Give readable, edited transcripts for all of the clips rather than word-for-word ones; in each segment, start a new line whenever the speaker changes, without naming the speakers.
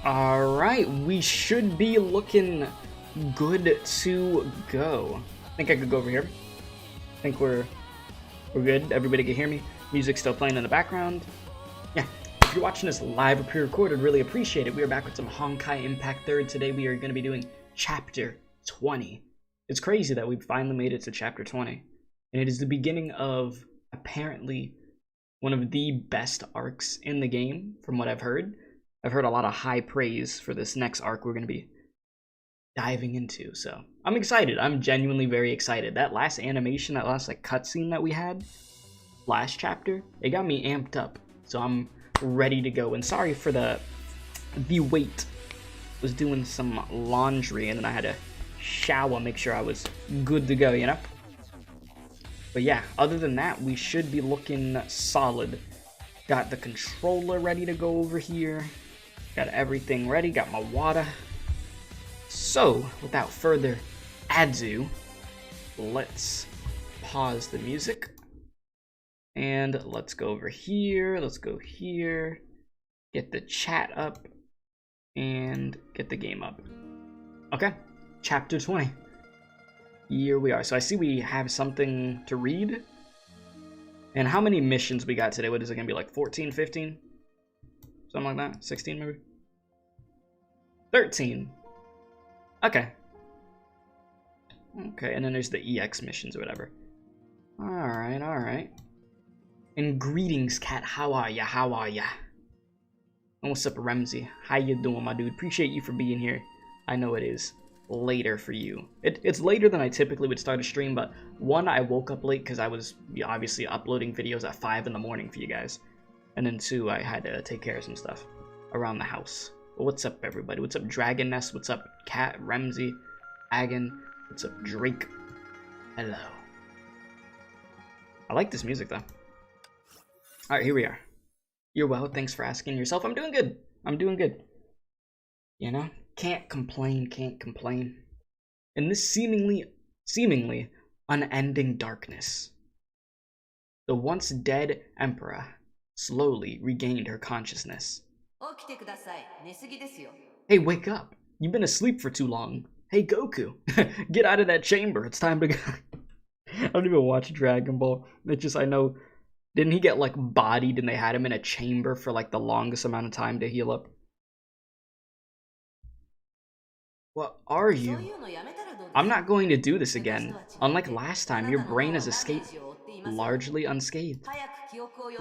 Alright, we should be looking good to go. I think I could go over here. I think we're good. Everybody can hear me. Music's still playing in the background. Yeah, if you're watching this live or pre-recorded, really appreciate it. We are back with some Honkai Impact 3rd. Today we are going to be doing Chapter 20. It's crazy that we finally made it to Chapter 20. And it is the beginning of, apparently, one of the best arcs in the game, from what I've heard. I've heard a lot of high praise for this next arc we're going to be diving into, so I'm excited. I'm genuinely very excited. That last animation, that last like cutscene that we had last chapter, it got me amped up, so I'm ready to go. And sorry for the wait. I was doing some laundry and then I had to shower, make sure I was good to go, you know? But yeah, other than that, we should be looking solid. Got the controller ready to go over here. Got everything ready, got my water. So, without further ado, let's pause the music. And let's go over here, let's go here. Get the chat up. And get the game up. Okay, Chapter 20. Here we are. So I see we have something to read. And how many missions we got today? What is it going to be, like 14, 15? Something like that? 16 maybe? 13. Okay. Okay, and then there's the EX missions or whatever. Alright, alright. And greetings, cat. How are ya? How are ya? And what's up, Ramsey? How you doing, my dude? Appreciate you for being here. I know it is later for you. It's later than I typically would start a stream, but one, I woke up late because I was obviously uploading videos at 5 in the morning for you guys. And then two, I had to take care of some stuff around the house. But what's up, everybody? What's up, Dragon Nest? What's up, Cat, Ramsey, Agan? What's up, Drake? Hello. I like this music, though. Alright, here we are. You're well, thanks for asking yourself. I'm doing good. I'm doing good. You know? Can't complain, can't complain. In this seemingly unending darkness, the once dead emperor slowly regained her consciousness. Hey, wake up! You've been asleep for too long. Hey, Goku, get out of that chamber. It's time to go. I don't even watch Dragon Ball. It's just, I know, didn't he get like bodied and they had him in a chamber for like the longest amount of time to heal up? What are you? I'm not going to do this again. Unlike last time, your brain has escaped largely unscathed.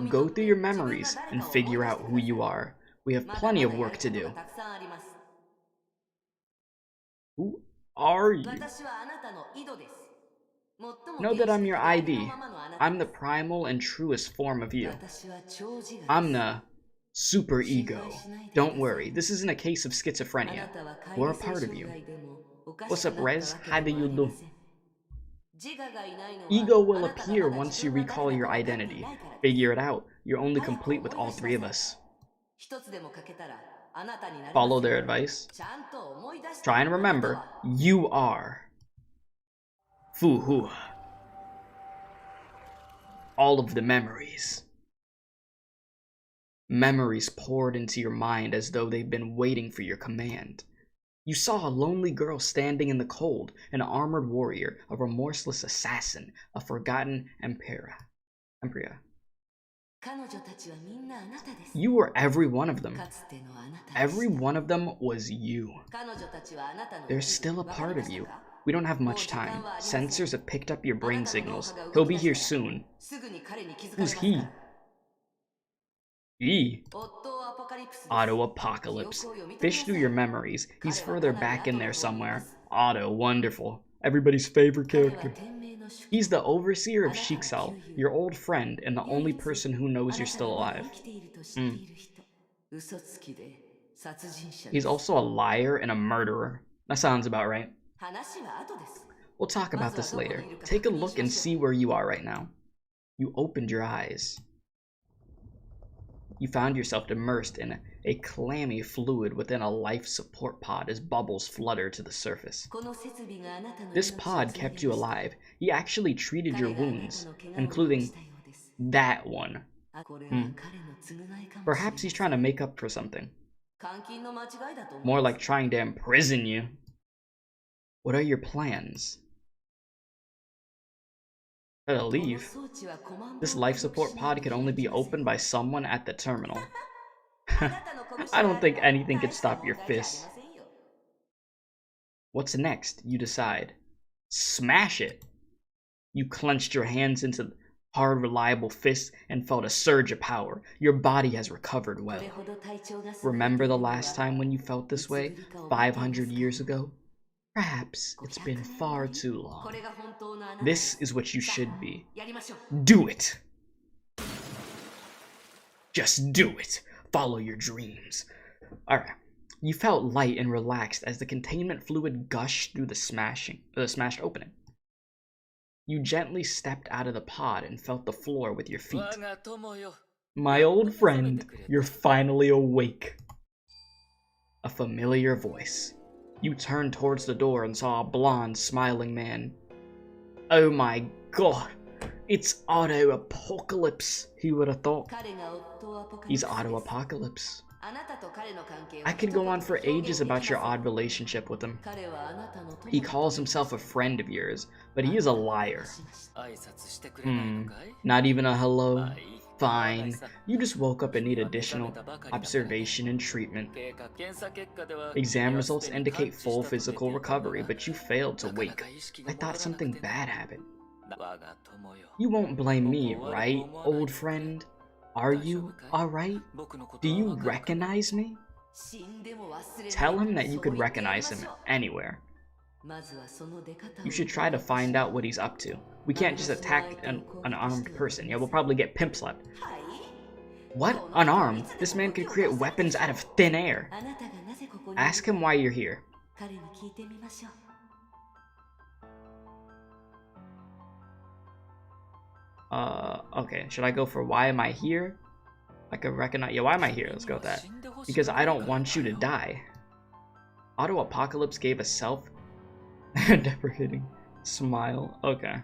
Go through your memories and figure out who you are. We have plenty of work to do. Who are you? Know that I'm your ID. I'm the primal and truest form of you. I'm the super ego. Don't worry, this isn't a case of schizophrenia. We're a part of you. What's up, Rez? How do you do? Ego will appear once you recall your identity. Figure it out. You're only complete with all three of us. Follow their advice. Try and remember, you are. Fuhu. All of the memories. Memories poured into your mind as though they've been waiting for your command. You saw a lonely girl standing in the cold, an armored warrior, a remorseless assassin, a forgotten Emperor. You were every one of them. Every one of them was you. There's still a part of you. We don't have much time. Sensors have picked up your brain signals. He'll be here soon. Who's he? Otto Apocalypse. Fish through your memories. He's further back in there somewhere. Otto, wonderful. Everybody's favorite character. He's the overseer of Shiksal, your old friend and the only person who knows you're still alive. He's also a liar and a murderer. That sounds about right. We'll talk about this later. Take a look and see where you are right now. You opened your eyes. You found yourself immersed in a clammy fluid within a life support pod as bubbles flutter to the surface. This pod kept you alive. He actually treated your wounds, including that one. Perhaps he's trying to make up for something. More like trying to imprison you. What are your plans? Gotta leave. This life support pod could only be opened by someone at the terminal. I don't think anything could stop your fists. What's next? You decide. Smash it! You clenched your hands into hard, reliable fists and felt a surge of power. Your body has recovered well. Remember the last time when you felt this way? 500 years ago? Perhaps it's been far too long. This is what you should be. Do it! Just do it! Follow your dreams. Alright. You felt light and relaxed as the containment fluid gushed through the smashed opening. You gently stepped out of the pod and felt the floor with your feet. My old friend, you're finally awake. A familiar voice. You turned towards the door and saw a blonde, smiling man. Oh my god, it's Otto Apocalypse, he would have thought. He's Otto Apocalypse. I could go on for ages about your odd relationship with him. He calls himself a friend of yours, but he is a liar. Not even a hello? Fine. You just woke up and need additional observation and treatment. Exam results indicate full physical recovery, but you failed to wake. I thought something bad happened. You won't blame me, right, old friend? Are you alright? Do you recognize me? Tell him that you could recognize him anywhere. You should try to find out what he's up to. We can't just attack an unarmed person. Yeah, we'll probably get pimp slapped. What? Unarmed? This man could create weapons out of thin air. Ask him why you're here. Okay. Should I go for why am I here? I could recognize. Yeah, why am I here? Let's go with that. Because I don't want you to die. Otto Apocalypse gave a self-deprecating smile. Okay.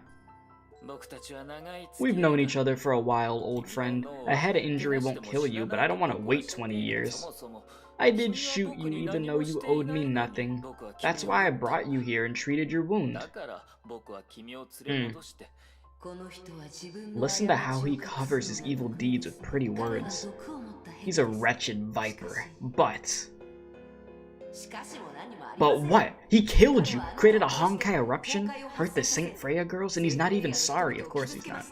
We've known each other for a while, old friend. A head injury won't kill you, but I don't want to wait 20 years. I did shoot you even though you owed me nothing. That's why I brought you here and treated your wound. Listen to how he covers his evil deeds with pretty words. He's a wretched viper, but what? He killed you, created a Honkai eruption, hurt the Saint Freya girls, and he's not even sorry. Of course he's not.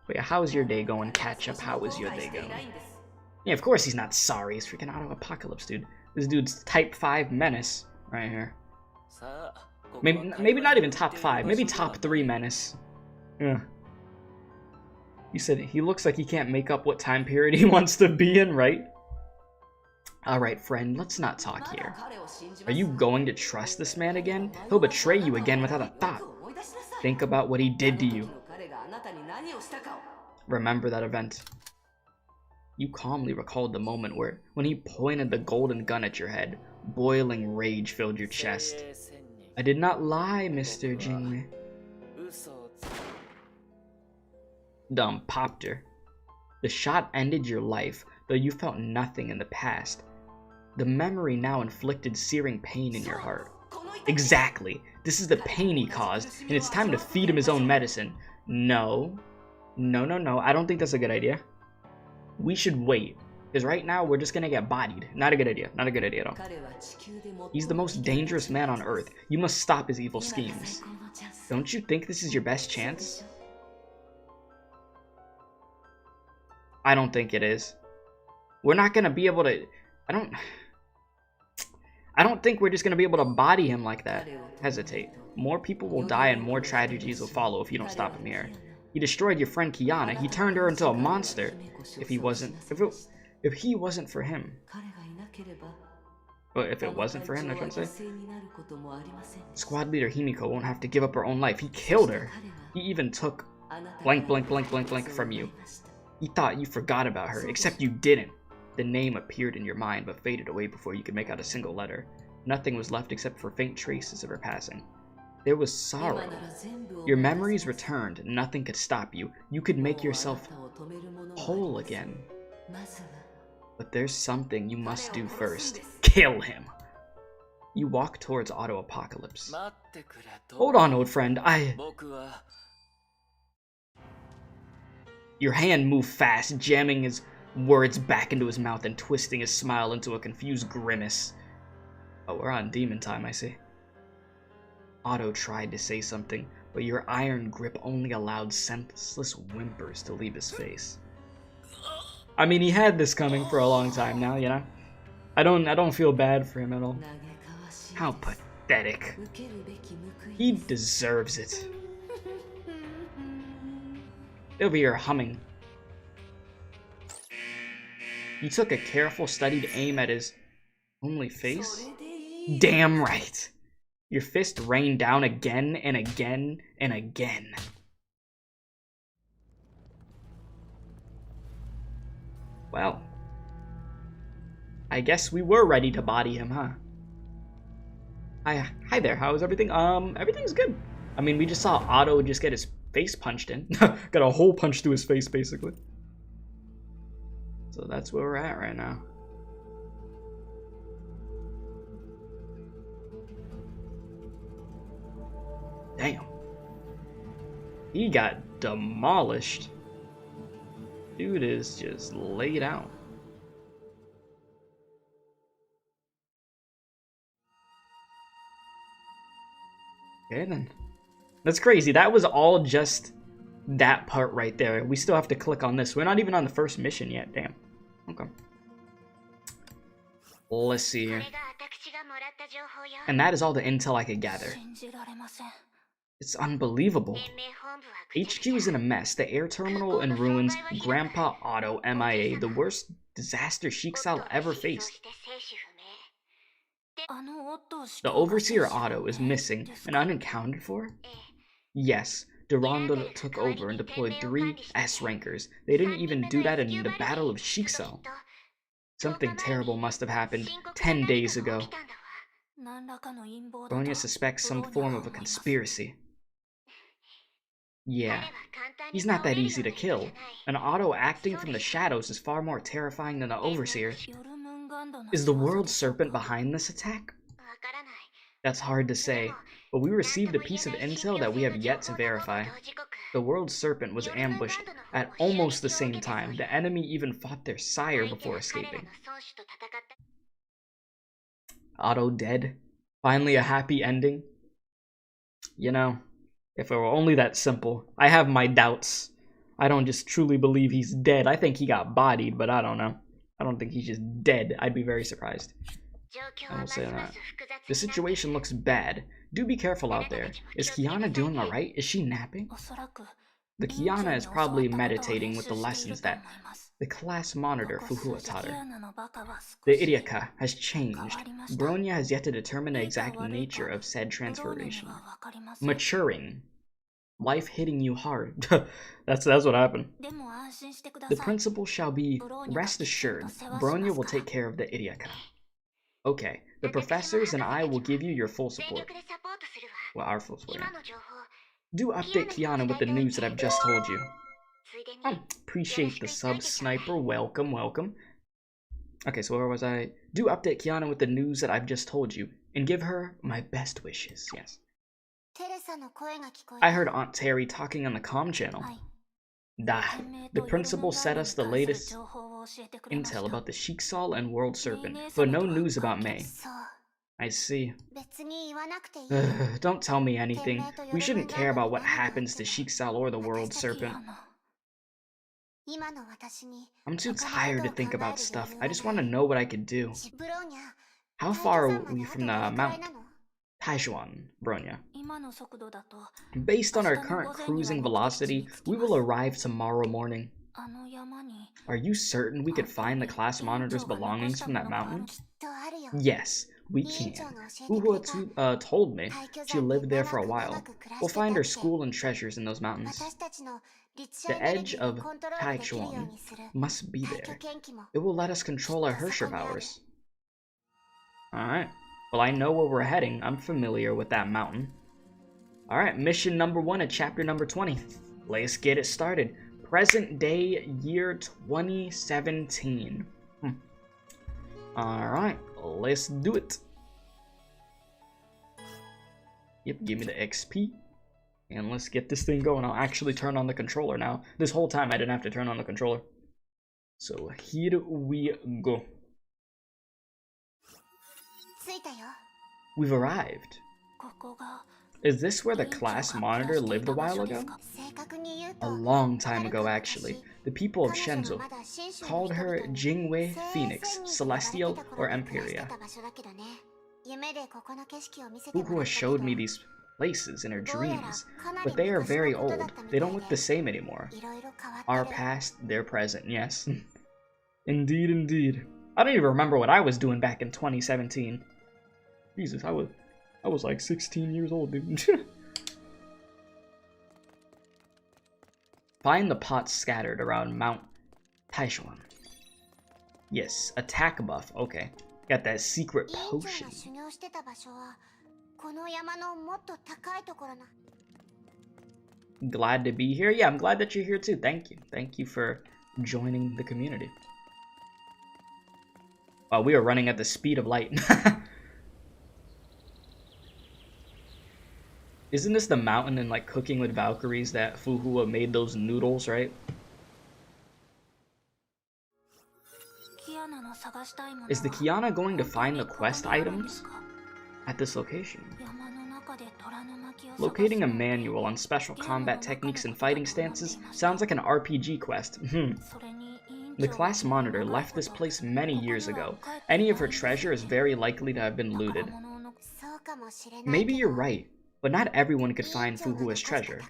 Wait, how's your day going, Catch-up? How was your day going? Yeah, of course he's not sorry. He's freaking Otto Apocalypse, dude. This dude's type 5 menace right here. Maybe not even top 5. Maybe top 3 menace. Yeah. You said he looks like he can't make up what time period he wants to be in, right? Alright, friend, let's not talk here. Are you going to trust this man again? He'll betray you again without a thought. Think about what he did to you. Remember that event. You calmly recalled the moment when he pointed the golden gun at your head. Boiling rage filled your chest. I did not lie, Mr. Jingmei. Dumb popped her. The shot ended your life, though you felt nothing in the past. The memory now inflicted searing pain in your heart. Exactly. This is the pain he caused, and it's time to feed him his own medicine. No. No. I don't think that's a good idea. We should wait, because right now we're just gonna get bodied. Not a good idea. Not a good idea at all. He's the most dangerous man on Earth. You must stop his evil schemes. Don't you think this is your best chance? I don't think it is. We're not gonna be able to... I don't think we're just gonna be able to body him like that. Hesitate. More people will die and more tragedies will follow if you don't stop him here. He destroyed your friend Kiana. He turned her into a monster. If he wasn't for him. But if it wasn't for him, I'm trying to say. Squad leader Himiko won't have to give up her own life. He killed her. He even took blank from you. He thought you forgot about her, except you didn't. The name appeared in your mind, but faded away before you could make out a single letter. Nothing was left except for faint traces of her passing. There was sorrow. Your memories returned. Nothing could stop you. You could make yourself whole again. But there's something you must do first. Kill him! You walk towards Otto Apocalypse. Hold on, old friend. Your hand moved fast, jamming his words back into his mouth and twisting his smile into a confused grimace. Oh, we're on demon time, I see. Otto tried to say something, but your iron grip only allowed senseless whimpers to leave his face. I mean, he had this coming for a long time now, you know? I don't feel bad for him at all. How pathetic. He deserves it. Over here humming. You took a careful, studied aim at his homely face? Damn right. Your fist rained down again and again and again. Well, I guess we were ready to body him, huh? Hi there, how's everything? Everything's good. I mean, we just saw Otto just get his face punched in. Got a hole punched through his face, basically. So that's where we're at right now. Damn. He got demolished. Dude is just laid out. Okay then. That's crazy. That was all just that part right there. We still have to click on this. We're not even on the first mission yet. Damn. Okay. Let's see here. And that is all the intel I could gather. It's unbelievable. HQ is in a mess. The air terminal in ruins. Grandpa Otto MIA. The worst disaster Shiksa ever faced. The Overseer Otto is missing and unaccounted for? Yes. Durando took over and deployed 3 S-rankers. They didn't even do that in the Battle of Shiksa. Something terrible must have happened 10 days ago. Bronya suspects some form of a conspiracy. Yeah, he's not that easy to kill. An Otto acting from the shadows is far more terrifying than the Overseer. Is the World Serpent behind this attack? That's hard to say, but we received a piece of intel that we have yet to verify. The World Serpent was ambushed at almost the same time. The enemy even fought their sire before escaping. Otto dead? Finally a happy ending? You know, if it were only that simple. I have my doubts. I don't just truly believe he's dead. I think he got bodied, but I don't know. I don't think he's just dead. I'd be very surprised. I won't say that. The situation looks bad. Do be careful out there. Is Kiana doing alright? Is she napping? The Kiana is probably meditating with the lessons that the class monitor Fuhua taught her. The Iriaka has changed. Bronya has yet to determine the exact nature of said transformation. Maturing. Life hitting you hard. That's what happened. The principal shall be rest assured. Bronya will take care of the Iriaka. Okay, the professors and I will give you your full support. Well, our full support. Yeah. Do update Kiana with the news that I've just told you. Appreciate the sub, Sniper. Welcome, welcome. Okay, so where was I? Do update Kiana with the news that I've just told you, and give her my best wishes. Yes. I heard Aunt Terry talking on the comm channel. The principal sent us the latest intel about the Sheiksal and World Serpent, but no news about May. I see. Don't tell me anything. We shouldn't care about what happens to Sheiksal or the World Serpent. I'm too tired to think about stuff. I just want to know what I can do. How far are we from the Mount Taijuan, Bronya? Based on our current cruising velocity, we will arrive tomorrow morning. Are you certain we could find the class monitor's belongings from that mountain? Yes, we can. Fuhua told me she lived there for a while. We'll find her school and treasures in those mountains. The edge of Taichuan must be there. It will let us control our Hersher powers. Alright. Well, I know where we're heading. I'm familiar with that mountain. Alright, mission number 1 at chapter number 20. Let's get it started. Present day, year 2017. Alright, let's do it. Yep, give me the XP. And let's get this thing going. I'll actually turn on the controller now. This whole time I didn't have to turn on the controller. So here we go. We've arrived. Is this where the class monitor lived a while ago? A long time ago, actually. The people of Shenzhou called her Jingwei Phoenix, Celestial, or Empiria. Fuhua showed me these places in her dreams, but they are very old. They don't look the same anymore. Our past, their present, yes. Indeed, indeed. I don't even remember what I was doing back in 2017. Jesus, I was like 16 years old, dude. Find the pots scattered around Mount Taichuan. Yes, attack buff. Okay. Got that secret potion. Glad to be here. Yeah, I'm glad that you're here too. Thank you. Thank you for joining the community. Wow, we are running at the speed of light. Isn't this the mountain in like Cooking with Valkyries that Fuhua made those noodles, right? Is the Kiana going to find the quest items at this location? Locating a manual on special combat techniques and fighting stances sounds like an RPG quest. The class monitor left this place many years ago. Any of her treasure is very likely to have been looted. Maybe you're right, but not everyone could find Fuhua's treasure.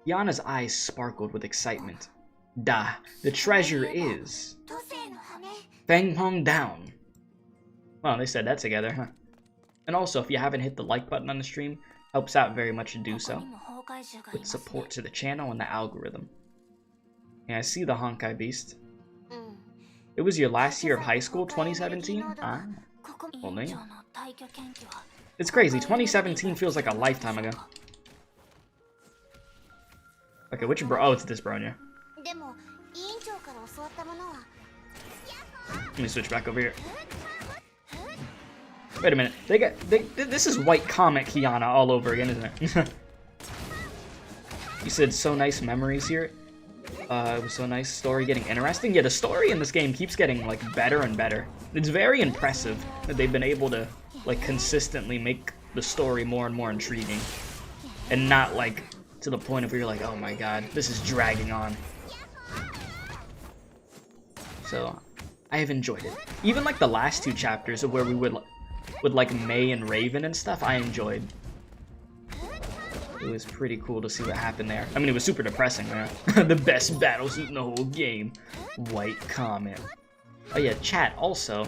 Yana's eyes sparkled with excitement. The treasure is... Feng Hong Down. Well, they said that together, huh? And also, if you haven't hit the like button on the stream, helps out very much to do so. With support to the channel and the algorithm. Yeah, I see the Honkai beast. It was your last year of high school, 2017? Ah. Well, no. It's crazy, 2017 feels like a lifetime ago. Okay, which bro? Oh, it's this Bronya. Let me switch back over here. Wait a minute. This is white comic Kiana all over again, isn't it? You said so nice memories here. It was so nice. Story getting interesting. Yeah, the story in this game keeps getting like better and better. It's very impressive that they've been able to like consistently make the story more and more intriguing, and not like to the point of where you're like, oh my god, this is dragging on. So I have enjoyed it. Even like the last 2 chapters of where we would with like May and Raven and stuff, I enjoyed. it was pretty cool to see what happened there. I mean, it was super depressing, man. The best battlesuit in the whole game. White comment. Oh yeah, chat, also,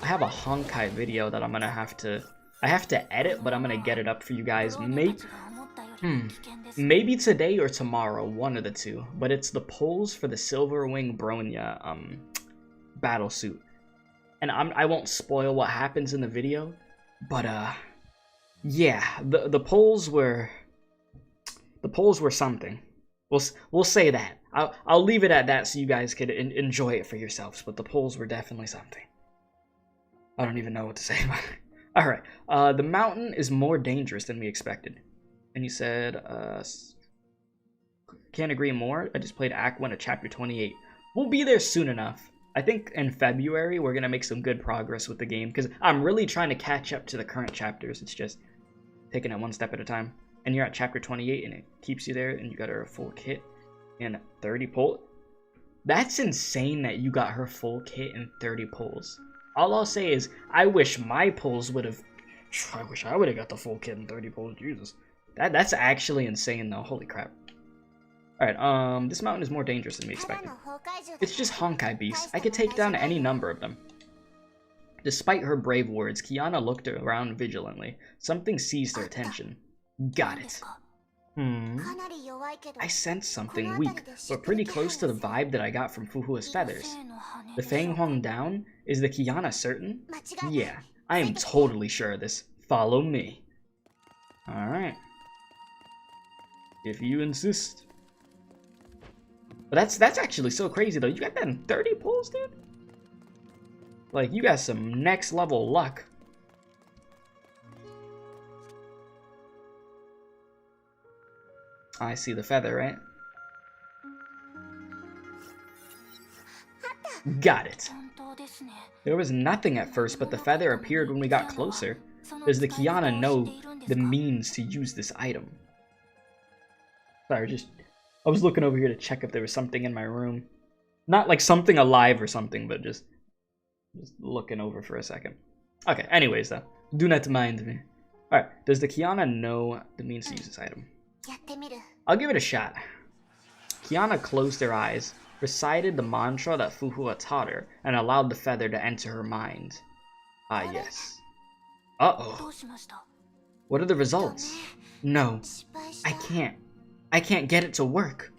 I have a Honkai video that I'm gonna have to... I have to edit, but I'm gonna get it up for you guys. Maybe today or tomorrow, one of the two. But it's the polls for the Silverwing Bronya battlesuit. And I won't spoil what happens in the video, but yeah, the polls were something. We'll say that. I'll leave it at that so you guys could enjoy it for yourselves. But the polls were definitely something. I don't even know what to say about it. All right, the mountain is more dangerous than we expected. And you said, can't agree more. I just played Act 1 of Chapter 28. We'll be there soon enough. I think in February we're gonna make some good progress with the game because I'm really trying to catch up to the current chapters. It's just taking it one step at a time. And you're at Chapter 28 and it keeps you there and you got her a full kit and 30 pulls. That's insane that you got her full kit and 30 pulls. All I'll say is I wish my pulls would have... I wish I would have got the full kit and 30 pulls. Jesus. That's actually insane though. Holy crap. Alright, this mountain is more dangerous than we expected. It's just Honkai beasts. I could take down any number of them. Despite her brave words, Kiana looked around vigilantly. Something seized her attention. Got it. I sense something weak, but pretty close to the vibe that I got from Fuhua's feathers. The Fang Huang down? Is the Kiana certain? Yeah, I am totally sure of this. Follow me. Alright. If you insist. But that's actually so crazy though. You got that in 30 pulls, dude? Like, you got some next level luck. I see the feather, right? Got it. There was nothing at first, but the feather appeared when we got closer. Does the Kiana know the means to use this item? Sorry, I was looking over here to check if there was something in my room. Not like something alive or something, but just looking over for a second. Okay, anyways though, do not mind me. Alright, does the Kiana know the means to use this item? I'll give it a shot. Kiana closed her eyes, recited the mantra that Fuhua taught her, and allowed the feather to enter her mind. Ah, yes. Uh-oh. What are the results? No, I can't. I can't get it to work.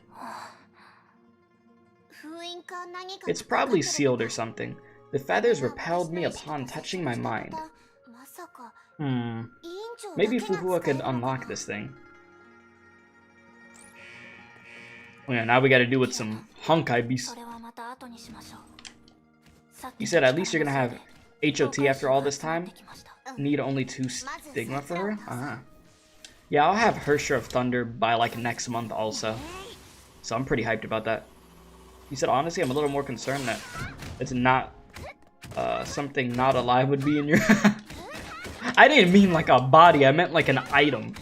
It's probably sealed or something. The feathers repelled me upon touching my mind. Maybe Fuhua could unlock this thing. Oh yeah, now we gotta do with some Honkai beasts. You said at least you're gonna have HOT after all this time? Need only 2 stigma for her? Uh-huh. Yeah, I'll have her share of Thunder by like next month also. So I'm pretty hyped about that. You said honestly, I'm a little more concerned that it's not something not alive would be in your... I didn't mean like a body, I meant like an item.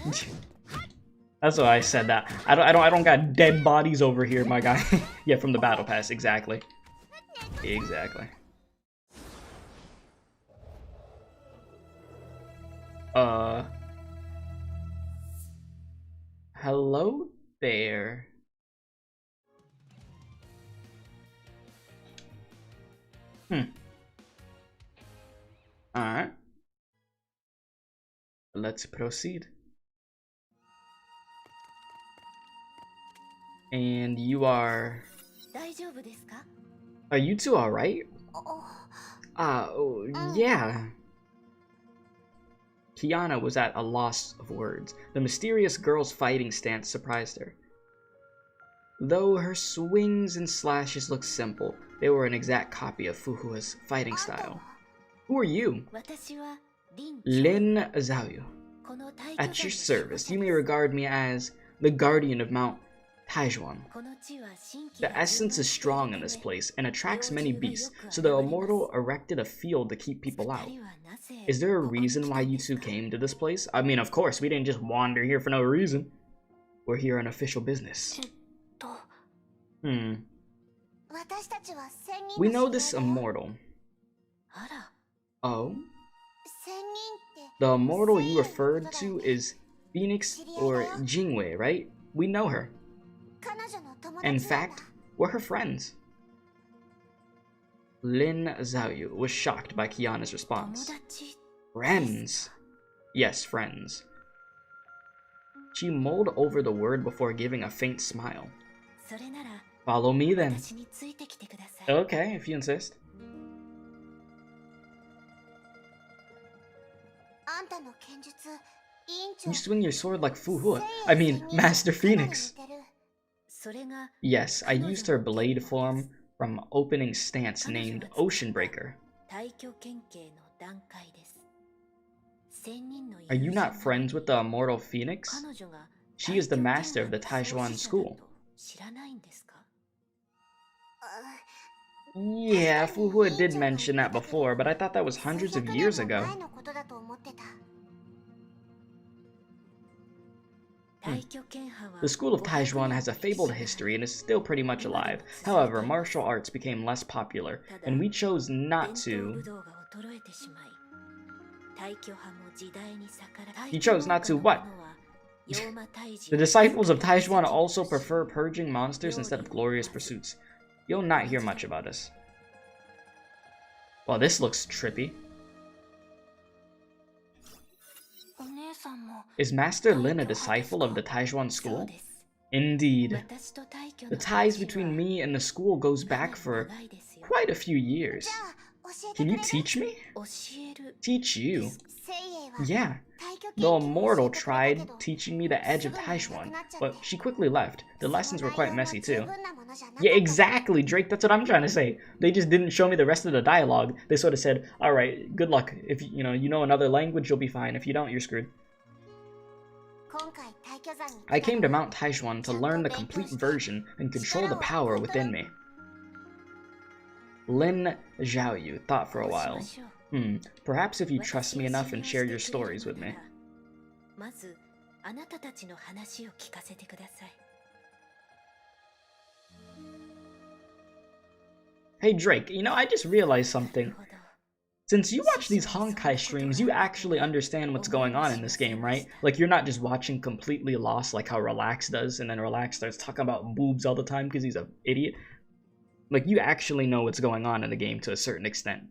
That's why I said that. I don't got dead bodies over here, my guy. Yeah, from the battle pass, exactly. Exactly. Hello there. Alright. Let's proceed. And you are you two alright? Oh, yeah. Kiana was at a loss of words. The mysterious girl's fighting stance surprised her. Though her swings and slashes looked simple, they were an exact copy of Fuhua's fighting style. Who are you? Lin Zhaoyu. At your service, you may regard me as the guardian of Mount Taijuan. The essence is strong in this place and attracts many beasts, so the immortal erected a field to keep people out. Is there a reason why you two came to this place? I mean, of course, we didn't just wander here for no reason. We're here on official business. We know this immortal. Oh? The immortal you referred to is Phoenix or Jingwei, right? We know her. In fact, we're her friends. Lin Zhaoyu was shocked by Kiana's response. Friends? Yes, friends. She mulled over the word before giving a faint smile. Follow me then. Okay, if you insist. You swing your sword like Fuhua. I mean, Master Phoenix. Yes, I used her blade form from opening stance named Ocean Breaker. Are you not friends with the immortal Phoenix? She is the master of the Taijuan school. Yeah, Fuhua did mention that before, but I thought that was hundreds of years ago. The school of Taijuan has a fabled history and is still pretty much alive. However, martial arts became less popular, and we chose not to... You chose not to what? The disciples of Taijuan also prefer purging monsters instead of glorious pursuits. You'll not hear much about us. Well, this looks trippy. Is Master Lin a disciple of the Taijuan school? Indeed. The ties between me and the school goes back for quite a few years. Can you teach me? Teach you? Yeah. The immortal tried teaching me the edge of Taijuan, but she quickly left. The lessons were quite messy too. Yeah, exactly, Drake, that's what I'm trying to say. They just didn't show me the rest of the dialogue. They sort of said, alright, good luck. If you know another language, you'll be fine. If you don't, you're screwed. I came to Mount Taijuan to learn the complete version and control the power within me. Lin Zhaoyu thought for a while. Perhaps if you trust me enough and share your stories with me. Hey Drake, I just realized something. Since you watch these Honkai streams, you actually understand what's going on in this game, right? Like, you're not just watching completely lost like how Relax does, and then Relax starts talking about boobs all the time because he's an idiot. Like, you actually know what's going on in the game to a certain extent.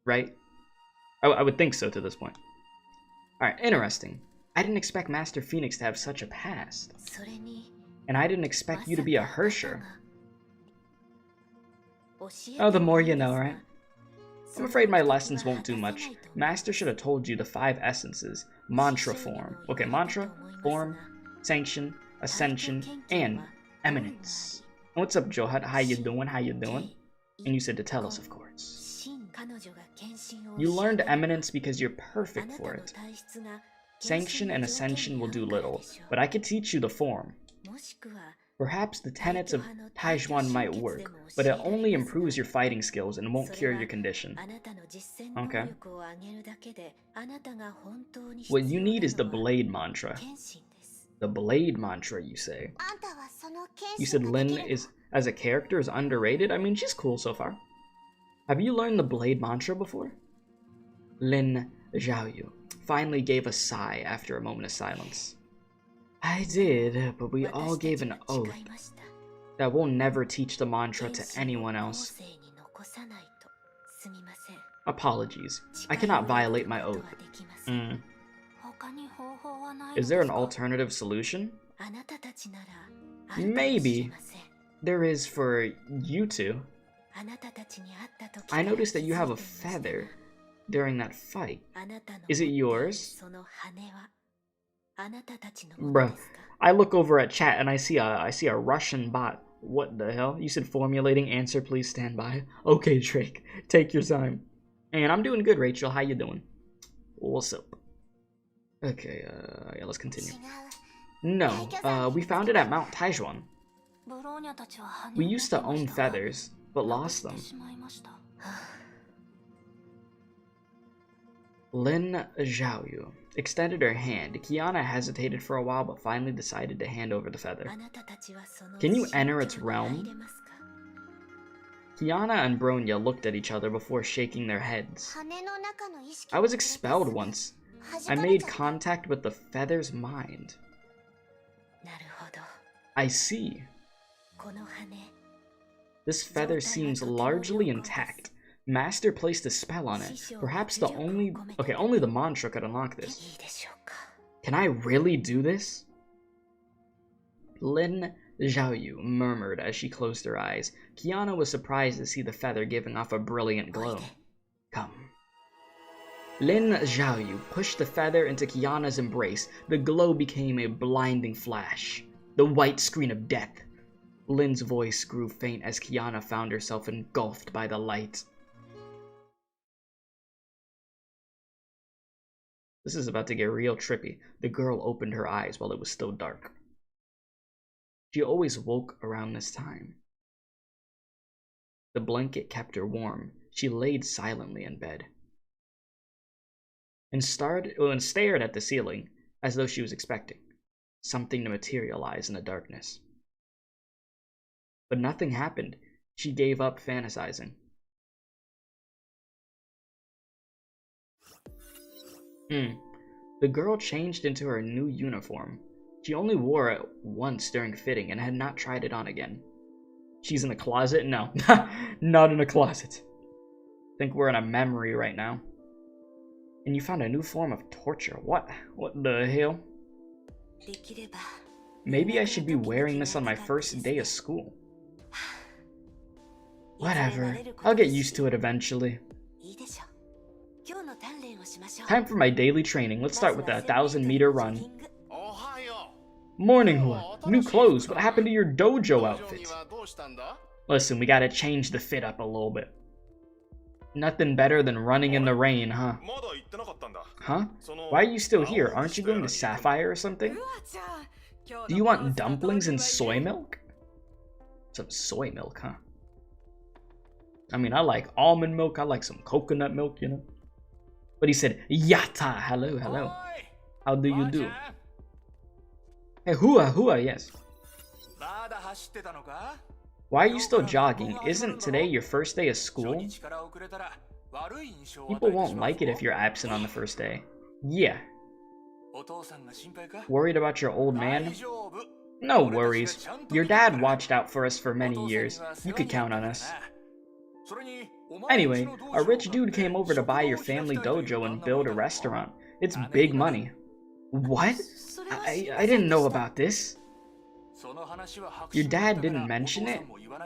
Right? I would think so to this point. Alright, interesting. I didn't expect Master Phoenix to have such a past. And I didn't expect you to be a Hersher. Oh, the more you know, right? I'm afraid my lessons won't do much. Master should have told you the 5 essences. Mantra form. Okay, mantra, form, sanction, ascension, and eminence. What's up, Johat? How you doing? How you doing? And you said to tell us, of course. You learned eminence because you're perfect for it. Sanction and ascension will do little, but I could teach you the form. Perhaps the tenets of Taijuan might work, but it only improves your fighting skills and won't cure your condition. Okay. What you need is the Blade Mantra. The Blade Mantra, you say? You said Lin as a character is underrated? I mean, she's cool so far. Have you learned the Blade Mantra before? Lin Zhaoyu finally gave a sigh after a moment of silence. I did, but we all gave an oath that we'll never teach the mantra to anyone else. Apologies. I cannot violate my oath. Is there an alternative solution? Maybe. There is for you two. I noticed that you have a feather during that fight. Is it yours? Bruh, I look over at chat and I see a Russian bot. What the hell? You said formulating answer, please stand by. Okay, Drake, take your time. And I'm doing good, Rachel. How you doing? What's up? Okay, yeah, let's continue. No, we found it at Mount Taijuan. We used to own feathers, but lost them. Lin Zhaoyu extended her hand. Kiana hesitated for a while, but finally decided to hand over the feather. Can you enter its realm? Kiana and Bronya looked at each other before shaking their heads. I was expelled once. I made contact with the feather's mind. I see. This feather seems largely intact. Master placed a spell on it. Perhaps only the mantra could unlock this. Can I really do this? Lin Zhaoyu murmured as she closed her eyes. Kiana was surprised to see the feather giving off a brilliant glow. Come. Lin Zhaoyu pushed the feather into Kiana's embrace. The glow became a blinding flash. The white screen of death. Lin's voice grew faint as Kiana found herself engulfed by the light. This is about to get real trippy. The girl opened her eyes while it was still dark. She always woke around this time. The blanket kept her warm. She laid silently in bed and stared at the ceiling as though she was expecting something to materialize in the darkness. But nothing happened. She gave up fantasizing. The girl changed into her new uniform. She only wore it once during fitting and had not tried it on again. She's in the closet? No, not in a closet. I think we're in a memory right now. And you found a new form of torture. What the hell? Maybe I should be wearing this on my first day of school. Whatever, I'll get used to it eventually. Time for my daily training. Let's start with a 1,000-meter run. Morning, Hua. New clothes. What happened to your dojo outfit? Listen, we gotta change the fit up a little bit. Nothing better than running in the rain, huh? Huh? Why are you still here? Aren't you going to Sapphire or something? Do you want dumplings and soy milk? Some soy milk, huh? I mean, I like almond milk. I like some coconut milk, you know? But he said, Yatta! Hello, hello. How do you do? Hey, Hua, yes. Why are you still jogging? Isn't today your first day of school? People won't like it if you're absent on the first day. Yeah. Worried about your old man? No worries. Your dad watched out for us for many years. You could count on us. Anyway, a rich dude came over to buy your family dojo and build a restaurant. It's big money. What? I didn't know about this. Your dad didn't mention it?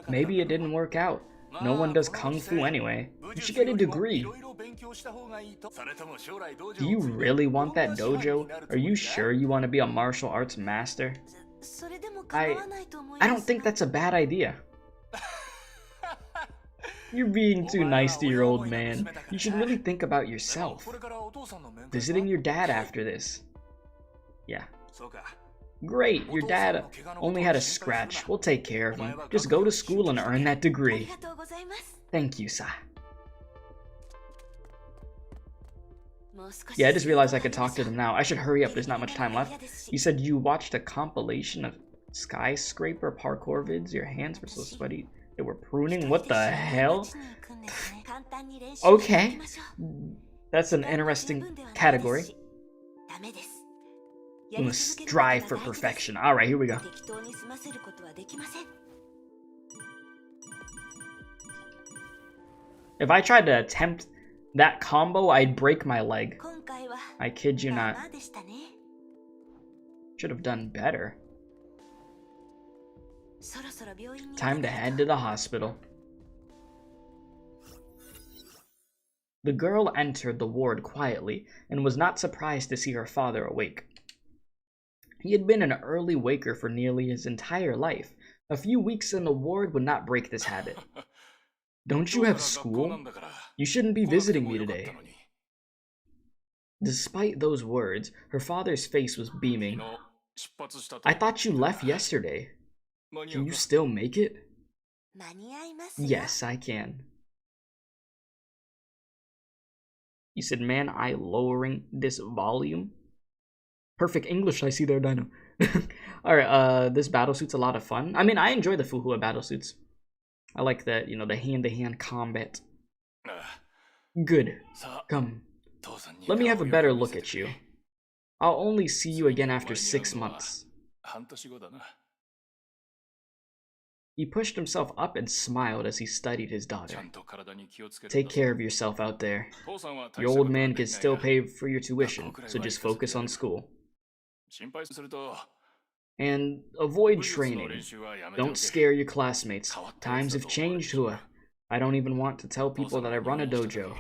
Maybe it didn't work out. No one does kung fu anyway. You should get a degree. Do you really want that dojo? Are you sure you want to be a martial arts master? I don't think that's a bad idea. You're being too nice to your old man. You should really think about yourself. Visiting your dad after this. Yeah. Great, your dad only had a scratch. We'll take care of him. Just go to school and earn that degree. Thank you, Sa. Yeah, I just realized I could talk to them now. I should hurry up, there's not much time left. You said you watched a compilation of skyscraper parkour vids. Your hands were so sweaty. They were pruning? What the hell? Okay. That's an interesting category. We must strive for perfection. Alright, here we go. If I tried to attempt that combo, I'd break my leg. I kid you not. Should have done better. Time to head to the hospital. The girl entered the ward quietly and was not surprised to see her father awake. He had been an early waker for nearly his entire life. A few weeks in the ward would not break this habit. Don't you have school? You shouldn't be visiting me today. Despite those words, her father's face was beaming. I thought you left yesterday. Can you still make it? Yes, I can. You said, man, I lowering this volume? Perfect English I see there, Dino. Alright, this battlesuit's a lot of fun. I mean, I enjoy the Fuhua battlesuits. I like that, you know, the hand-to-hand combat. Good. Come. Let me have a better look at you. I'll only see you again after 6 months. He pushed himself up and smiled as he studied his daughter. Take care of yourself out there. Your old man can still pay for your tuition, so just focus on school. And avoid training. Don't scare your classmates. Times have changed, Hua. I don't even want to tell people that I run a dojo.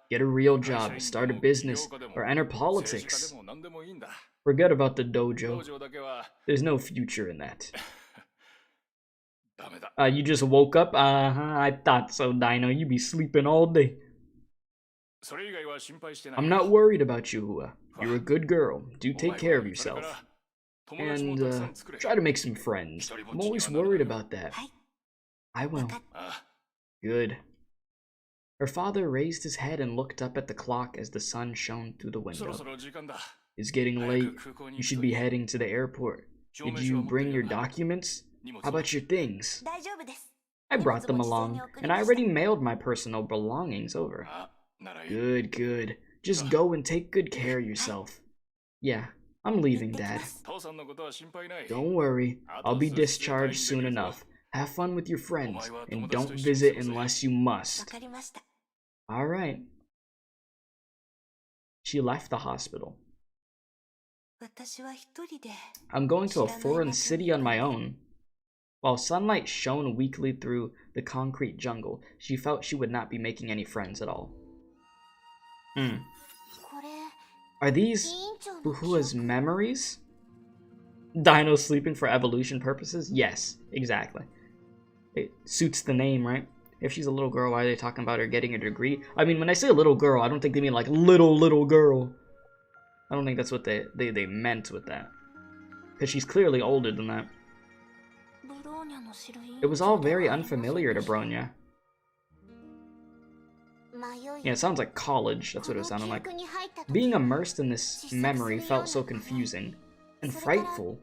Get a real job, start a business, or enter politics. Forget about the dojo. There's no future in that. You just woke up? I thought so, Dino. You be sleeping all day. I'm not worried about you, Hua. You're a good girl. Do take care of yourself. And, try to make some friends. I'm always worried about that. I will. Good. Her father raised his head and looked up at the clock as the sun shone through the window. It's getting late. You should be heading to the airport. Did you bring your documents? How about your things? I brought them along, and I already mailed my personal belongings over. Good, good. Just go and take good care of yourself. Yeah, I'm leaving, Dad. Don't worry, I'll be discharged soon enough. Have fun with your friends, and don't visit unless you must. Alright. She left the hospital. I'm going to a foreign city on my own. While sunlight shone weakly through the concrete jungle, she felt she would not be making any friends at all. Are these Fuhua's memories? Dino sleeping for evolution purposes? Yes, exactly. It suits the name, right? If she's a little girl, why are they talking about her getting a degree? I mean, when I say a little girl, I don't think they mean like little girl. I don't think that's what they meant with that. Because she's clearly older than that. It was all very unfamiliar to Bronya. Yeah, it sounds like college. That's what it was sounding like. Being immersed in this memory felt so confusing and frightful.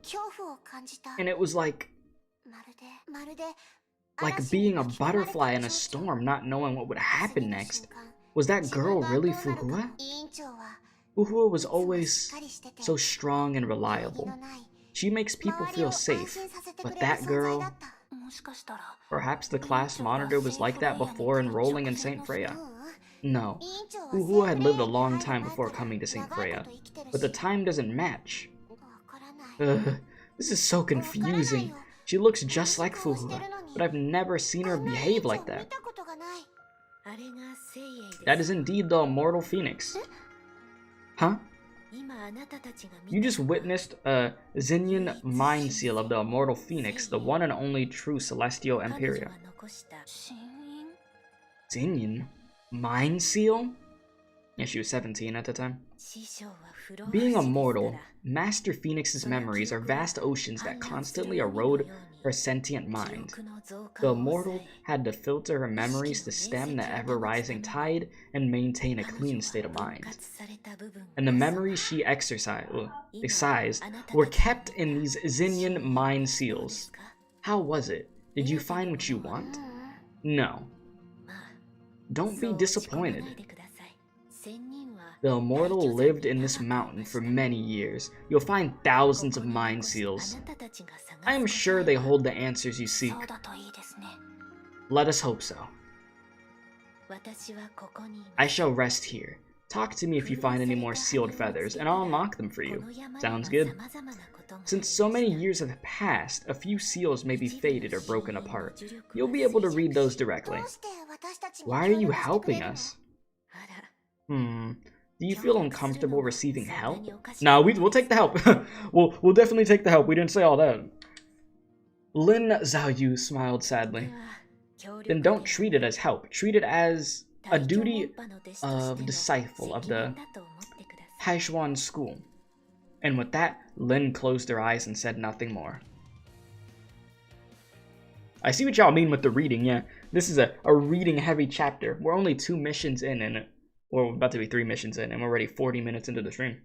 And it was like being a butterfly in a storm, not knowing what would happen next. Was that girl really Fuhua? Fuhua was always so strong and reliable. She makes people feel safe, but that girl... Perhaps the class monitor was like that before enrolling in St. Freya. No, Fuhua had lived a long time before coming to St. Freya, but the time doesn't match. This is so confusing. She looks just like Fuhua, but I've never seen her behave like that. That is indeed the immortal phoenix. Huh? You just witnessed a Xinyan mind seal of the immortal phoenix, the one and only true celestial Empiria. Xinyan? Mind seal? Yeah, she was 17 at the time. Being immortal, Master Phoenix's memories are vast oceans that constantly erode her sentient mind. The immortal had to filter her memories to stem the ever-rising tide and maintain a clean state of mind. And the memories she excised were kept in these Xinyan mind seals. How was it? Did you find what you want? No. Don't be disappointed. The immortal lived in this mountain for many years. You'll find thousands of mind seals. I am sure they hold the answers you seek. Let us hope so. I shall rest here. Talk to me if you find any more sealed feathers, and I'll unlock them for you. Sounds good. Since so many years have passed, a few seals may be faded or broken apart. You'll be able to read those directly. Why are you helping us? Do you feel uncomfortable receiving help? Nah, we'll take the help. we'll definitely take the help. We didn't say all that. Lin Zhaoyu smiled sadly. Then don't treat it as help. Treat it as a duty of disciple of the Haishuan school. And with that, Lin closed her eyes and said nothing more. I see what y'all mean with the reading, yeah. This is a reading-heavy chapter. We're only 2 missions in, and we're about to be 3 missions in, and we're already 40 minutes into the stream.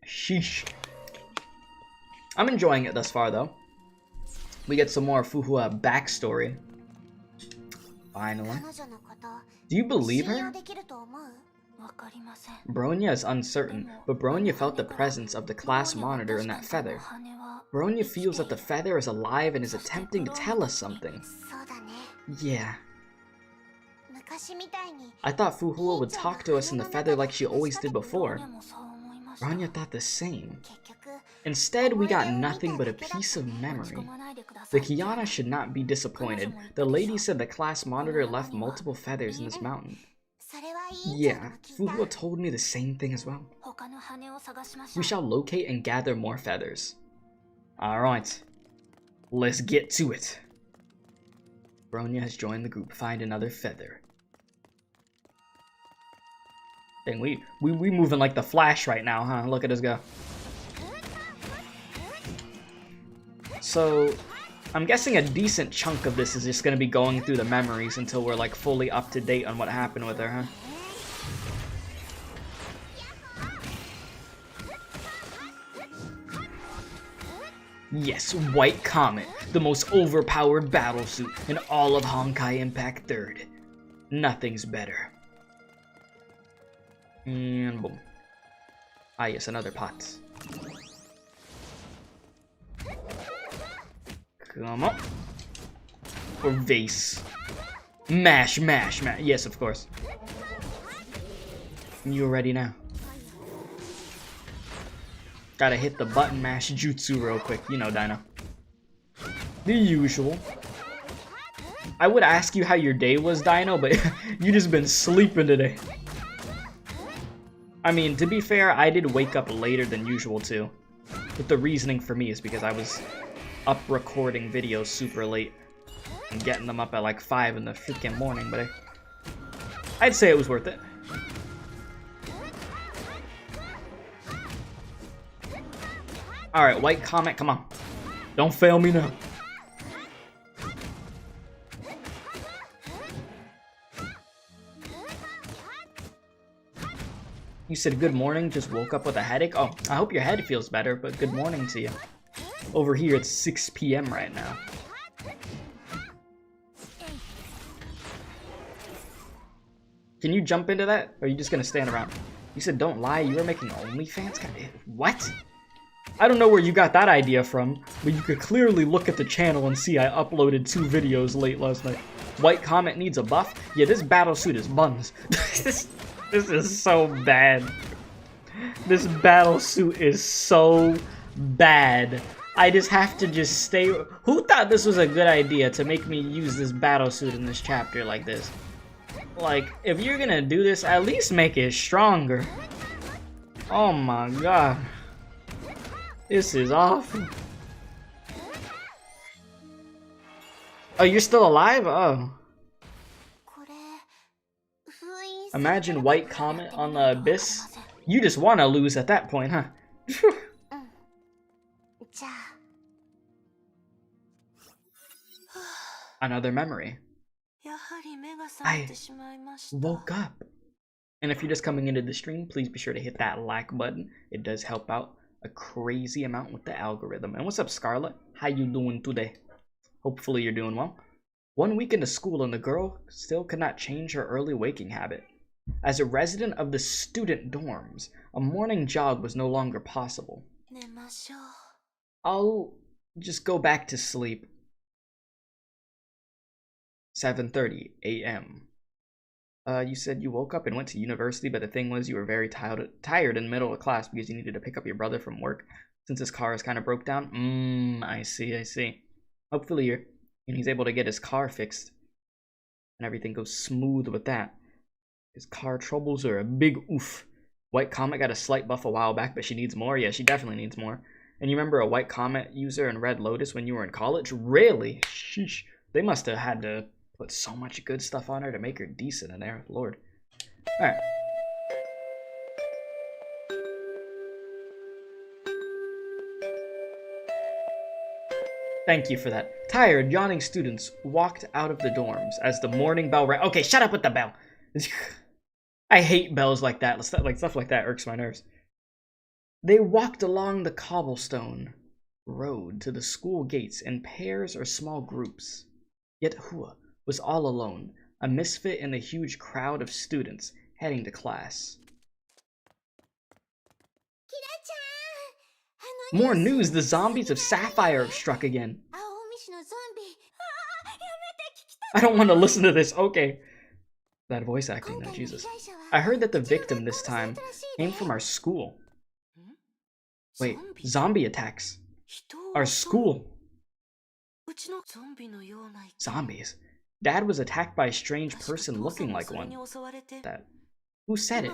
Sheesh. I'm enjoying it thus far, though. We get some more Fuhua backstory. Finally. Do you believe her? Bronya is uncertain, but Bronya felt the presence of the class monitor in that feather. Bronya feels that the feather is alive and is attempting to tell us something. Yeah. I thought Fuhua would talk to us in the feather like she always did before. Bronya thought the same. Instead, we got nothing but a piece of memory. The Kiana should not be disappointed. The lady said the class monitor left multiple feathers in this mountain. Yeah, Fuhua told me the same thing as well. We shall locate and gather more feathers. Alright, let's get to it. Bronya has joined the group. Find another feather. Dang, we moving like the Flash right now, huh? Look at us go. So, I'm guessing a decent chunk of this is just gonna be going through the memories until we're like fully up to date on what happened with her, huh? Yes, White Comet, the most overpowered battlesuit in all of Honkai Impact 3rd. Nothing's better. And boom. Ah yes, another pot. Come on. Or vase. Mash, mash, mash. Yes, of course. You're ready now. Gotta hit the button mash jutsu real quick. You know, Dino. The usual. I would ask you how your day was, Dino, but you just been sleeping today. I mean, to be fair, I did wake up later than usual too. But the reasoning for me is because I was up recording videos super late and getting them up at like 5 in the freaking morning, but I'd say it was worth it. Alright, White Comet, come on. Don't fail me now. You said good morning, just woke up with a headache? Oh, I hope your head feels better, but good morning to you. Over here, it's 6 p.m. right now. Can you jump into that? Or are you just gonna stand around? You said don't lie, you were making OnlyFans? What? I don't know where you got that idea from, but you could clearly look at the channel and see I uploaded 2 videos late last night. White Comet needs a buff? Yeah, this battlesuit is buns. This is so bad. This battlesuit is so bad. I just have to just stay. Who thought this was a good idea to make me use this battlesuit in this chapter like this? Like, if you're gonna do this, at least make it stronger. Oh my god. This is awful. Oh, you're still alive? Oh. Imagine White Comet on the Abyss. You just want to lose at that point, huh? Another memory. I woke up. And if you're just coming into the stream, please be sure to hit that like button. It does help out a crazy amount with the algorithm. And what's up, Scarlett? How you doing today? Hopefully you're doing well. 1 week into school and the girl still could not change her early waking habit. As a resident of the student dorms, a morning jog was no longer possible. I'll just go back to sleep. 7:30 a.m. You said you woke up and went to university, but the thing was you were very tired in the middle of class because you needed to pick up your brother from work since his car is kind of broke down. I see. Hopefully he's able to get his car fixed and everything goes smooth with that. His car troubles are a big oof. White Comet got a slight buff a while back, but she needs more. Yeah, she definitely needs more. And you remember a White Comet user in Red Lotus when you were in college? Really? Sheesh. They must have had to put so much good stuff on her to make her decent in there. Lord. Alright. Thank you for that. Tired, yawning students walked out of the dorms as the morning bell rang. Okay, shut up with the bell. I hate bells like that. Stuff like that irks my nerves. They walked along the cobblestone road to the school gates in pairs or small groups. Yet Hua was all alone. a misfit in the huge crowd of students heading to class. More news! The zombies of Sapphire have struck again. I don't want to listen to this. Okay. That voice acting though, Jesus. I heard that the victim this time came from our school. Wait, zombie attacks. Our school. Zombies. Dad was attacked by a strange person looking like one. That. Who said it?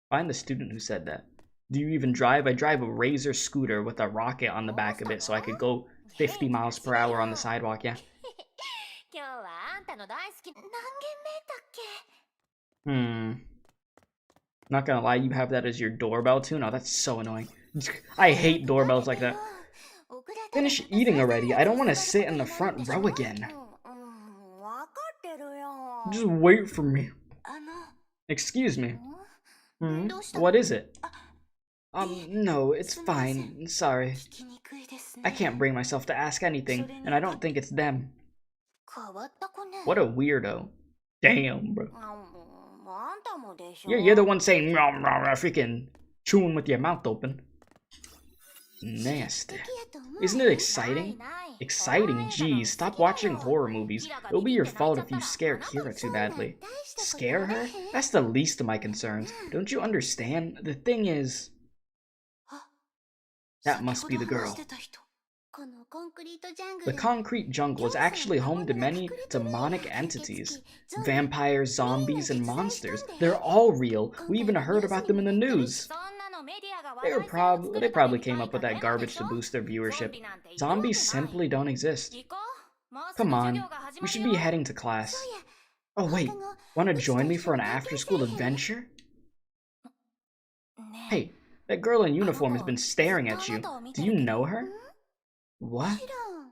Find the student who said that. Do you even drive? I drive a Razor scooter with a rocket on the back of it so I could go 50 miles per hour on the sidewalk, yeah. Not gonna lie, you have that as your doorbell too? No, that's so annoying. I hate doorbells like that. Finish eating already. I don't want to sit in the front row again. Just wait for me. Excuse me. What is it? No, it's fine. Sorry. I can't bring myself to ask anything, and I don't think it's them. What a weirdo. Damn, bro. You're the one saying freaking chewing with your mouth open. Nasty. Isn't it exciting? Exciting? Geez, stop watching horror movies. It'll be your fault if you scare Kira too badly. Scare her? That's the least of my concerns. Don't you understand? The thing is... That must be the girl. The concrete jungle is actually home to many demonic entities. Vampires, zombies, and monsters. They're all real. We even heard about them in the news. They probably came up with that garbage to boost their viewership. Zombies simply don't exist. Come on, we should be heading to class. Oh wait, want to join me for an after-school adventure? Hey, that girl in uniform has been staring at you. Do you know her? What?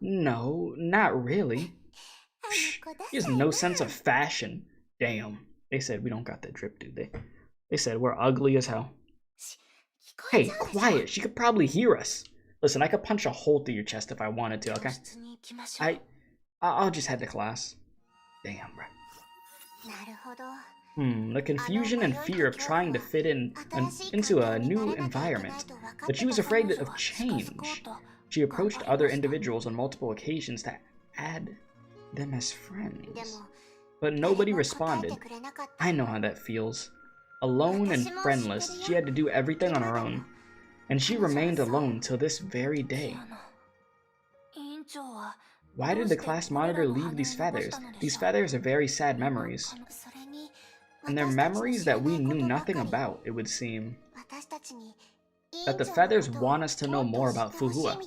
No, not really. Psh, he has no sense of fashion. Damn. They said we don't got that drip, do they? They said we're ugly as hell. Hey, quiet. She could probably hear us. Listen, I could punch a hole through your chest if I wanted to, okay? I'll just head to class. Damn, bro. The confusion and fear of trying to fit into a new environment. But she was afraid of change. She approached other individuals on multiple occasions to add them as friends. But nobody responded. I know how that feels. Alone and friendless, she had to do everything on her own. And she remained alone till this very day. Why did the class monitor leave these feathers? These feathers are very sad memories. And they're memories that we knew nothing about, it would seem. That the feathers want us to know more about Fuhua.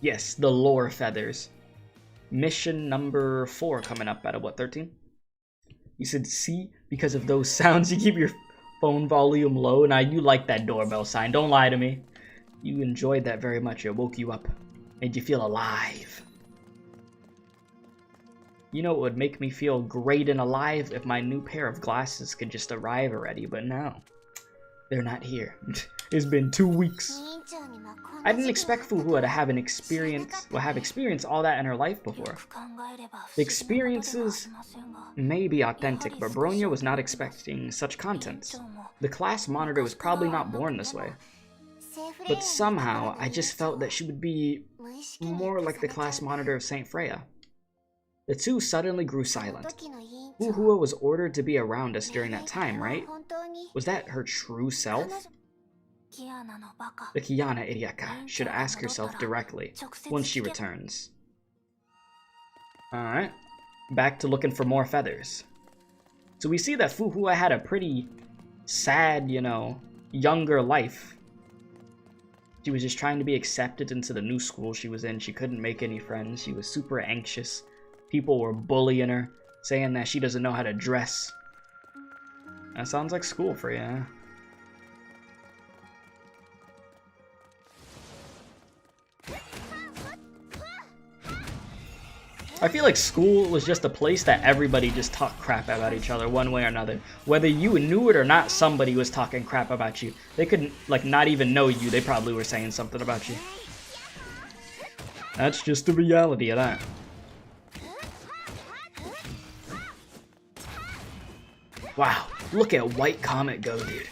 Yes, the lore feathers. Mission number 4 coming up at what, 13? You said C because of those sounds. You keep your phone volume low. Now you like that doorbell sign. Don't lie to me. You enjoyed that very much. It woke you up. Made you feel alive. You know, it would make me feel great and alive if my new pair of glasses could just arrive already, but no. They're not here. It's been 2 weeks. I didn't expect Fuhua to have experienced all that in her life before. The experiences may be authentic, but Bronya was not expecting such content. The class monitor was probably not born this way. But somehow, I just felt that she would be more like the class monitor of Saint Freya. The two suddenly grew silent. Fuhua was ordered to be around us during that time, right? Was that her true self? The Kiana Iriaka should ask herself directly once she returns. Alright, back to looking for more feathers. So we see that Fuhua had a pretty sad, you know, younger life. She was just trying to be accepted into the new school she was in. She couldn't make any friends. She was super anxious. People were bullying her, saying that she doesn't know how to dress. That sounds like school for you, huh? I feel like school was just a place that everybody just talked crap about each other one way or another. Whether you knew it or not, somebody was talking crap about you. They could, like, not even know you. They probably were saying something about you. That's just the reality of that. Wow, look at White Comet go, dude.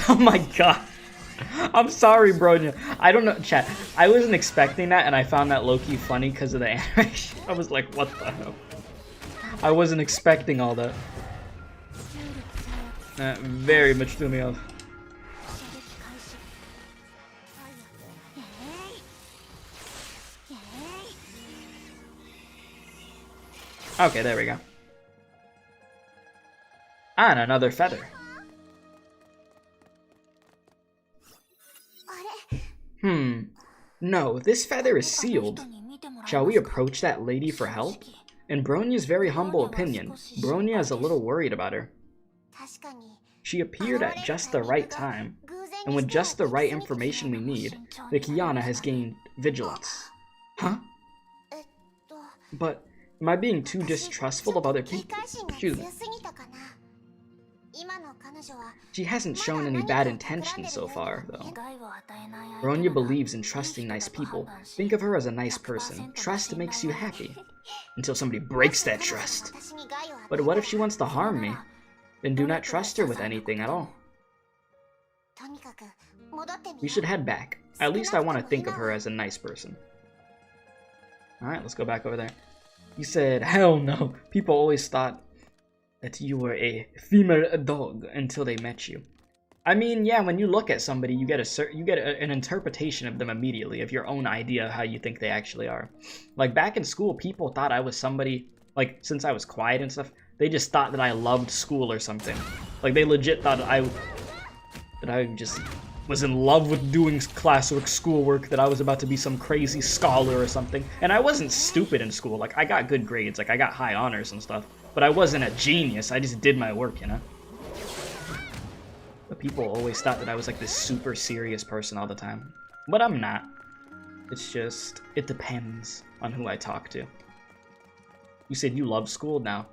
Oh my god. I'm sorry, bro. I don't know, chat. I wasn't expecting that, and I found that low-key funny because of the animation. I was like, what the hell? I wasn't expecting all that. That very much threw me off. Okay, there we go. And another feather. No, this feather is sealed. Shall we approach that lady for help? In Bronya's very humble opinion, Bronya is a little worried about her. She appeared at just the right time, and with just the right information we need, the Kiana has gained vigilance. Huh? But am I being too distrustful of other people? Excuse me. She hasn't shown any bad intentions so far, though. Bronya believes in trusting nice people. Think of her as a nice person. Trust makes you happy. Until somebody breaks that trust. But what if she wants to harm me? Then do not trust her with anything at all. We should head back. At least I want to think of her as a nice person. Alright, let's go back over there. You said, hell no. People always thought that you were a female dog until they met you. I mean, yeah, when you look at somebody, you get an interpretation of them immediately, of your own idea of how you think they actually are. Like, back in school, people thought I was somebody, like, since I was quiet and stuff, they just thought that I loved school or something. Like, they legit thought that I just was in love with doing classwork, schoolwork, that I was about to be some crazy scholar or something. And I wasn't stupid in school. Like, I got good grades. Like, I got high honors and stuff. But I wasn't a genius. I just did my work, you know? But people always thought that I was like this super serious person all the time. But I'm not. It's just, it depends on who I talk to. You said you loved school? No.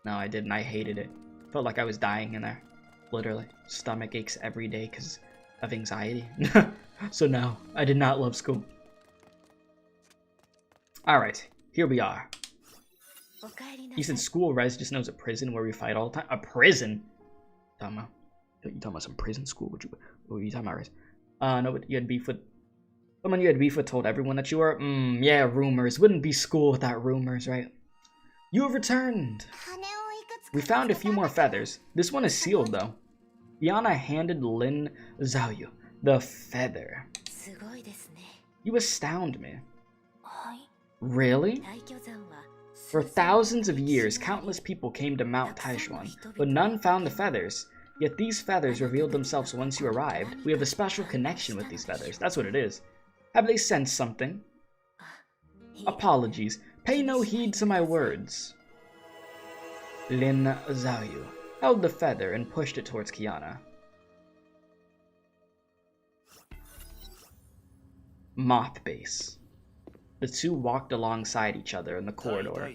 No, I didn't. I hated it. Felt like I was dying in there. Literally. Stomach aches every day because of anxiety. So no, I did not love school. Alright, here we are. You said school, Rez just knows a prison where we fight all the time. A prison? You talking about some prison school? What were you talking about, Rez? No, but you had beef with... Someone you had beef with told everyone that you were... yeah, rumors. Wouldn't be school without rumors, right? You have returned! We found a few more feathers. This one is sealed, though. Yana handed Lin Zhaoyu the feather. You astound me. Really? For thousands of years, countless people came to Mount Taishuan, but none found the feathers. Yet these feathers revealed themselves once you arrived. We have a special connection with these feathers. That's what it is. Have they sensed something? Apologies. Pay no heed to my words. Lin Zhaoyu held the feather and pushed it towards Kiana. Moth base. The two walked alongside each other in the corridor.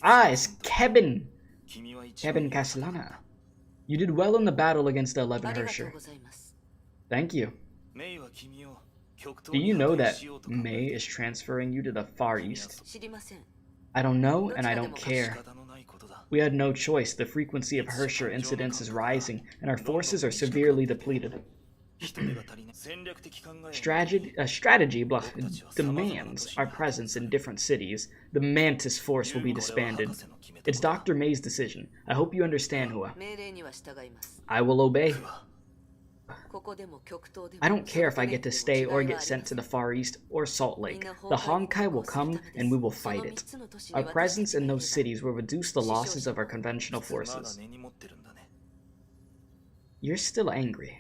Ah, it's Kevin! Kevin Castellana. You did well in the battle against the 11 Hersher. Thank you. Do you know that May is transferring you to the Far East? I don't know, and I don't care. We had no choice. The frequency of Hersher incidents is rising, and our forces are severely depleted. Strategy demands our presence in different cities. The Mantis force will be disbanded. It's Dr. May's decision. I hope you understand, Hua. I will obey. I don't care if I get to stay or get sent to the Far East or Salt Lake. The Honkai will come and we will fight it. Our presence in those cities will reduce the losses of our conventional forces. You're still angry.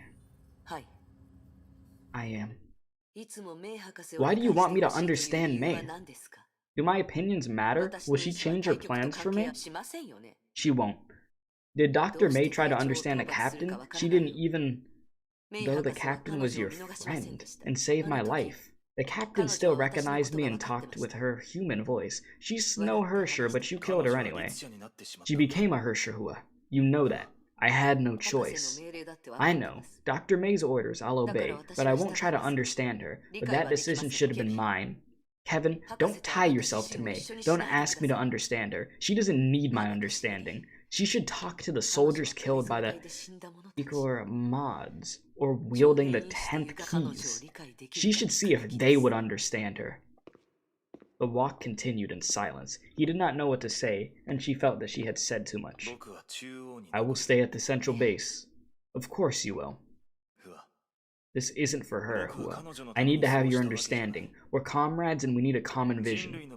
I am. Why do you want me to understand May? Do my opinions matter? Will she change her plans for me? She won't. Did Dr. May try to understand the captain? She didn't even... Though the captain was your friend and saved my life. The captain still recognized me and talked with her human voice. She's no Hersher, but you killed her anyway. She became a Hersher, Hua. You know that. I had no choice. I know. Dr. May's orders, I'll obey, but I won't try to understand her. But that decision should have been mine. Kevin, don't tie yourself to May. Don't ask me to understand her. She doesn't need my understanding. She should talk to the soldiers killed by the Ikor Moths, or wielding the 10th keys. She should see if they would understand her. The walk continued in silence. He did not know what to say, and she felt that she had said too much. I will stay at the central base. Of course you will. This isn't for her, Hua. I need to have your understanding. We're comrades and we need a common vision.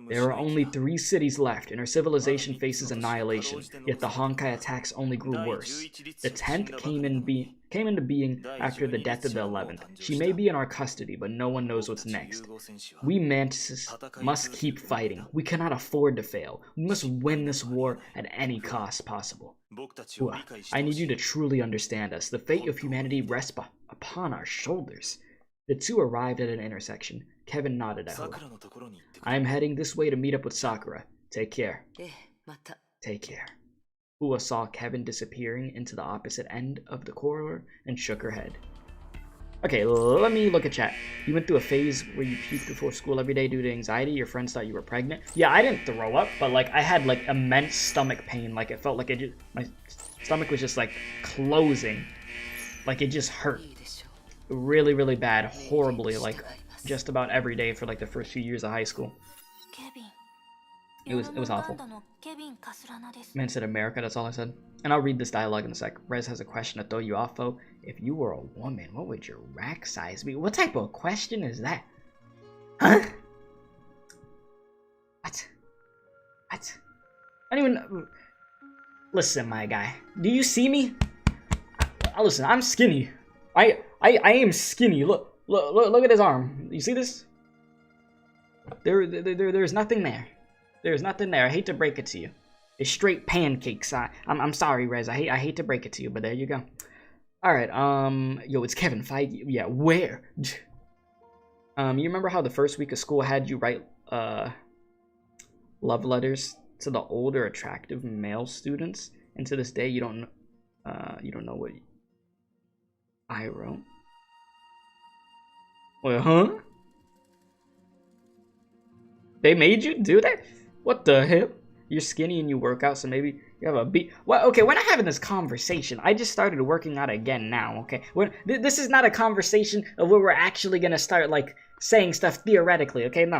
There are only 3 cities left, and our civilization faces annihilation, yet the Honkai attacks only grew worse. The 10th came into being after the death of the 11th. She may be in our custody, but no one knows what's next. We Mantises must keep fighting. We cannot afford to fail. We must win this war at any cost possible. Hua, I need you to truly understand us. The fate of humanity rests upon our shoulders. The two arrived at an intersection. Kevin nodded at Hua. I am heading this way to meet up with Sakura. Take care. Take care. Hua saw Kevin disappearing into the opposite end of the corridor and shook her head. Okay, let me look at chat. You went through a phase where you puked before school every day due to anxiety. Your friends thought you were pregnant. Yeah, I didn't throw up, but like I had like immense stomach pain. Like it felt like my stomach was just like closing. Like it just hurt. Really, really bad. Horribly, like just about every day for like the first few years of high school. It was awful. Man said America, that's all I said. And I'll read this dialogue in a sec. Rez has a question to throw you off, though. If you were a woman, what would your rack size be? What type of question is that? Huh? What? What? I don't even... Listen, my guy. Do you see me? Listen, I'm skinny. I am skinny. Look at his arm. You see this? There's nothing there. There's nothing there. I hate to break it to you. It's straight pancakes. I'm sorry, Rez. I hate to break it to you, but there you go. All right. Yo, it's Kevin Feige. Yeah, where? You remember how the first week of school had you write love letters to the older, attractive male students, and to this day you don't know what I wrote. Wait, huh? They made you do that? What the hell? You're skinny and you work out, so maybe you have a beat. Well, okay, we're not having this conversation. I just started working out again now, okay? This is not a conversation of where we're actually gonna start, like, saying stuff theoretically, okay? No.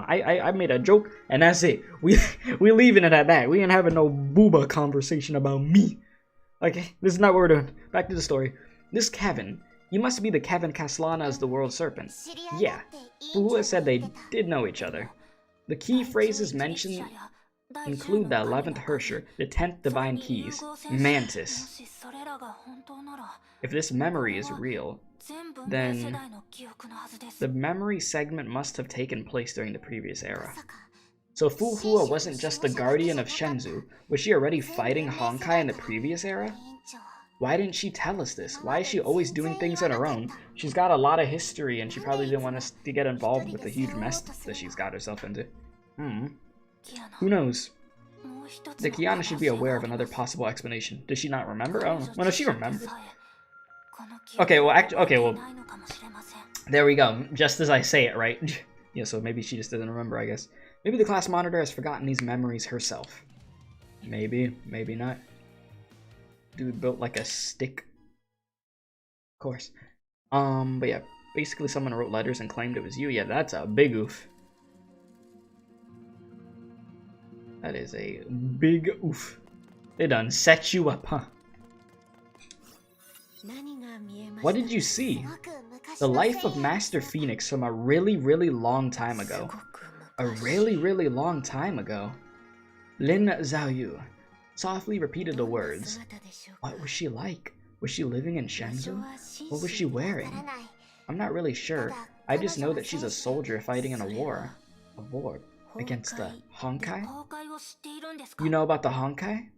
I made a joke, and that's it. We leaving it at that. We ain't having no booba conversation about me. Okay, this is not what we're doing. Back to the story. This Kevin, you must be the Kevin Caslana as the World Serpent. Yeah, Fuhua said they did know each other. The key phrases mentioned include the 11th Hersher, the 10th Divine Keys, Mantis. If this memory is real, then the memory segment must have taken place during the previous era. So Fuhua wasn't just the guardian of Shenzhou. Was she already fighting Honkai in the previous era? Why didn't she tell us this? Why is she always doing things on her own? She's got a lot of history, and she probably didn't want us to get involved with the huge mess that she's got herself into. Who knows? The Kiana should be aware of another possible explanation. Does she not remember? I don't know. Well, no, she remembers. Okay, well, there we go. Just as I say it, right? Yeah, so maybe she just doesn't remember, I guess. Maybe the class monitor has forgotten these memories herself. Maybe, maybe not. Dude built like a stick. Of course. But yeah, basically someone wrote letters and claimed it was you. Yeah, that's a big oof. That is a big oof. They done set you up, huh? What did you see? The life of Master Phoenix from a really, really long time ago. A really, really long time ago. Lin Zhaoyu softly repeated the words. What was she like? Was she living in Shenzhou? What was she wearing? I'm not really sure. I just know that she's a soldier fighting in a war. A war? Against the Honkai? You know about the Honkai?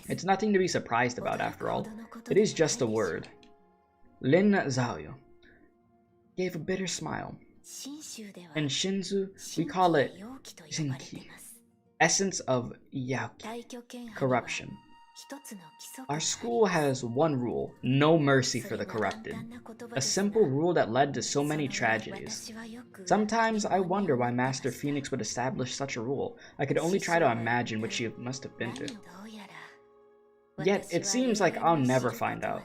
It's nothing to be surprised about, after all. It is just a word. Lin Zhaoyu gave a bitter smile. In Shinzu, we call it Zinki, essence of Yauki, corruption. Our school has one rule: no mercy for the corrupted. A simple rule that led to so many tragedies. Sometimes I wonder why Master Phoenix would establish such a rule. I could only try to imagine what she must have been through. Yet, it seems like I'll never find out.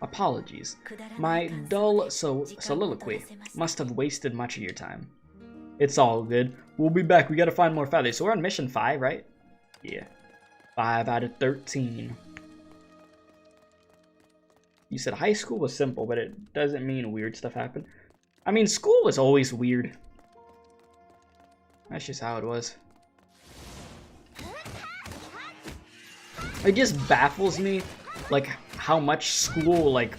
Apologies. My dull soliloquy must have wasted much of your time. It's all good. We'll be back. We gotta find more feathers. So we're on mission 5, right? Yeah. 5 out of 13. You said high school was simple, but it doesn't mean weird stuff happened. I mean, school was always weird. That's just how it was. It just baffles me, like, how much school, like,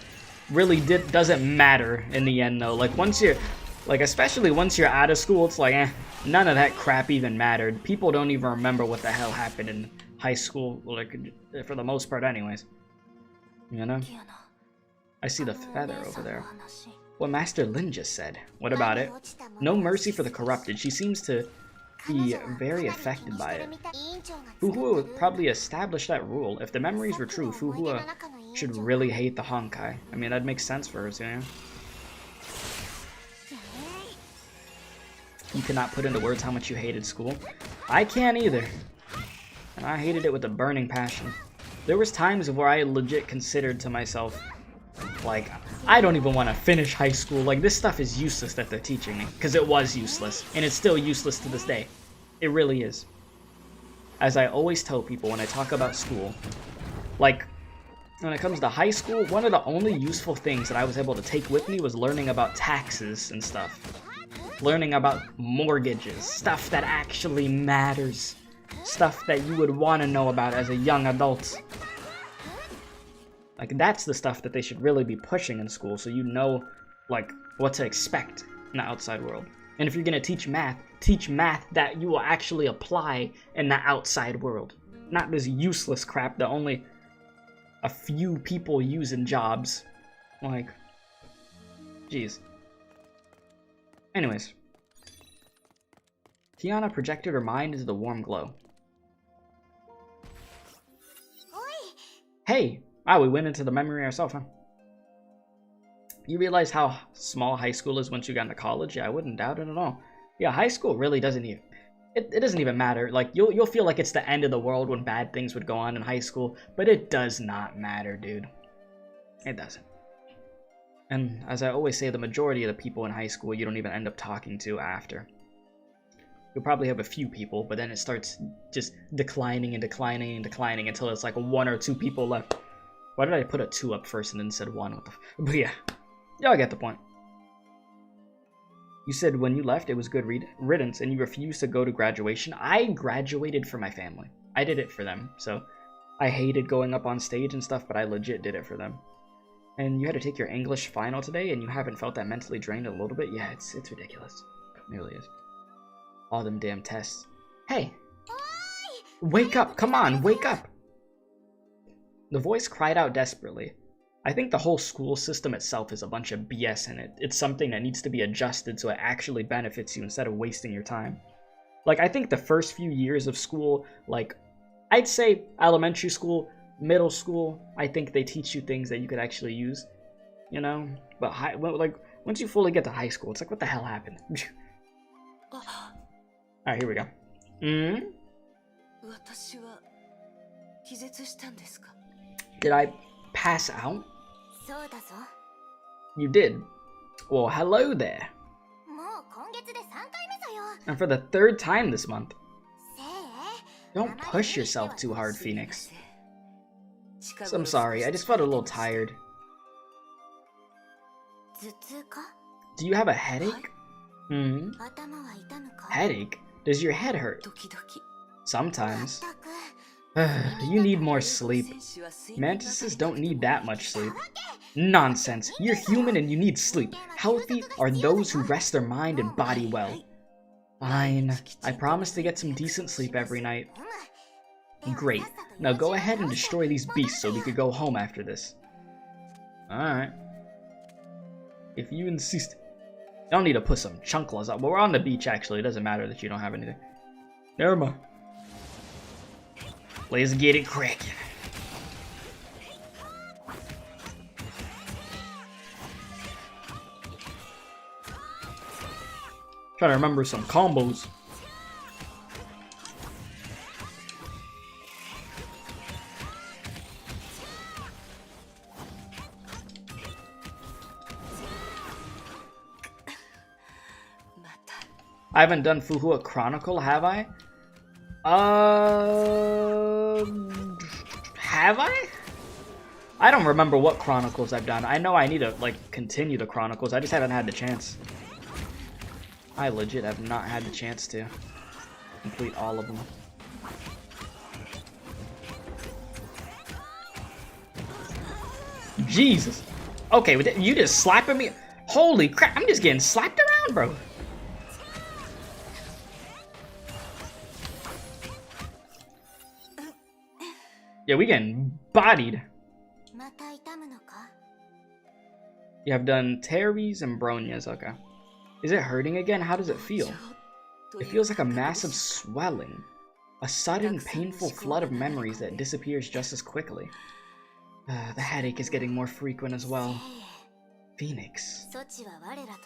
really doesn't matter in the end, though. Like, once you're, like, especially once you're out of school, it's like, none of that crap even mattered. People don't even remember what the hell happened in high school, like, for the most part anyways. You know? I see the feather over there. What Master Lin just said. What about it? No mercy for the corrupted. She seems to be very affected by it. Fuhua probably established that rule. If the memories were true, Fuhua should really hate the Honkai. I mean, that makes sense for her, you know? You cannot put into words how much you hated school. I can't either. And I hated it with a burning passion. There was times where I legit considered to myself, like, I don't even want to finish high school. Like, this stuff is useless that they're teaching me. Because it was useless. And it's still useless to this day. It really is. As I always tell people when I talk about school, like, when it comes to high school, one of the only useful things that I was able to take with me was learning about taxes and stuff. Learning about mortgages. Stuff that actually matters. Stuff that you would want to know about as a young adult. Like, that's the stuff that they should really be pushing in school, so you know, like, what to expect in the outside world. And if you're gonna teach math that you will actually apply in the outside world. Not this useless crap that only a few people use in jobs. Like, jeez. Anyways. Tiana projected her mind into the warm glow. Hey! Wow, we went into the memory ourselves, huh? You realize how small high school is once you got into college? Yeah, I wouldn't doubt it at all. Yeah, high school really doesn't even... It doesn't even matter. Like, you'll feel like it's the end of the world when bad things would go on in high school, but it does not matter, dude. It doesn't. And as I always say, the majority of the people in high school you don't even end up talking to after. You'll probably have a few people, but then it starts just declining and declining and declining until it's like 1 or 2 people left. Why did I put a 2 up first and then said 1? What the but yeah. Y'all get the point. You said when you left it was good riddance and you refused to go to graduation. I graduated for my family. I did it for them. So I hated going up on stage and stuff, but I legit did it for them. And you had to take your English final today and you haven't felt that mentally drained a little bit? Yeah, it's ridiculous. It really is. All them damn tests. Hey! Wake up! Come on, wake up! The voice cried out desperately. I think the whole school system itself is a bunch of BS in it. It's something that needs to be adjusted so it actually benefits you instead of wasting your time. Like, I think the first few years of school, like, I'd say elementary school, middle school, I think they teach you things that you could actually use, you know? But, like, once you fully get to high school, it's like, what the hell happened? Alright, here we go. Did I pass out? You did. Well, hello there. And for the 3rd time this month. Don't push yourself too hard, Phoenix. So I'm sorry, I just felt a little tired. Do you have a headache? Headache? Does your head hurt? Sometimes. You need more sleep. Mantises don't need that much sleep. Nonsense. You're human and you need sleep. Healthy are those who rest their mind and body well. Fine. I promise to get some decent sleep every night. Great. Now go ahead and destroy these beasts so we could go home after this. Alright. If you insist. You don't need to put some chunkless up. Well, we're on the beach, actually. It doesn't matter that you don't have anything. Never mind. Let's get it cracking. Trying to remember some combos. I haven't done Fuhua Chronicle, have I? Have I? I don't remember what Chronicles I've done. I know I need to, like, continue the Chronicles. I just haven't had the chance. I legit have not had the chance to complete all of them. Jesus. Okay, you just slapping me? Holy crap, I'm just getting slapped around, bro. Yeah, we getting bodied. You have done Terry's and Bronia's, okay. Is it hurting again? How does it feel? It feels like a massive swelling. A sudden, painful flood of memories that disappears just as quickly. The headache is getting more frequent as well. Phoenix,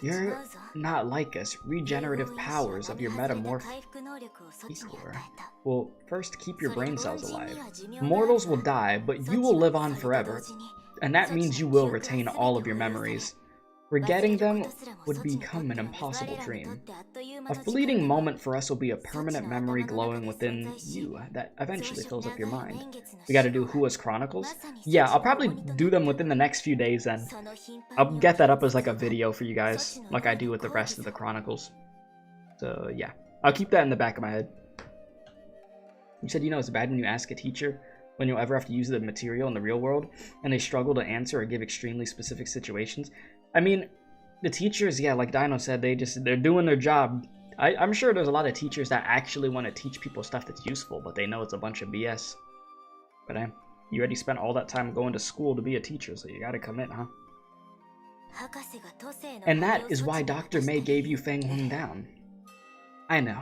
you're not like us. Regenerative powers of your metamorph will first keep your brain cells alive. Mortals will die, but you will live on forever, and that means you will retain all of your memories. Forgetting them would become an impossible dream. A fleeting moment for us will be a permanent memory glowing within you that eventually fills up your mind. We gotta do Hua's Chronicles? Yeah, I'll probably do them within the next few days then. I'll get that up as like a video for you guys, like I do with the rest of the Chronicles. So yeah, I'll keep that in the back of my head. You said, you know, it's bad when you ask a teacher when you'll ever have to use the material in the real world, and they struggle to answer or give extremely specific situations. I mean, the teachers, yeah, like Dino said, they're doing their job. I'm sure there's a lot of teachers that actually want to teach people stuff that's useful, but they know it's a bunch of BS. But you already spent all that time going to school to be a teacher, so you gotta commit, huh? And that is why Dr. May gave you Feng Huang down. I know.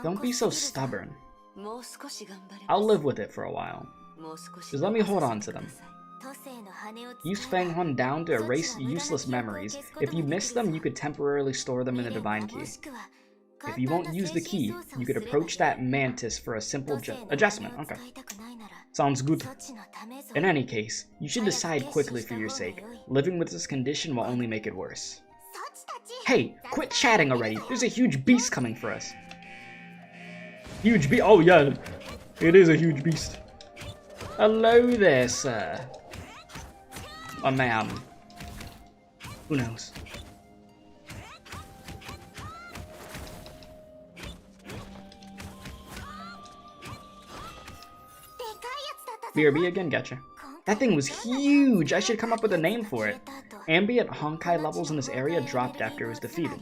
Don't be so stubborn. I'll live with it for a while. Just let me hold on to them. Use Feng Huang down to erase useless memories. If you miss them, you could temporarily store them in the Divine Key. If you won't use the key, you could approach that mantis for a simple adjustment. Okay. Sounds good. In any case, you should decide quickly for your sake. Living with this condition will only make it worse. Hey, quit chatting already. There's a huge beast coming for us. Huge beast? Oh yeah, it is a huge beast. Hello there, sir. Or ma'am. Who knows? BRB again, gotcha. That thing was huge! I should come up with a name for it. Ambient Honkai levels in this area dropped after it was defeated.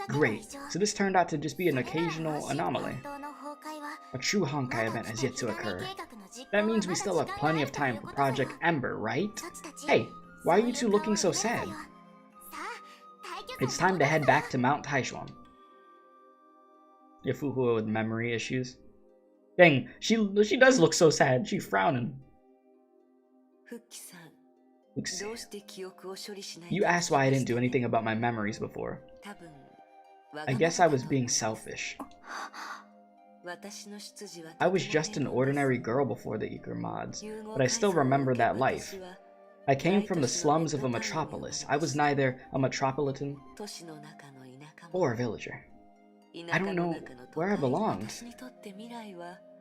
Great, so this turned out to just be an occasional anomaly. A true Honkai event has yet to occur. That means we still have plenty of time for Project Ember, right? Hey, why are you two looking so sad? It's time to head back to Mount Taishuan. Yafuhua with memory issues. Dang, she does look so sad. She's frowning. You asked why I didn't do anything about my memories before. I guess I was being selfish. I was just an ordinary girl before the Iker mods, but I still remember that life. I came from the slums of a metropolis. I was neither a metropolitan or a villager. I don't know where I belonged.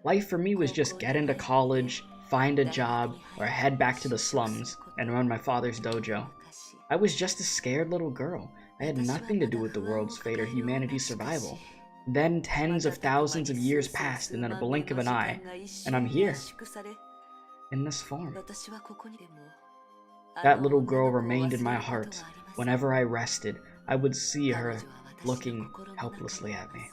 Life for me was just get into college, find a job, or head back to the slums and run my father's dojo. I was just a scared little girl. I had nothing to do with the world's fate or humanity's survival. Then tens of thousands of years passed in a blink of an eye, and I'm here, in this form. That little girl remained in my heart. Whenever I rested, I would see her looking helplessly at me.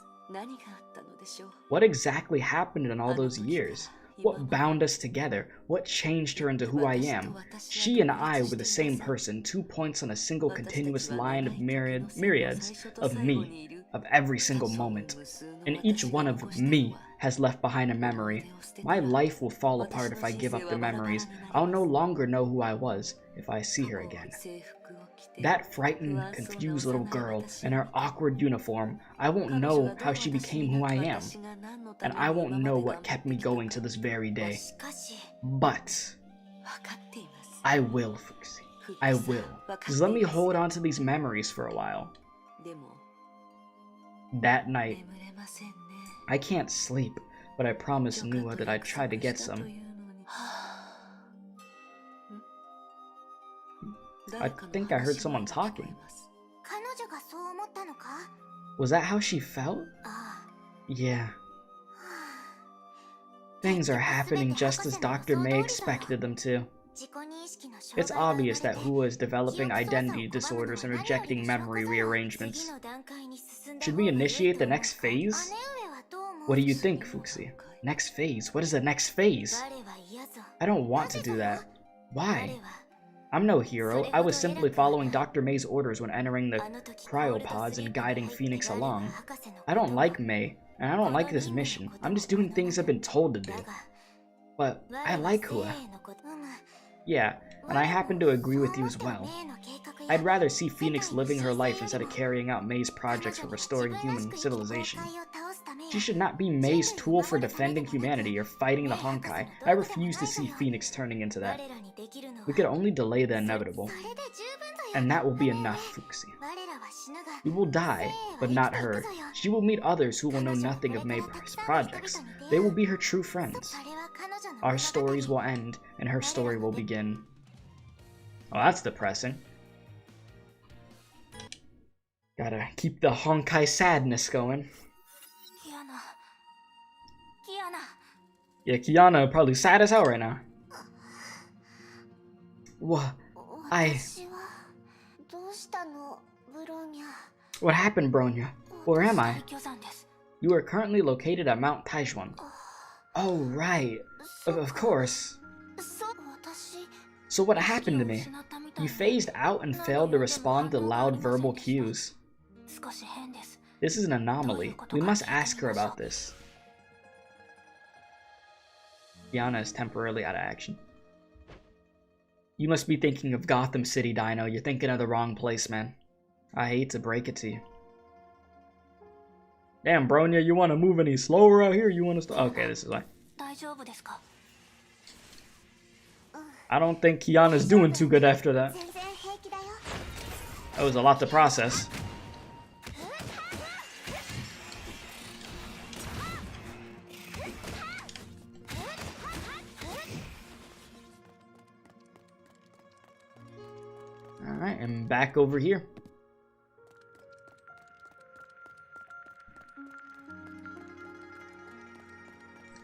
What exactly happened in all those years? What bound us together? What changed her into who I am? She and I were the same person, 2 points on a single continuous line of myriads of me, of every single moment. And each one of me has left behind a memory. My life will fall apart if I give up the memories. I'll no longer know who I was if I see her again. That frightened, confused little girl in her awkward uniform, I won't know how she became who I am. And I won't know what kept me going to this very day. But I will, Fuxi. I will. Just let me hold on to these memories for a while. That night, I can't sleep, but I promised Nua that I'd try to get some. I think I heard someone talking. Was that how she felt? Yeah. Things are happening just as Dr. May expected them to. It's obvious that Hua is developing identity disorders and rejecting memory rearrangements. Should we initiate the next phase? What do you think, Fuxi? Next phase? What is the next phase? I don't want to do that. Why? I'm no hero. I was simply following Dr. May's orders when entering the cryopods and guiding Phoenix along. I don't like May, and I don't like this mission. I'm just doing things I've been told to do. But I like Hua. Yeah, and I happen to agree with you as well. I'd rather see Phoenix living her life instead of carrying out May's projects for restoring human civilization. She should not be May's tool for defending humanity or fighting the Honkai. I refuse to see Phoenix turning into that. We could only delay the inevitable. And that will be enough, Fuxi. We will die, but not her. She will meet others who will know nothing of May's projects. They will be her true friends. Our stories will end, and her story will begin. Oh, that's depressing. Gotta keep the Honkai sadness going. Yeah, Kiana probably sad as hell right now. What happened, Bronya? Where am I? You are currently located at Mount Taijuan. Oh, right. Of course. So what happened to me? You phased out and failed to respond to loud verbal cues. This is an anomaly. We must ask her about this. Kiana is temporarily out of action. You must be thinking of Gotham City, Dino. You're thinking of the wrong place, man. I hate to break it to you. Damn, Bronya, you want to move any slower out here? You want to okay, this is why. I don't think Kiana's doing too good after that. That was a lot to process. Alright, and back over here.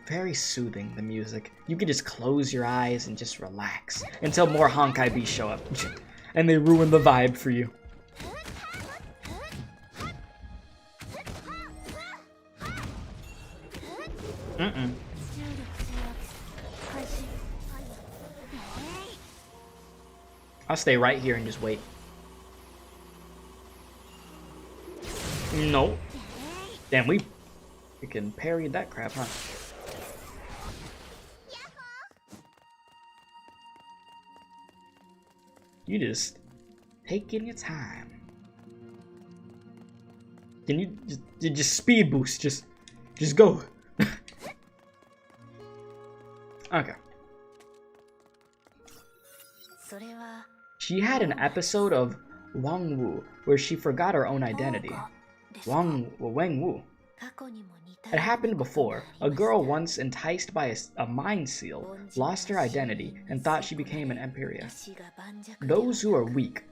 Very soothing, the music. You can just close your eyes and just relax until more Honkai beasts show up. And they ruin the vibe for you. I'll stay right here and just wait. No. Damn, we can parry that crap, huh? You just taking your time. Can you just speed boost? Just go. Okay. She had an episode of Wangwu where she forgot her own identity. Wangwu. It happened before. A girl once enticed by a mind seal lost her identity and thought she became an Empiria. Those who are weak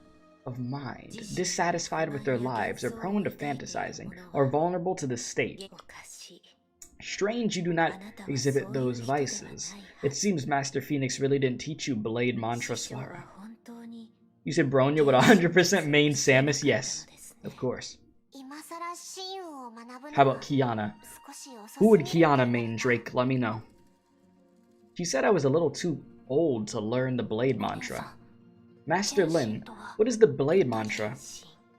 of mind, dissatisfied with their lives, are prone to fantasizing, are vulnerable to this state. Strange you do not exhibit those vices. It seems Master Phoenix really didn't teach you Blade Mantra Swara. You said Bronya would 100% main Samus? Yes, of course. How about Kiana? Who would Kiana main, Drake? Let me know. She said I was a little too old to learn the Blade Mantra. Master Lin, what is the Blade Mantra?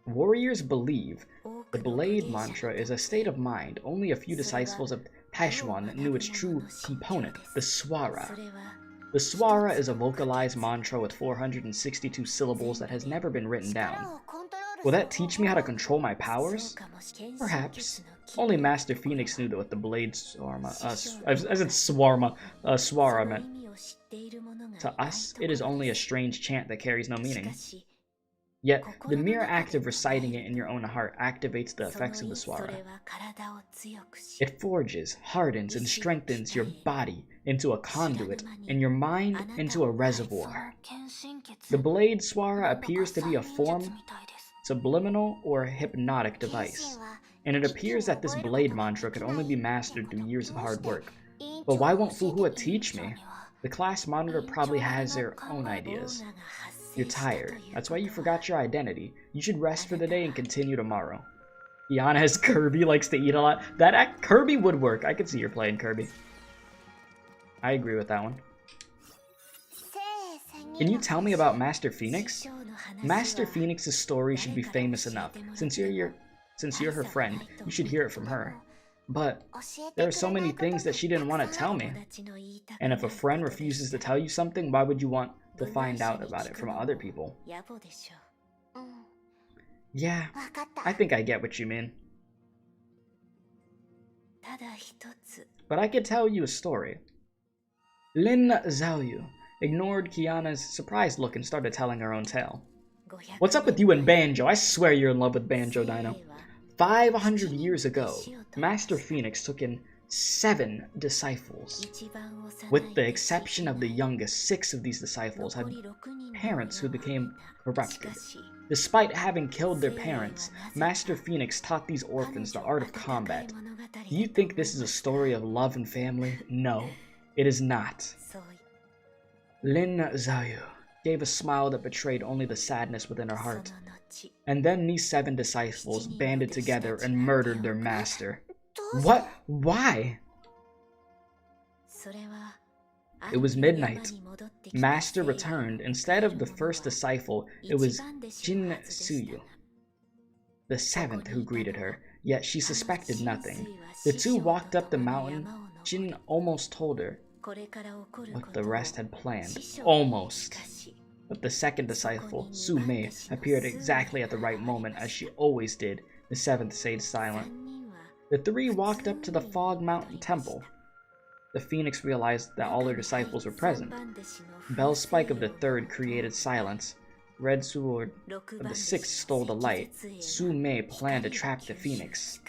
Warriors believe the Blade Mantra is a state of mind only a few disciples Taishuan knew its true component, the swara. The swara is a vocalized mantra with 462 syllables that has never been written down. Will that teach me how to control my powers? Perhaps. Only Master Phoenix knew what the blade swarma, I said swarma, swara meant. To us, it is only a strange chant that carries no meaning. Yet, the mere act of reciting it in your own heart activates the effects of the swara. It forges, hardens, and strengthens your body into a conduit, and your mind into a reservoir. The blade swara appears to be a form, subliminal, or hypnotic device, and it appears that this blade mantra could only be mastered through years of hard work. But why won't Fuhua teach me? The class monitor probably has their own ideas. You're tired. That's why you forgot your identity. You should rest for the day and continue tomorrow. Yana as Kirby likes to eat a lot. Kirby would work. I could see you're playing Kirby. I agree with that one. Can you tell me about Master Phoenix? Master Phoenix's story should be famous enough. Since you're her friend, you should hear it from her. But there are so many things that she didn't want to tell me. And if a friend refuses to tell you something, why would you want to find out about it from other people? Yeah, I think I get what you mean. But I could tell you a story. Lin Zhaoyu ignored Kiana's surprised look and started telling her own tale. What's up with you and Banjo? I swear you're in love with Banjo, Dino. 500 years ago, Master Phoenix took in 7 disciples. With the exception of the youngest, 6 of these disciples had parents who became corrupted. Despite having killed their parents, Master Phoenix taught these orphans the art of combat. Do you think this is a story of love and family? No, it is not. Lin Zhaoyu gave a smile that betrayed only the sadness within her heart. And then these 7 disciples banded together and murdered their master. What? Why? It was midnight. Master returned. Instead of the first disciple, it was Jin Suyu, the 7th, who greeted her, yet she suspected nothing. The 2 walked up the mountain. Jin almost told her what the rest had planned. Almost. But the 2nd disciple, Su Mei, appeared exactly at the right moment, as she always did. The 7th stayed silent. The 3 walked up to the Fog Mountain Temple. The Phoenix realized that all her disciples were present. Bell Spike of the 3rd created silence. Red Sword of the 6th stole the light. Su Mei planned to trap the Phoenix.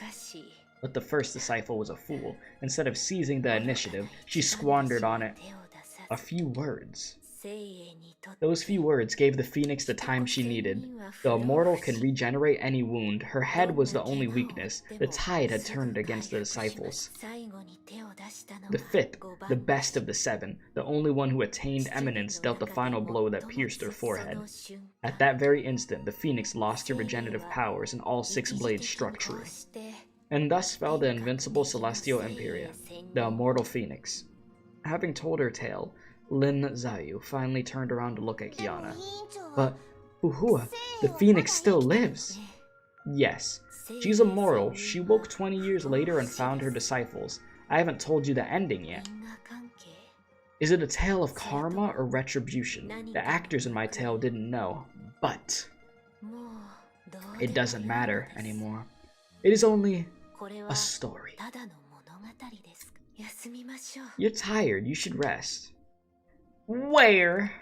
But the 1st disciple was a fool. Instead of seizing the initiative, she squandered on it a few words. Those few words gave the Phoenix the time she needed. The immortal can regenerate any wound. Her head was the only weakness. The tide had turned against the disciples. The 5th, the best of the 7, the only one who attained eminence, dealt the final blow that pierced her forehead. At that very instant, the Phoenix lost her regenerative powers and all 6 blades struck true. And thus fell the invincible Celestial Imperia, the immortal Phoenix. Having told her tale, Lin Zhaoyu finally turned around to look at Kiana. But, Fuhua, the Phoenix still lives. Yes, she's immortal. She woke 20 years later and found her disciples. I haven't told you the ending yet. Is it a tale of karma or retribution? The actors in my tale didn't know, but it doesn't matter anymore. It is only a story. You're tired. You should rest. Where?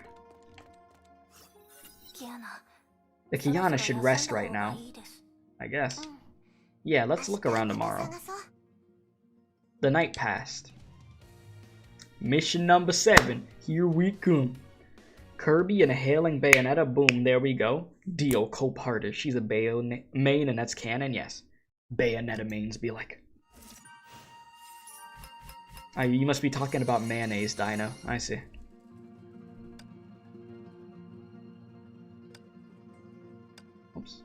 The Kiana should rest right now, I guess. Yeah, let's look around tomorrow. The night passed. Mission number 7. Here we come. Kirby and a hailing Bayonetta. Boom, there we go. Deal, co-parted. She's a Bayo main and that's canon, yes. Bayonetta mains be like. You must be talking about mayonnaise, Dino. I see. Oops.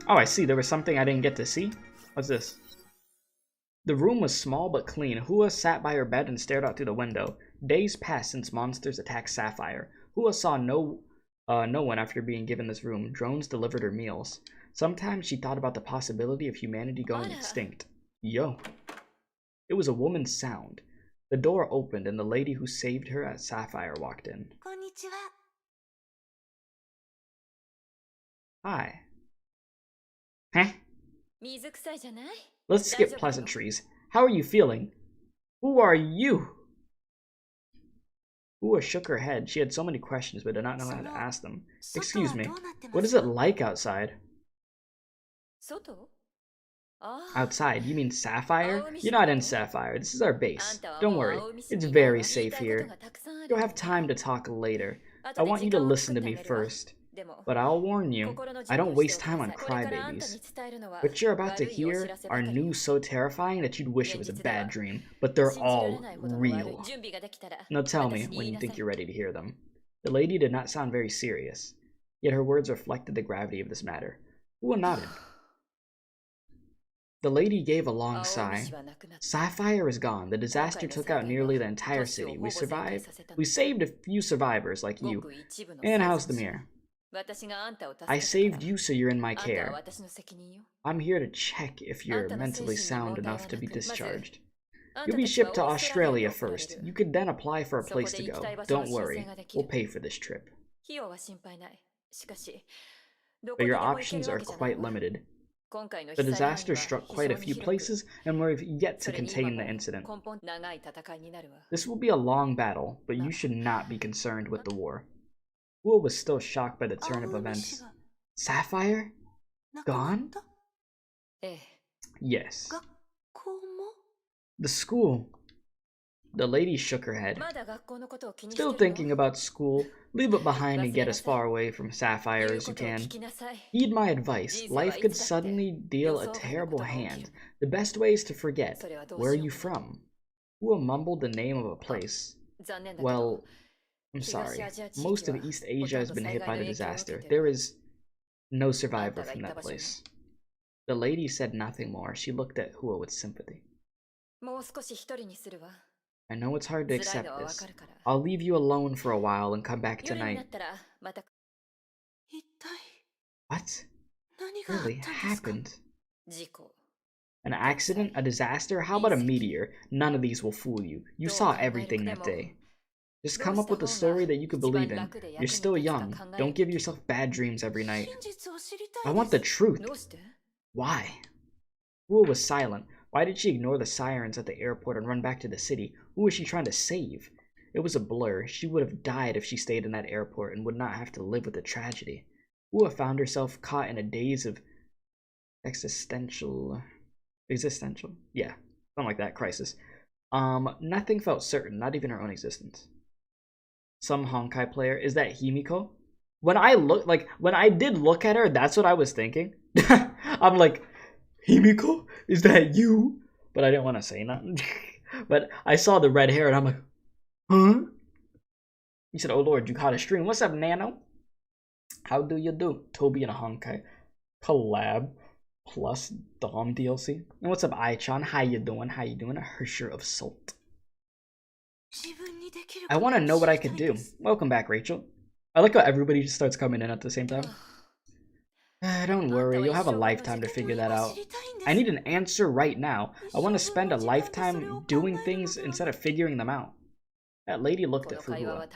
Oh, I see. There was something I didn't get to see. What's this? The room was small but clean. Hua sat by her bed and stared out through the window. Days passed since monsters attacked Sapphire. Hua saw no one after being given this room. Drones delivered her meals. Sometimes she thought about the possibility of humanity going extinct. Yo. It was a woman's sound. The door opened and the lady who saved her at Sapphire walked in. Hi. Huh? Let's skip pleasantries. How are you feeling? Who are you? Hua shook her head. She had so many questions but did not know how to ask them. Excuse me, what is it like outside? Outside? You mean Sapphire? You're not in Sapphire. This is our base. Don't worry. It's very safe here. You'll have time to talk later. I want you to listen to me first. But I'll warn you, I don't waste time on crybabies. What you're about to hear are news so terrifying that you'd wish it was a bad dream, but they're all real. Now tell me when you think you're ready to hear them. The lady did not sound very serious, yet her words reflected the gravity of this matter. Hua nodded. The lady gave a long sigh. Sapphire is gone. The disaster took out nearly the entire city. We survived. We saved a few survivors like you. And how's the mirror? I saved you so you're in my care. I'm here to check if you're mentally sound enough to be discharged. You'll be shipped to Australia first. You could then apply for a place to go. Don't worry, we'll pay for this trip. But your options are quite limited. The disaster struck quite a few places, and we've yet to contain the incident. This will be a long battle, but you should not be concerned with the war. Hua was still shocked by the turn of events. Sapphire? Gone? Yes. The school. The lady shook her head. Still thinking about school? Leave it behind and get as far away from Sapphire as you can. Heed my advice. Life could suddenly deal a terrible hand. The best way is to forget. Where are you from? Hua mumbled the name of a place. Well, I'm sorry. Most of East Asia has been hit by the disaster. There is no survivor from that place. The lady said nothing more. She looked at Hua with sympathy. I know it's hard to accept this. I'll leave you alone for a while and come back tonight. What? Really happened? An accident? A disaster? How about a meteor? None of these will fool you. You saw everything that day. Just come up with a story that you could believe in. You're still young. Don't give yourself bad dreams every night. I want the truth. Why? Hua was silent. Why did she ignore the sirens at the airport and run back to the city? Who was she trying to save? It was a blur. She would have died if she stayed in that airport and would not have to live with the tragedy. Hua found herself caught in a daze of existential? Yeah, something like that, crisis. Nothing felt certain, not even her own existence. Some Honkai player, is that Himiko? When I did look at her, that's what I was thinking. I'm like, Himiko, is that you? But I didn't want to say nothing. But I saw the red hair and I'm like, huh? He said, oh lord, you caught a stream. What's up, Nano? How do you do? Toby and a Honkai collab plus Dom DLC. And what's up, Aichan? How you doing? How you doing? A Hersher of Salt. I want to know what I could do. Welcome back, Rachel. I like how everybody just starts coming in at the same time. Don't worry, you'll have a lifetime to figure that out. I need an answer right now. I want to spend a lifetime doing things instead of figuring them out. That lady looked at Fuhua.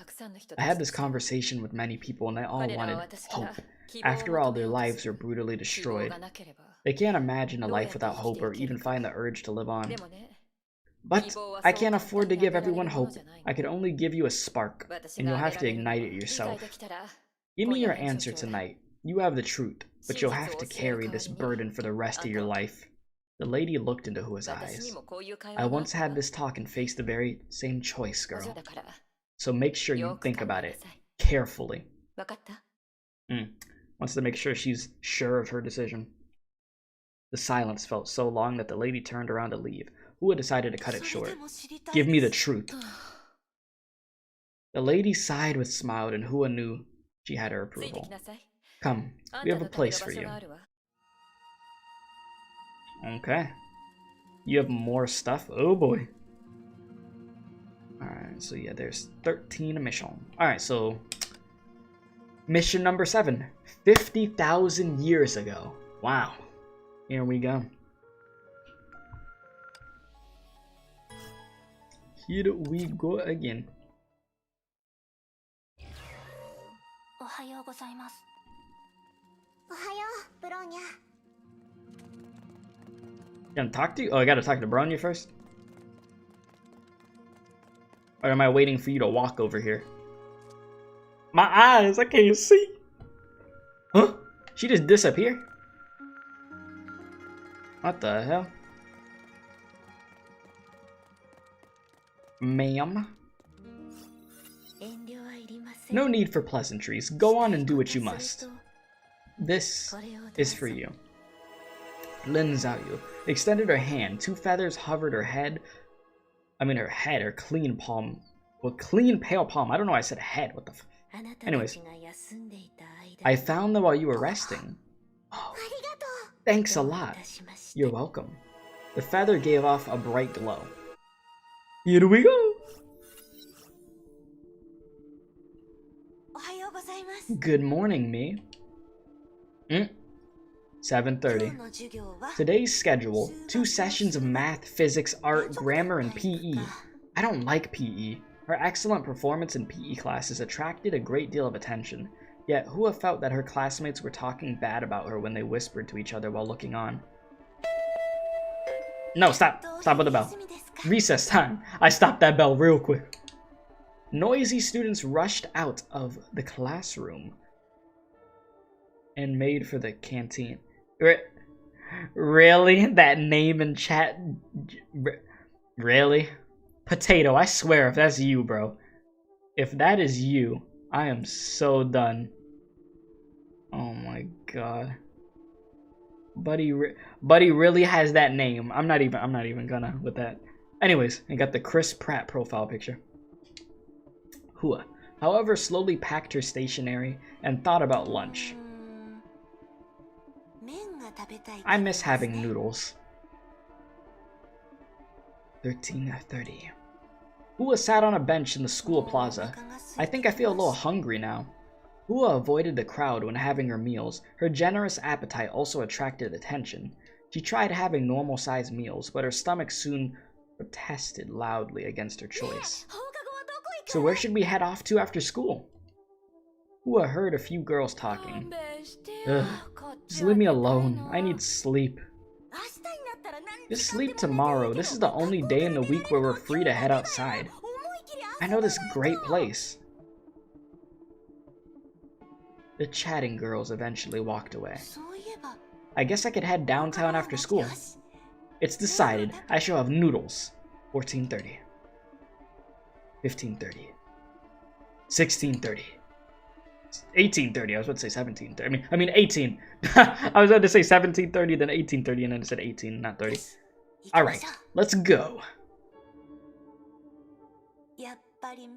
I had this conversation with many people and they all wanted hope. After all, their lives were brutally destroyed. They can't imagine a life without hope or even find the urge to live on. But I can't afford to give everyone hope. I can only give you a spark, and you'll have to ignite it yourself. Give me your answer tonight. You have the truth, but you'll have to carry this burden for the rest of your life. The lady looked into Hua's eyes. I once had this talk and faced the very same choice, girl. So make sure you think about it carefully. Wants to make sure she's sure of her decision. The silence felt so long that the lady turned around to leave. Hua decided to cut it short. Give me the truth. The lady sighed with smile, and Hua knew she had her approval. Come, we have a place for you. Okay. You have more stuff? Oh boy. Alright, so yeah, there's 13 missions. Alright, so Mission number 7. 50,000 years ago. Wow. Here we go. Here we go again. Gonna talk to you? Oh, I gotta talk to Bronya first? Or am I waiting for you to walk over here? My eyes, I can't see. Huh? She just disappeared? What the hell? Ma'am? No need for pleasantries. Go on and do what you must. This is for you. Lin Zhaoyu extended her hand. 2 feathers hovered her head. Her clean palm. Well, clean pale palm. I don't know why I said head. What the f... Anyways. I found them while you were resting. Oh, thanks a lot. You're welcome. The feather gave off a bright glow. Here we go. Good morning, me. 7:30. Today's schedule: 2 sessions of math, physics, art, grammar, and PE. I don't like PE. Her excellent performance in PE classes attracted a great deal of attention. Yet, Hua felt that her classmates were talking bad about her when they whispered to each other while looking on. No, stop! Stop with the bell. Recess time. I stopped that bell real quick. Noisy students rushed out of the classroom and made for the canteen. Really? That name in chat? Really? Potato, I swear if that's you, bro. If that is you, I am so done. Oh my god. Buddy really has that name. I'm not even gonna with that. Anyways, I got the Chris Pratt profile picture. Hua, however, slowly packed her stationery and thought about lunch. I miss having noodles. 13:30. Hua sat on a bench in the school plaza. I think I feel a little hungry now. Hua avoided the crowd when having her meals. Her generous appetite also attracted attention. She tried having normal-sized meals, but her stomach soon protested loudly against her choice. So where should we head off to after school? Hua heard a few girls talking. Ugh, just leave me alone. I need sleep. Just sleep tomorrow. This is the only day in the week where we're free to head outside. I know this great place. The chatting girls eventually walked away. I guess I could head downtown after school. It's decided. I shall have noodles. 14:30. 15:30. 16:30. 18:30. I was about to say 17:30. I mean 18. I was about to say 17:30, then 18:30, and then I said 18, not 30. Alright, let's go.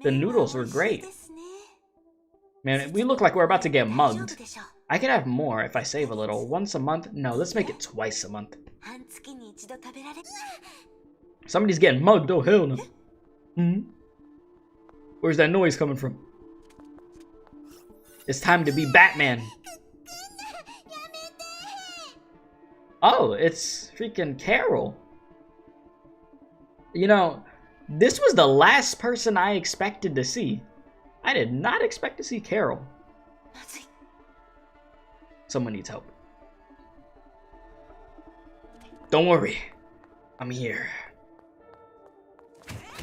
The noodles were great. Man, we look like we're about to get mugged. I could have more if I save a little. Once a month? No, let's make it twice a month. Somebody's getting mugged. Oh, hell no. Where's that noise coming from? It's time to be Batman. Oh, it's freaking Carol. You know, this was the last person I expected to see. I did not expect to see Carol. Someone needs help. Don't worry. I'm here.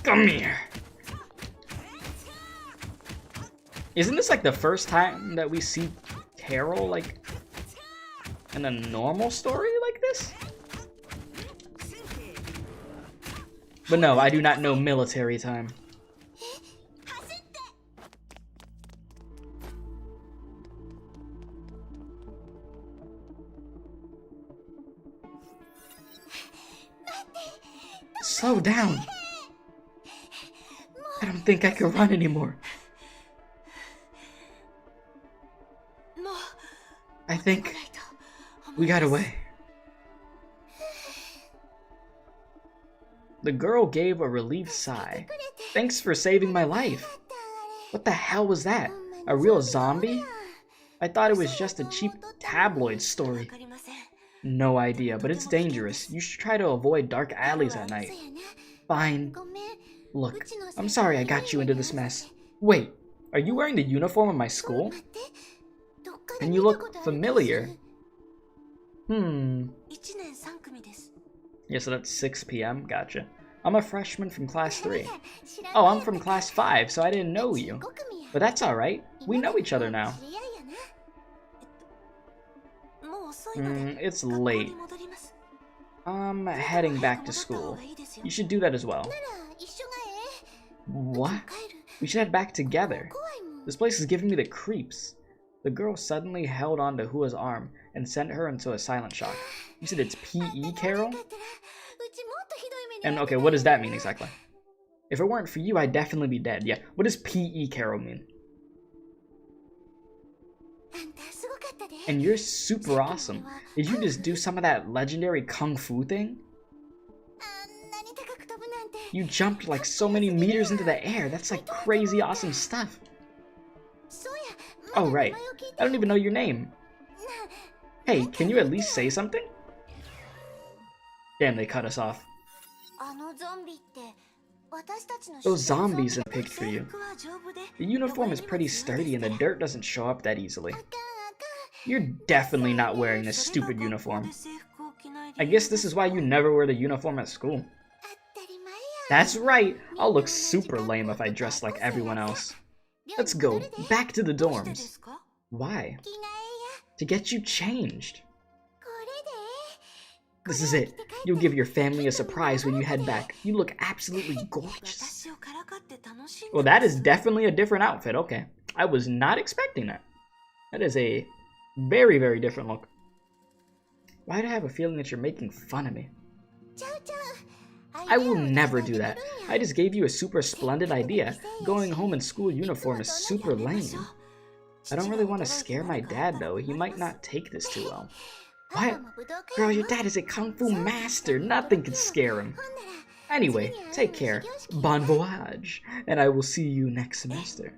Come here. Isn't this like the first time that we see Carol like in a normal story like this? But no, I do not know military time. Slow down. I don't think I can run anymore. I think we got away. The girl gave a relieved sigh. Thanks for saving my life. What the hell was that? A real zombie? I thought it was just a cheap tabloid story. No idea, but it's dangerous. You should try to avoid dark alleys at night. Fine. Look, I'm sorry I got you into this mess. Wait, are you wearing the uniform of my school? And you look familiar. Yeah, so that's 6 p.m. Gotcha. I'm a freshman from class 3. Oh, I'm from class 5, so I didn't know you. But that's alright. We know each other now. It's late. I'm heading back to school. You should do that as well. What? We should head back together. This place is giving me the creeps. The girl suddenly held onto Hua's arm and sent her into a silent shock. You said it's P.E. Carol? And okay, what does that mean exactly? If it weren't for you, I'd definitely be dead. Yeah, what does P.E. Carol mean? And you're super awesome. Did you just do some of that legendary kung fu thing? You jumped like so many meters into the air. That's like crazy awesome stuff. Oh, right. I don't even know your name. Hey, can you at least say something? Damn, they cut us off. Those zombies have picked for you. The uniform is pretty sturdy and the dirt doesn't show up that easily. You're definitely not wearing this stupid uniform. I guess this is why you never wear the uniform at school. That's right, I'll look super lame if I dress like everyone else. Let's go, back to the dorms. Why? To get you changed. This is it. You'll give your family a surprise when you head back. You look absolutely gorgeous. Well, that is definitely a different outfit. Okay. I was not expecting that. That is a very, very different look. Why do I have a feeling that you're making fun of me? I will never do that. I just gave you a super splendid idea. Going home in school uniform is super lame. I don't really want to scare my dad, though. He might not take this too well. What? Girl, your dad is a kung fu master. Nothing can scare him. Anyway, take care. Bon voyage. And I will see you next semester.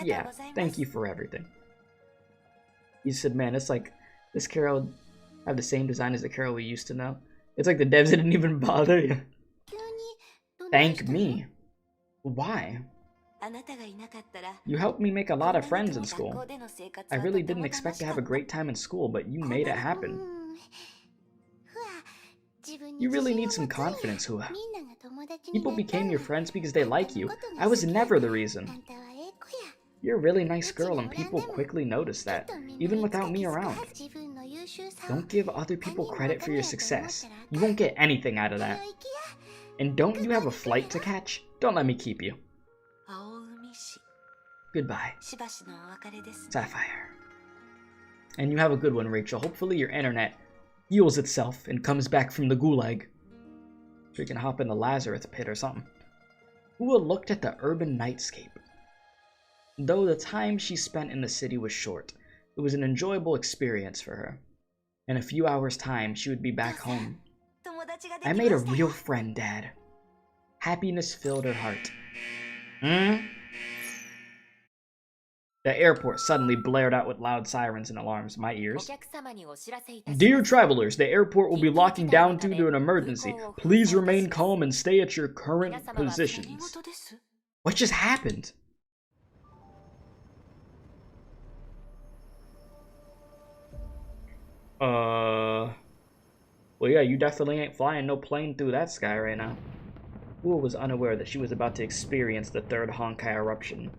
Yeah, thank you for everything. You said, man, it's like this Carol have the same design as the Carol we used to know. It's like the devs didn't even bother you. Thank me. Why? You helped me make a lot of friends in school. I really didn't expect to have a great time in school, but you made it happen. You really need some confidence, Hua. People became your friends because they like you. I was never the reason. You're a really nice girl and people quickly notice that, even without me around. Don't give other people credit for your success. You won't get anything out of that. And don't you have a flight to catch? Don't let me keep you. Goodbye. Sapphire. And you have a good one, Rachel. Hopefully your internet heals itself and comes back from the gulag. So you can hop in the Lazarus pit or something. Hua looked at the urban nightscape. Though the time she spent in the city was short, it was an enjoyable experience for her. In a few hours' time, she would be back home. I made a real friend, Dad. Happiness filled her heart. The airport suddenly blared out with loud sirens and alarms. My ears. Dear travelers, the airport will be locking down due to an emergency. Please remain calm and stay at your current positions. What just happened? Well, yeah, you definitely ain't flying no plane through that sky right now. Hua was unaware that she was about to experience the third Honkai eruption.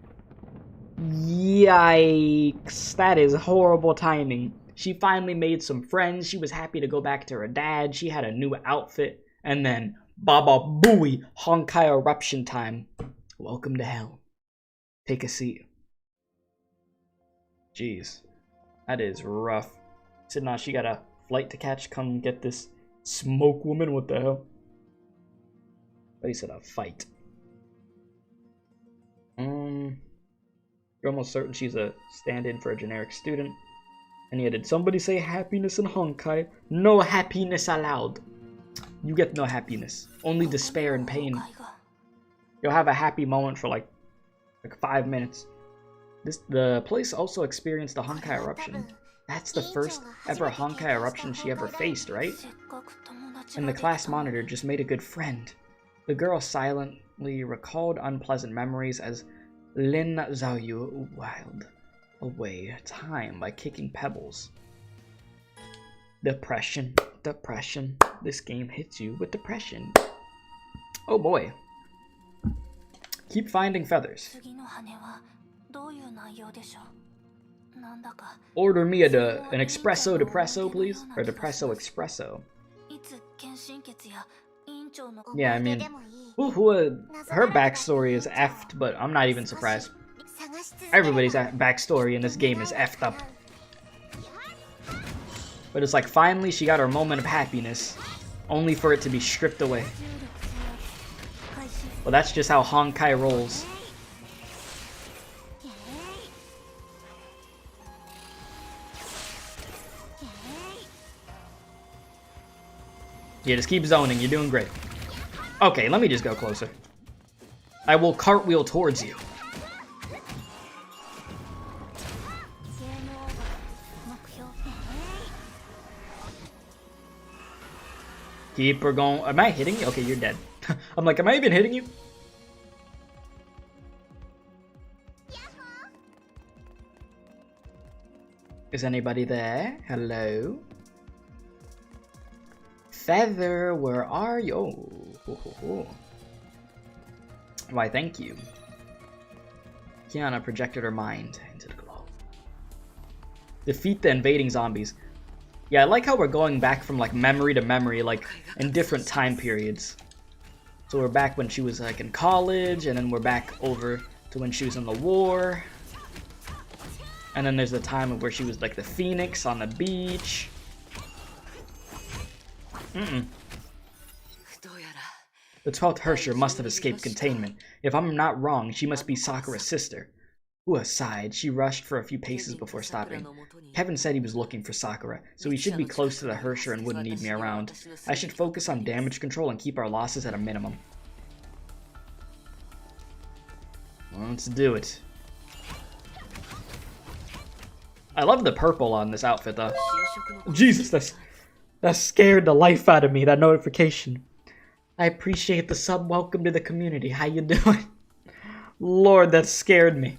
Yikes, that is horrible timing. She finally made some friends, she was happy to go back to her dad, she had a new outfit, and then, baba booey, Honkai eruption time. Welcome to hell. Take a seat. Jeez, that is rough. Said, nah, she got a flight to catch, come get this smoke woman, what the hell? But he said a fight. You're almost certain she's a stand-in for a generic student. And yeah, did somebody say happiness in Honkai? No happiness allowed. You get no happiness. Only despair and pain. You'll have a happy moment for like 5 minutes. The place also experienced a Honkai eruption. That's the first ever Honkai eruption she ever faced, right? And the class monitor just made a good friend. The girl silently recalled unpleasant memories as Lin Zhaoyu whiled away time by kicking pebbles. Depression. This game hits you with depression. Oh boy. Keep finding feathers. Order me an espresso depresso, please? Or depresso espresso. Yeah, I mean, her backstory is effed, but I'm not even surprised. Everybody's backstory in this game is effed up. But it's like, finally she got her moment of happiness, only for it to be stripped away. Well, that's just how Honkai rolls. Yeah, just keep zoning, you're doing great. Okay, let me just go closer. I will cartwheel towards you. Keep her going. Am I hitting you? Okay, you're dead. I'm like, am I even hitting you? Is anybody there? Hello? Feather, where are you? Oh. Why, thank you. Kiana projected her mind into the glow. Defeat the invading zombies. Yeah, I like how we're going back from like memory to memory, like in different time periods. So we're back when she was like in college, and then we're back over to when she was in the war. And then there's the time of where she was like the Phoenix on the beach. The 12th Hersher must have escaped containment. If I'm not wrong, she must be Sakura's sister. Ua sighed. She rushed for a few paces before stopping. Kevin said he was looking for Sakura, so he should be close to the Hersher and wouldn't need me around. I should focus on damage control and keep our losses at a minimum. Let's do it. I love the purple on this outfit, though. Jesus, that scared the life out of me, that notification. I appreciate the sub. Welcome to the community. How you doing? Lord, that scared me.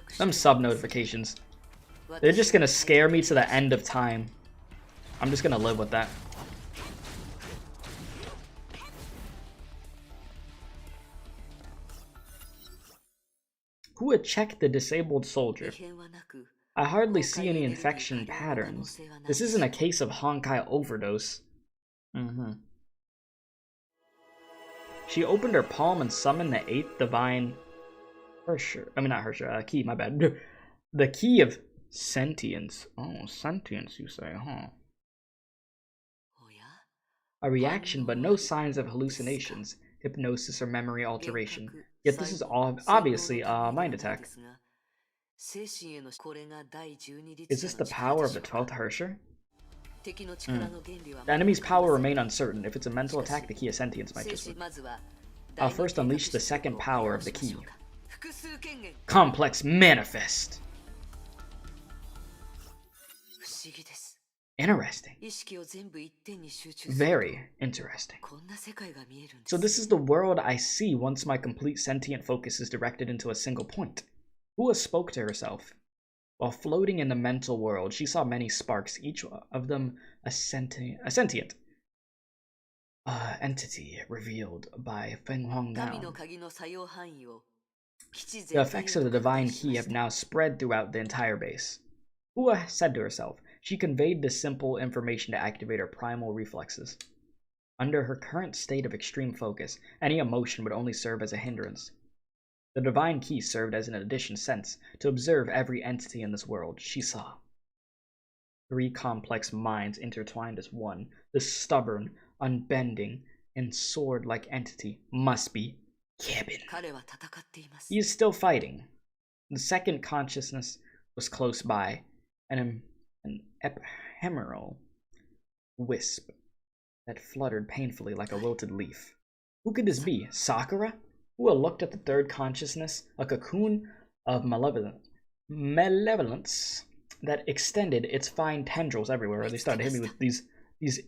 Some sub notifications. They're just gonna scare me to the end of time. I'm just gonna live with that. Who would check the disabled soldier? I hardly see any infection patterns. This isn't a case of Honkai overdose. She opened her palm and summoned the 8th divine Hersher. I mean, not Hersher, key, my bad. The key of sentience. Oh, sentience, you say, huh? A reaction, but no signs of hallucinations, hypnosis, or memory alteration. Yet this is obviously a mind attack. Is this the power of the 12th Hersher? The enemy's power remain uncertain. If it's a mental attack, the key of sentience might just work. I'll first unleash the second power of the key. Complex manifest. Interesting. Very interesting. So this is the world I see once my complete sentient focus is directed into a single point. Ua spoke to herself. While floating in the mental world, she saw many sparks, each of them a sentient entity revealed by Feng Hongnao. The effects of the divine key have now spread throughout the entire base. Ua said to herself. She conveyed this simple information to activate her primal reflexes. Under her current state of extreme focus, any emotion would only serve as a hindrance. The divine key served as an addition sense to observe every entity in this world she saw. 3 complex minds intertwined as one. This stubborn, unbending, and sword-like entity must be Kevin. He is still fighting. The second consciousness was close by, and an ephemeral wisp that fluttered painfully like a wilted leaf. Who could this be? Sakura? Who looked at the third consciousness, a cocoon of malevolence that extended its fine tendrils everywhere. They started hitting me with these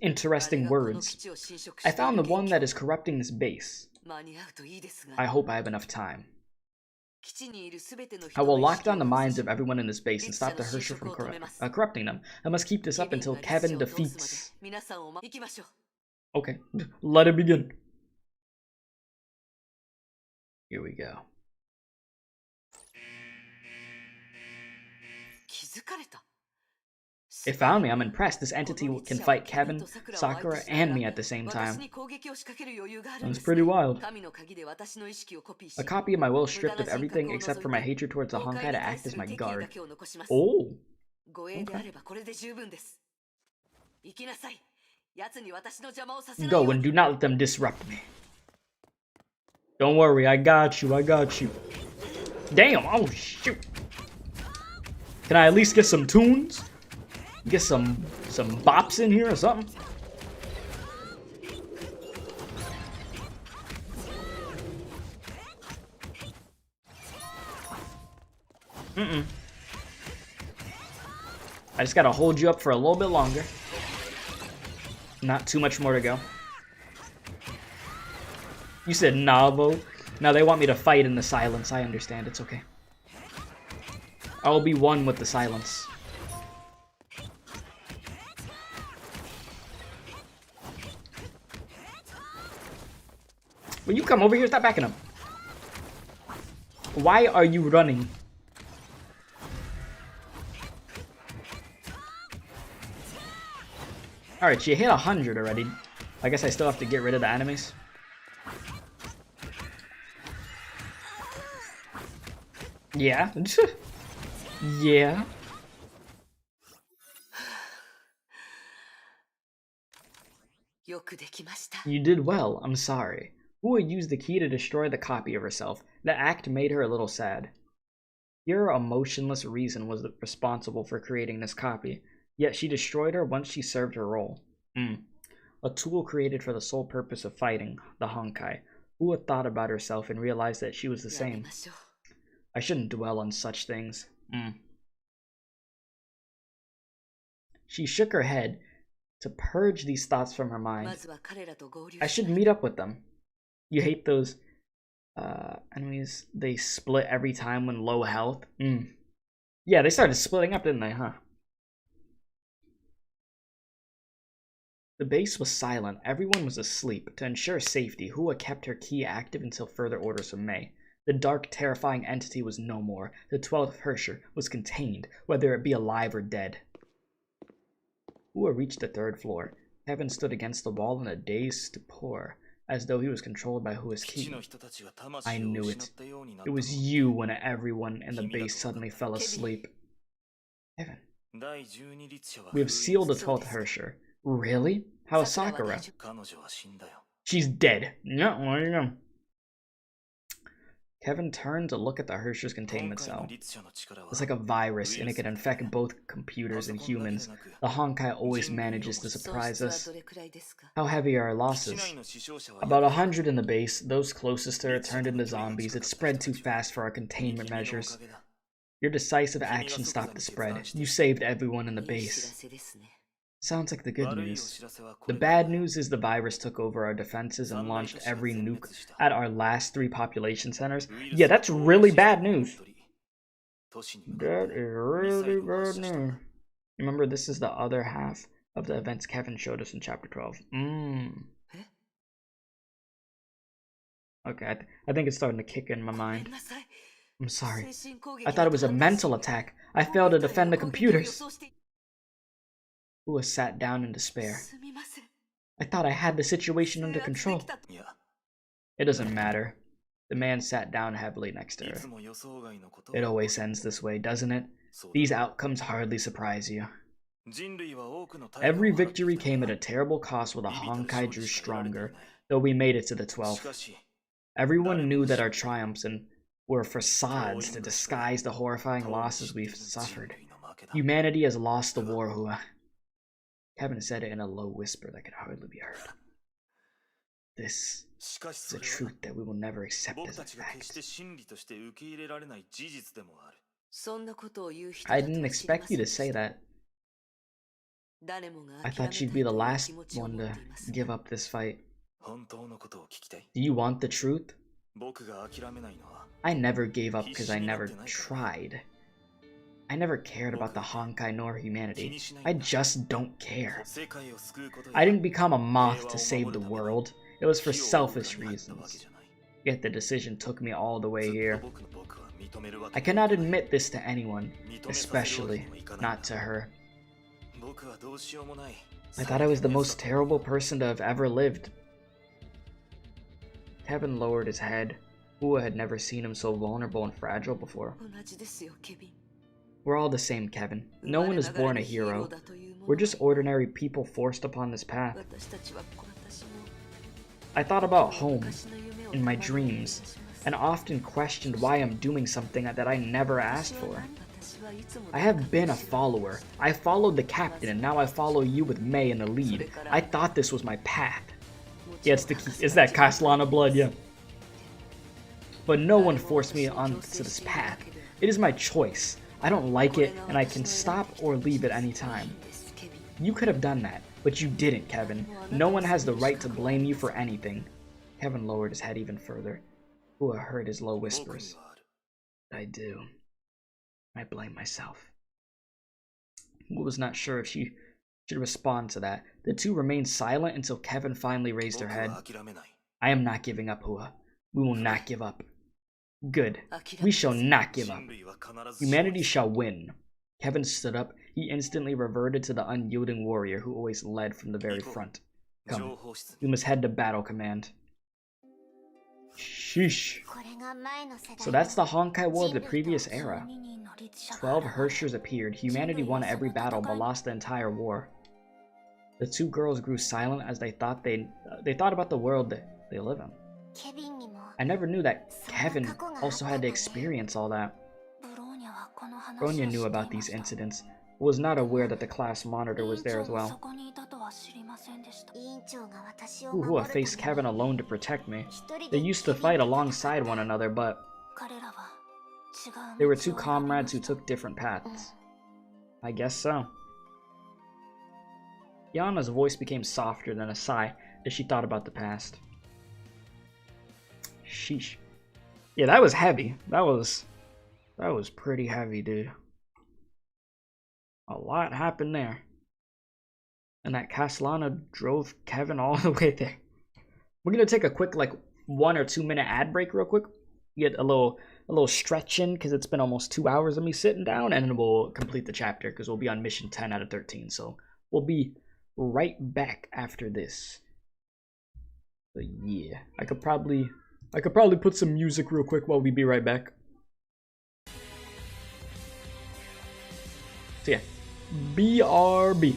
interesting words. I found the one that is corrupting this base. I hope I have enough time. I will lock down the minds of everyone in this base and stop the Herrscher from corrupting them. I must keep this up until Kevin defeats. Okay, let it begin. Here we go. It found me. I'm impressed. This entity can fight Kevin, Sakura, and me at the same time. That's pretty wild. A copy of my will stripped of everything except for my hatred towards the Honkai to act as my guard. Oh. Okay. Go and do not let them disrupt me. Don't worry, I got you, I got you. Damn, oh shoot. Can I at least get some tunes? Get some bops in here or something? I just gotta hold you up for a little bit longer. Not too much more to go. You said Navo. Now they want me to fight in the silence. I understand. It's okay. I will be one with the silence. When you come over here, stop backing up. Why are you running? Alright, she hit 100 already. I guess I still have to get rid of the enemies. Yeah. Yeah. You did well. I'm sorry. Ua used the key to destroy the copy of herself. The act made her a little sad. Your emotionless reason was responsible for creating this copy, yet she destroyed her once she served her role. A tool created for the sole purpose of fighting the Honkai. Ua thought about herself and realized that she was the same. I shouldn't dwell on such things. She shook her head to purge these thoughts from her mind. I should meet up with them. You hate those enemies? They split every time when low health? Yeah, they started splitting up, didn't they, huh? The base was silent. Everyone was asleep. To ensure safety, Hua kept her key active until further orders from May. The dark, terrifying entity was no more. The 12th Herrscher was contained, whether it be alive or dead. Hua reached the 3rd floor. Kevin stood against the wall in a dazed stupor, as though he was controlled by Hua's key. I knew it. It was you when everyone in the base suddenly fell asleep. Kevin. We have sealed the 12th Herrscher. Really? How is Sakura? She's dead. Yeah, well, you know. Kevin turned to look at the Herrscher's containment cell. It's like a virus, and it can infect both computers and humans. The Honkai always manages to surprise us. How heavy are our losses? About 100 in the base. Those closest to her turned into zombies. It spread too fast for our containment measures. Your decisive action stopped the spread. You saved everyone in the base. Sounds like the good news. The bad news is the virus took over our defenses and launched every nuke at our last 3 population centers. Yeah, that's really bad news. That is really bad news. Remember, this is the other half of the events Kevin showed us in chapter 12. Okay, I think it's starting to kick in my mind. I'm sorry. I thought it was a mental attack. I failed to defend the computers. Ua sat down in despair. I thought I had the situation under control. It doesn't matter. The man sat down heavily next to her. It always ends this way, doesn't it? These outcomes hardly surprise you. Every victory came at a terrible cost while the Honkai grew stronger, though we made it to the 12th. Everyone knew that our triumphs were facades to disguise the horrifying losses we've suffered. Humanity has lost the war, Hua. Kevin said it in a low whisper that could hardly be heard. this is a truth that we will never accept as a fact. I didn't expect you to say that. I thought you'd be the last one to give up this fight. Do you want the truth? I never gave up because I never tried. I never cared about the Honkai nor humanity. I just don't care. I didn't become a moth to save the world. It was for selfish reasons. Yet the decision took me all the way here. I cannot admit this to anyone, especially not to her. I thought I was the most terrible person to have ever lived. Kevin lowered his head. Ua had never seen him so vulnerable and fragile before. We're all the same, Kevin. No one is born a hero. We're just ordinary people forced upon this path. I thought about home, in my dreams, and often questioned why I'm doing something that I never asked for. I have been a follower. I followed the captain, and now I follow you with May in the lead. I thought this was my path. Yeah, it's that Castellana blood, yeah. But no one forced me onto this path. It is my choice. I don't like it, and I can stop or leave at any time. You could have done that, but you didn't, Kevin. No one has the right to blame you for anything. Kevin lowered his head even further. Ua heard his low whispers. I do. I blame myself. Ua was not sure if she should respond to that. The two remained silent until Kevin finally raised her head. I am not giving up, Ua. We will not give up. Good. We shall not give up. Humanity shall win. Kevin stood up. He instantly reverted to the unyielding warrior who always led from the very front. Come. We must head to battle command. Sheesh. So that's the Honkai War of the previous era. 12 Hershers appeared. Humanity won every battle but lost the entire war. The two girls grew silent as they thought about the world that they live in. I never knew that Kevin also had to experience all that. Bronya knew about these incidents, but was not aware that the class monitor was there as well. Uhua faced Kevin alone to protect me. They used to fight alongside one another, but they were two comrades who took different paths. I guess so. Yana's voice became softer than a sigh as she thought about the past. Sheesh. Yeah, that was heavy. That was pretty heavy, dude. A lot happened there. And that Castellana drove Kevin all the way there. We're gonna take a quick, like, 1 or 2 minute ad break real quick. Get a little stretch in, because it's been almost 2 hours of me sitting down, and then we'll complete the chapter, because we'll be on mission 10 out of 13. So we'll be right back after this. But yeah, I could probably put some music real quick while we be right back. So yeah, BRB.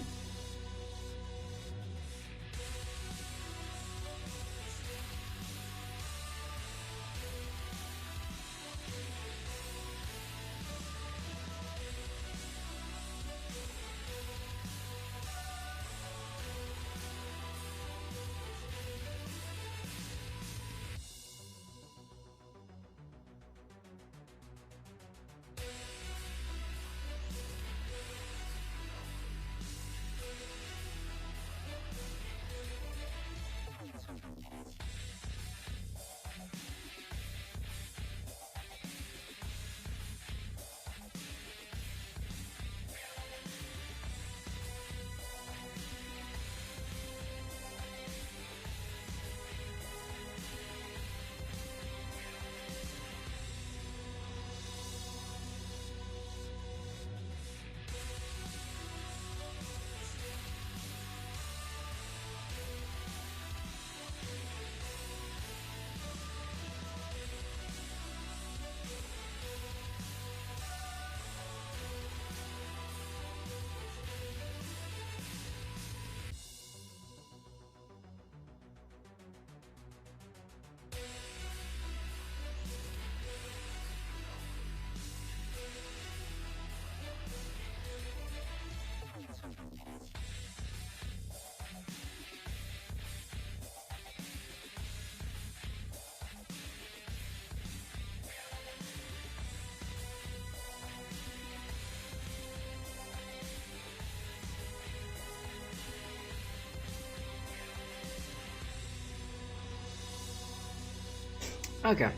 Okay.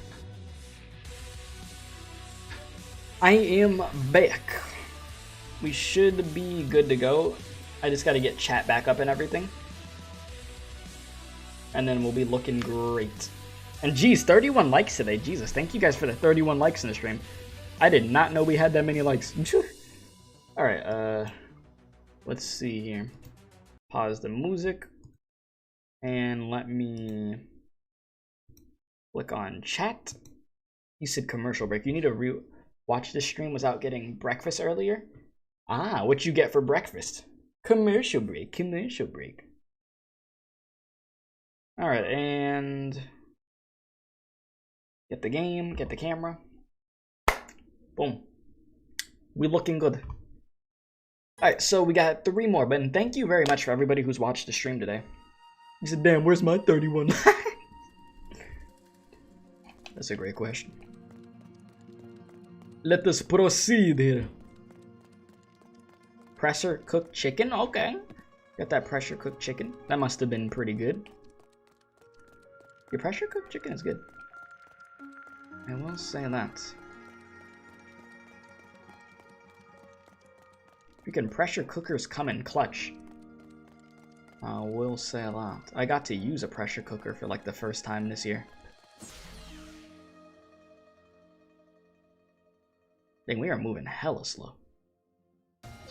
I am back. We should be good to go. I just gotta get chat back up and everything. And then we'll be looking great. And geez, 31 likes today. Jesus, thank you guys for the 31 likes in the stream. I did not know we had that many likes. Alright, let's see here. Pause the music. And let me click on chat. You said commercial break. You need to watch this stream without getting breakfast earlier. Ah, what you get for breakfast? Commercial break, commercial break. Alright, and get the game, get the camera. Boom. We looking good. Alright, so we got 3 more, but thank you very much for everybody who's watched the stream today. You said, damn, where's my 31? That's a great question. Let us proceed here. Pressure cooked chicken? Okay. Got that pressure cooked chicken. That must have been pretty good. Your pressure cooked chicken is good. I will say that. Freaking pressure cookers come in clutch. I will say that. I got to use a pressure cooker for like the first time this year. Dang, we are moving hella slow.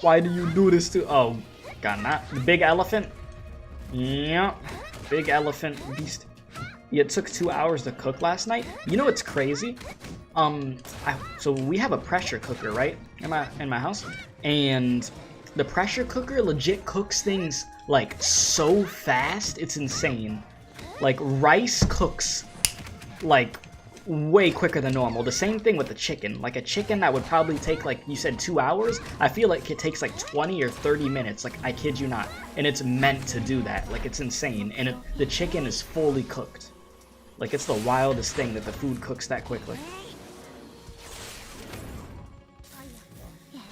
Why do you do this to— oh, God, not the big elephant? Yeah, big elephant beast. Yeah, it took 2 hours to cook last night. You know what's crazy? So we have a pressure cooker, right, in my house, and the pressure cooker legit cooks things like so fast, it's insane. Like rice cooks like way quicker than normal. The same thing with the chicken. Like a chicken that would probably take, like you said, 2 hours, I feel like it takes like 20 or 30 minutes. Like, I kid you not. And it's meant to do that. Like, it's insane. And the chicken is fully cooked. Like, it's the wildest thing that the food cooks that quickly.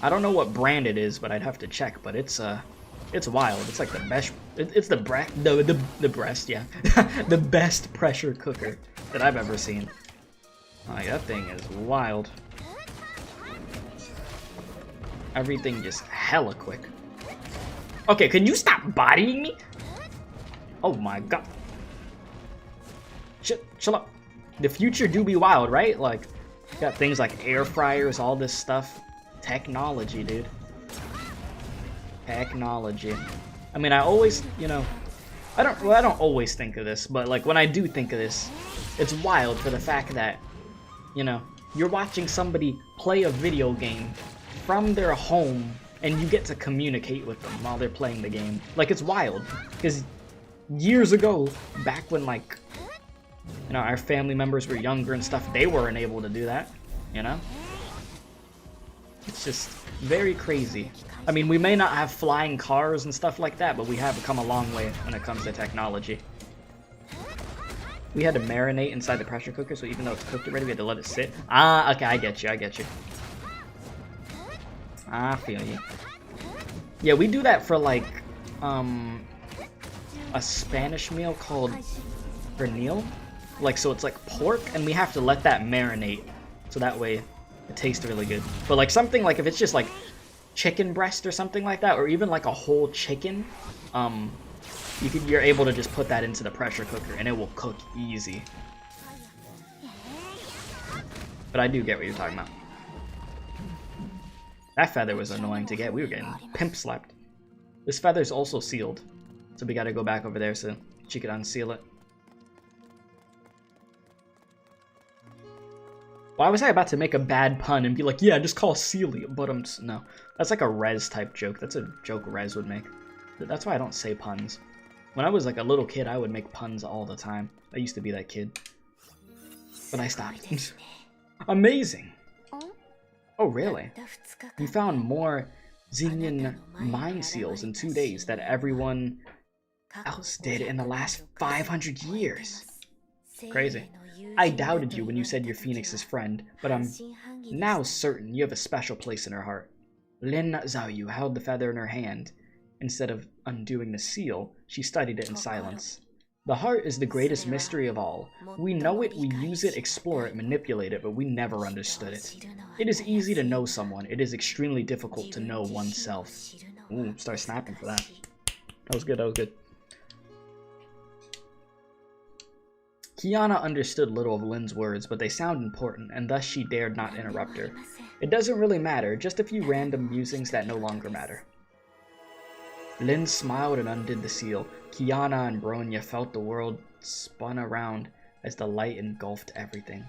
I don't know what brand it is, but I'd have to check. But it's wild. It's like the best. It's the breast, yeah, the best pressure cooker that I've ever seen. Like, that thing is wild. Everything just hella quick. Okay, can you stop bodying me? Oh my god. Chill up. The future do be wild, right? Like, got things like air fryers, all this stuff. Technology, dude. Technology. I mean, I always, you know, I don't always think of this, but like when I do think of this, it's wild for the fact that, you know, you're watching somebody play a video game from their home and you get to communicate with them while they're playing the game. Like, it's wild, because years ago, back when, like, you know, our family members were younger and stuff, they weren't able to do that, you know? It's just very crazy. I mean, we may not have flying cars and stuff like that, but we have come a long way when it comes to technology. We had to marinate inside the pressure cooker, so even though it's cooked already, we had to let it sit. Ah, okay, I get you. I feel you. Yeah, we do that for, like, a Spanish meal called pernil. Like, so it's like pork, and we have to let that marinate, so that way it tastes really good. But, like, something like, if it's just, like, chicken breast or something like that, or even, like, a whole chicken, you're able to just put that into the pressure cooker and it will cook easy. But I do get what you're talking about. That feather was annoying to get. We were getting pimp slapped. This feather's also sealed, so we gotta go back over there so she could unseal it. Why was I about to make a bad pun and be like, yeah, just call Celia, but no. That's like a Rez type joke. That's a joke Rez would make. That's why I don't say puns. When I was like a little kid, I would make puns all the time. I used to be that kid. But I stopped. Amazing! Oh, really? You found more Xenian mine seals in 2 days than everyone else did in the last 500 years. Crazy. I doubted you when you said you're Phoenix's friend, but I'm now certain you have a special place in her heart. Lin Zhaoyu held the feather in her hand. Instead of undoing the seal, she studied it in silence. The heart is the greatest mystery of all. We know it, we use it, explore it, manipulate it, but we never understood it. It is easy to know someone. It is extremely difficult to know oneself. Ooh, start snapping for that. That was good, that was good. Kiana understood little of Lin's words, but they sound important, and thus she dared not interrupt her. It doesn't really matter, just a few random musings that no longer matter. Lin smiled and undid the seal. Kiana and Bronya felt the world spun around as the light engulfed everything.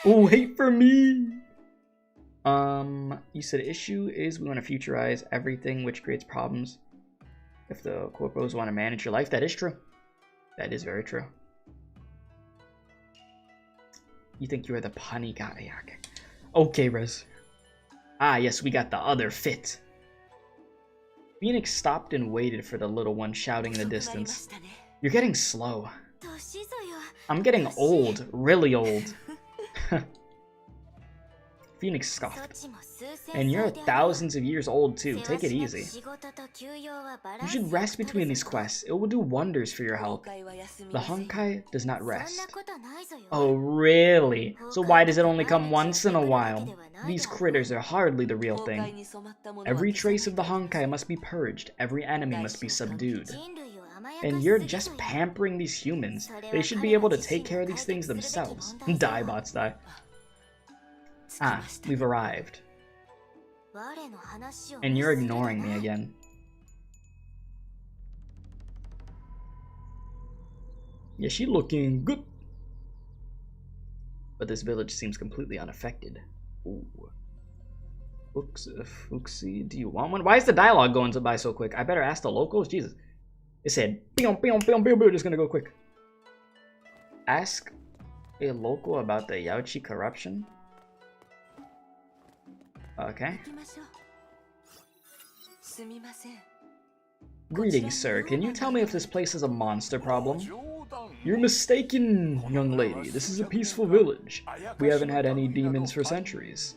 Oh, wait for me! You said issue is we want to futurize everything which creates problems. If the corpos want to manage your life, that is true. That is very true. You think you are the punny guy? Okay, Rez. Ah, yes, we got the other fit. Phoenix stopped and waited for the little one shouting in the distance. You're getting slow. I'm getting old, really old. Phoenix scoffed. And you're thousands of years old too, take it easy. You should rest between these quests, it will do wonders for your health. The Honkai does not rest. Oh really? So why does it only come once in a while? These critters are hardly the real thing. Every trace of the Honkai must be purged, every enemy must be subdued. And you're just pampering these humans. They should be able to take care of these things themselves. Die, bots, die. Ah, we've arrived. And you're ignoring me again. Yeah, she looking good. But this village seems completely unaffected. Ooh. Fuxie, do you want one? Why is the dialogue going by so quick? I better ask the locals? Jesus. It said, just gonna go quick. Ask a local about the Yaochi corruption? Okay. Greetings, sir. Can you tell me if this place is a monster problem? You're mistaken, young lady. This is a peaceful village. We haven't had any demons for centuries.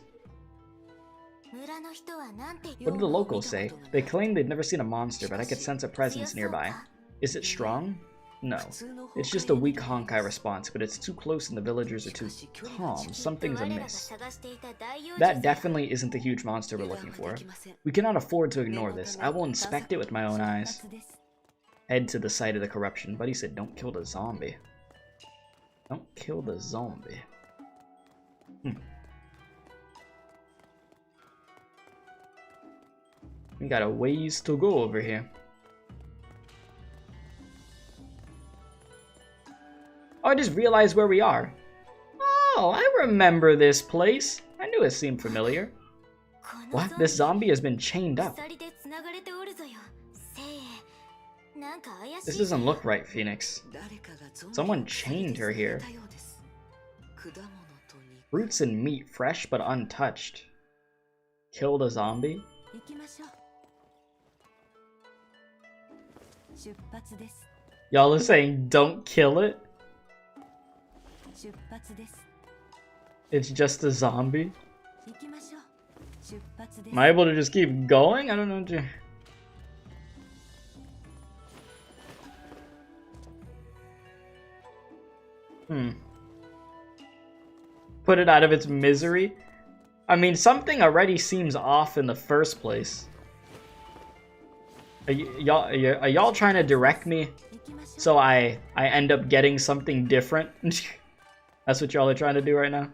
What did the locals say? They claim they've never seen a monster, but I could sense a presence nearby. Is it strong? No. It's just a weak Honkai response, but it's too close and the villagers are too calm. Something's amiss. That definitely isn't the huge monster we're looking for. We cannot afford to ignore this. I will inspect it with my own eyes. Head to the site of the corruption. Buddy said don't kill the zombie. Don't kill the zombie. We got a ways to go over here. Oh, I just realized where we are. Oh, I remember this place. I knew it seemed familiar. What? This zombie has been chained up. This doesn't look right, Phoenix. Someone chained her here. Fruits and meat, fresh but untouched. Kill the zombie? Y'all are saying don't kill it? It's just a zombie? Am I able to just keep going? I don't know. Put it out of its misery? I mean, something already seems off in the first place. Are y'all trying to direct me so I end up getting something different? That's what y'all are trying to do right now?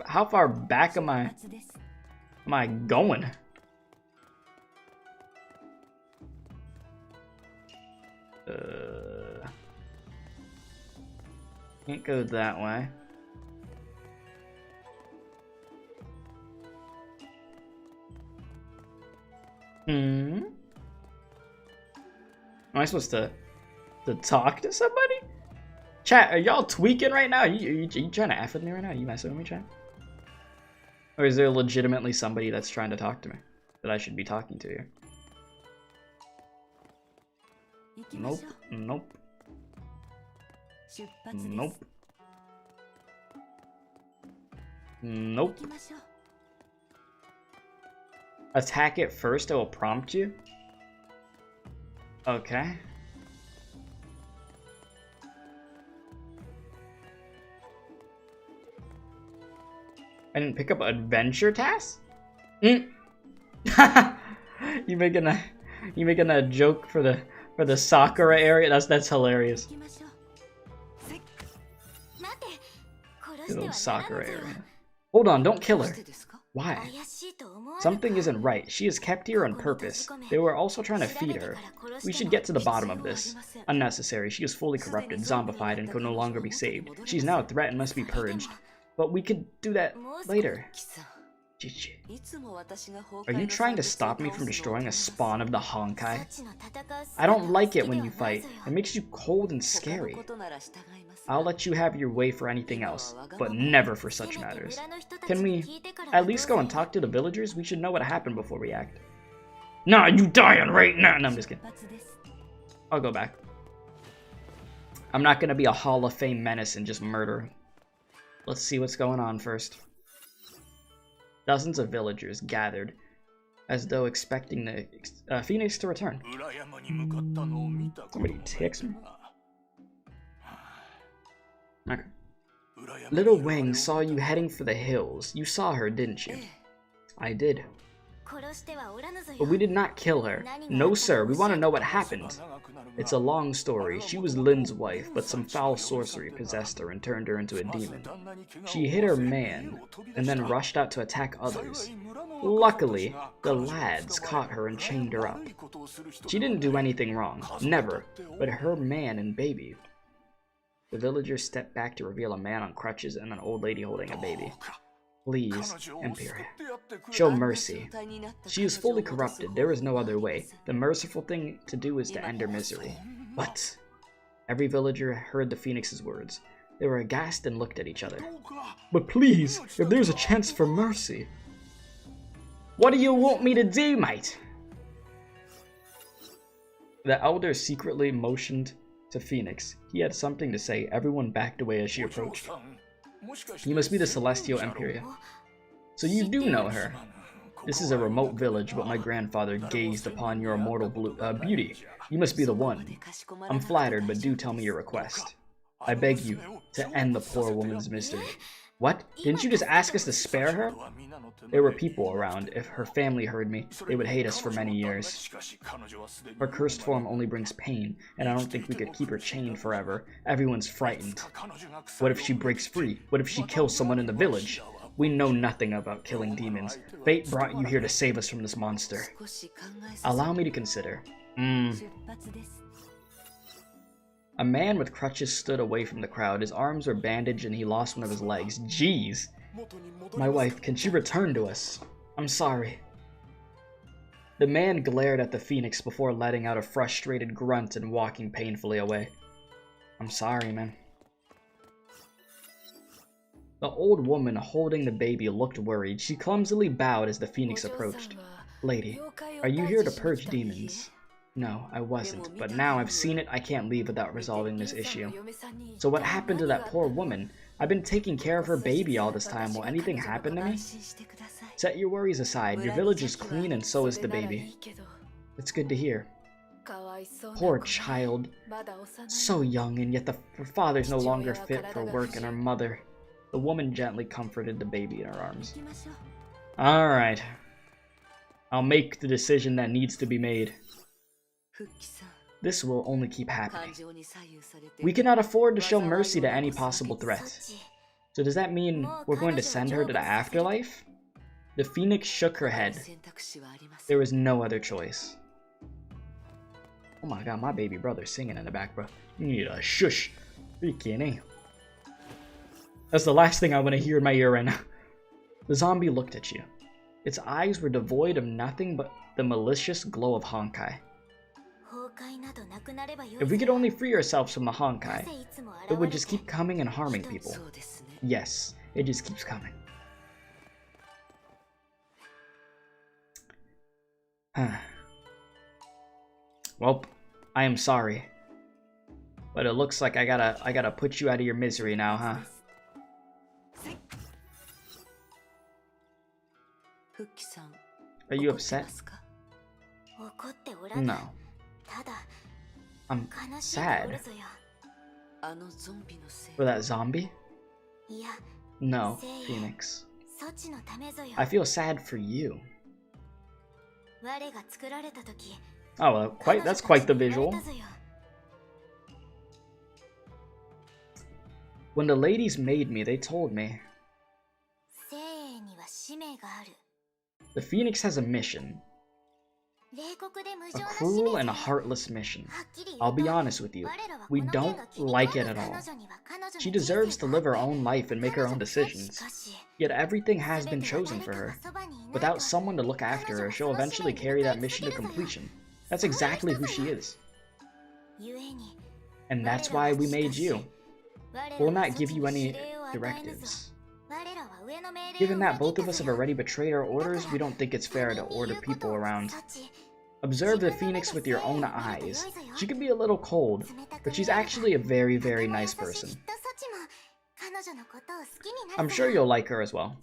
How far back am I going? Can't go that way. Am I supposed to talk to somebody? Chat, are y'all tweaking right now? You trying to F with me right now? Are you messing with me, chat? Or is there legitimately somebody that's trying to talk to me that I should be talking to here? Nope, nope. Nope. Nope. Attack it first, it will prompt you? Okay. I didn't pick up adventure tasks? You making a joke for the Sakura area? That's hilarious. The little Sakura area. Hold on, don't kill her. Why? Something isn't right. She is kept here on purpose. They were also trying to feed her. We should get to the bottom of this. Unnecessary. She is fully corrupted, zombified, and could no longer be saved. She's now a threat and must be purged. But we could do that later. Are you trying to stop me from destroying a spawn of the Honkai? I don't like it when you fight. It makes you cold and scary. I'll let you have your way for anything else, but never for such matters. Can we at least go and talk to the villagers? We should know what happened before we act. Nah, you dying right now. No, I'm just kidding. I'll go back. I'm not gonna be a Hall of Fame menace and just murder. Let's see what's going on first. Dozens of villagers gathered, as though expecting the Phoenix to return. Somebody text me. Okay. Little Wang saw you heading for the hills. You saw her, didn't you? I did. But we did not kill her. No, sir. We want to know what happened. It's a long story. She was Lin's wife, but some foul sorcery possessed her and turned her into a demon. She hit her man, and then rushed out to attack others. Luckily, the lads caught her and chained her up. She didn't do anything wrong. Never. But her man and baby. The villagers stepped back to reveal a man on crutches and an old lady holding a baby. Please, Emperor, show mercy. She is fully corrupted. There is no other way. The merciful thing to do is to end her misery. But every villager heard the Phoenix's words. They were aghast and looked at each other. But please, if there's a chance for mercy. What do you want me to do, mate? The elder secretly motioned to Phoenix. He had something to say. Everyone backed away as she approached. You must be the Celestial Emperor. So you do know her. This is a remote village, but my grandfather gazed upon your immortal beauty. You must be the one. I'm flattered, but do tell me your request. I beg you to end the poor woman's misery. What? Didn't you just ask us to spare her? There were people around. If her family heard me, they would hate us for many years. Her cursed form only brings pain, and I don't think we could keep her chained forever. Everyone's frightened. What if she breaks free? What if she kills someone in the village? We know nothing about killing demons. Fate brought you here to save us from this monster. Allow me to consider. A man with crutches stood away from the crowd. His arms were bandaged and he lost one of his legs. Jeez. My wife, can she return to us? I'm sorry. The man glared at the Phoenix before letting out a frustrated grunt and walking painfully away. I'm sorry, man. The old woman holding the baby looked worried. She clumsily bowed as the Phoenix approached. Lady, are you here to purge demons? No, I wasn't, but now I've seen it, I can't leave without resolving this issue. So what happened to that poor woman? I've been taking care of her baby all this time. Will anything happen to me? Set your worries aside. Your village is clean and so is the baby. It's good to hear. Poor child. So young, and yet her father's no longer fit for work, and her mother. The woman gently comforted the baby in her arms. Alright. I'll make the decision that needs to be made. This will only keep happening. We cannot afford to show mercy to any possible threat. So does that mean we're going to send her to the afterlife? The Phoenix shook her head. There was no other choice. Oh my god, my baby brother's singing in the back, bro. You need a shush. Are you kidding? That's the last thing I want to hear in my ear right now. The zombie looked at you. Its eyes were devoid of nothing but the malicious glow of Honkai. If we could only free ourselves from the Honkai, it would just keep coming and harming people. Yes, it just keeps coming. Well, I am sorry. But it looks like I gotta put you out of your misery now, huh? Are you upset? No. I'm sad. For that zombie? No, Phoenix. I feel sad for you. Oh, well, that's quite the visual. When the ladies made me, they told me the Phoenix has a mission. A cruel and a heartless mission. I'll be honest with you, we don't like it at all. She deserves to live her own life and make her own decisions. Yet everything has been chosen for her. Without someone to look after her, she'll eventually carry that mission to completion. That's exactly who she is. And that's why we made you. We'll not give you any directives. Given that both of us have already betrayed our orders, we don't think it's fair to order people around. Observe the Phoenix with your own eyes. She can be a little cold, but she's actually a very, very nice person. I'm sure you'll like her as well.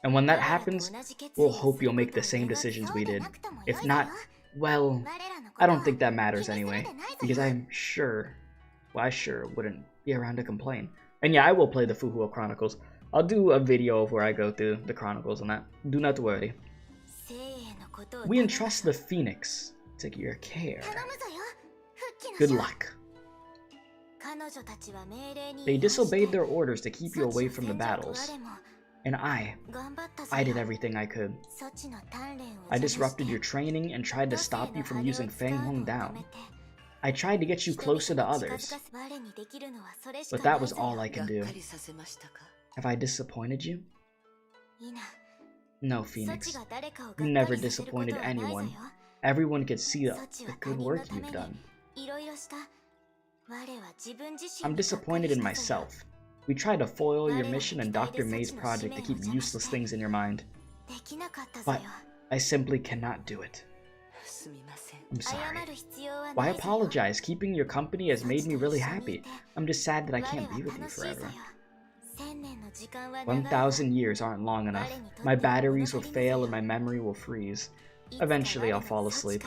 And when that happens, we'll hope you'll make the same decisions we did. If not, well, I don't think that matters anyway, because I'm sure, well, I sure wouldn't be around to complain. And yeah, I will play the Fuhuo Chronicles. I'll do a video of where I go through the Chronicles and that. Do not worry. We entrust the Phoenix to your care. Good luck. They disobeyed their orders to keep you away from the battles. And I did everything I could. I disrupted your training and tried to stop you from using Feng Hong down. I tried to get you closer to others. But that was all I could do. Have I disappointed you? No, Phoenix. You never disappointed anyone. Everyone could see the good work you've done. I'm disappointed in myself. We tried to foil your mission and Dr. May's project to keep useless things in your mind. But I simply cannot do it. I'm sorry. Why apologize? Keeping your company has made me really happy. I'm just sad that I can't be with you forever. 1,000 years aren't long enough. My batteries will fail and my memory will freeze. Eventually I'll fall asleep.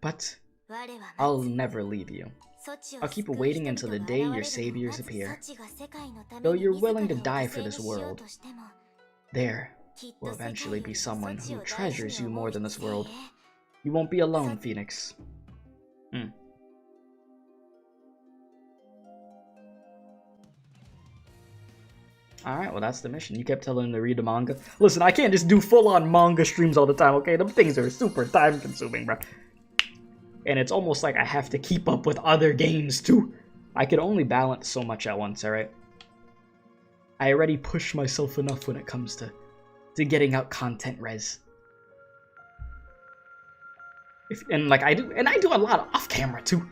But I'll never leave you. I'll keep waiting until the day your saviors appear. Though you're willing to die for this world, there will eventually be someone who treasures you more than this world. You won't be alone, Phoenix. Alright, well that's the mission. You kept telling him to read the manga. Listen, I can't just do full-on manga streams all the time, okay? Them things are super time-consuming, bro. And it's almost like I have to keep up with other games, too. I can only balance so much at once, alright? I already push myself enough when it comes to getting out content res. I do a lot off camera, too.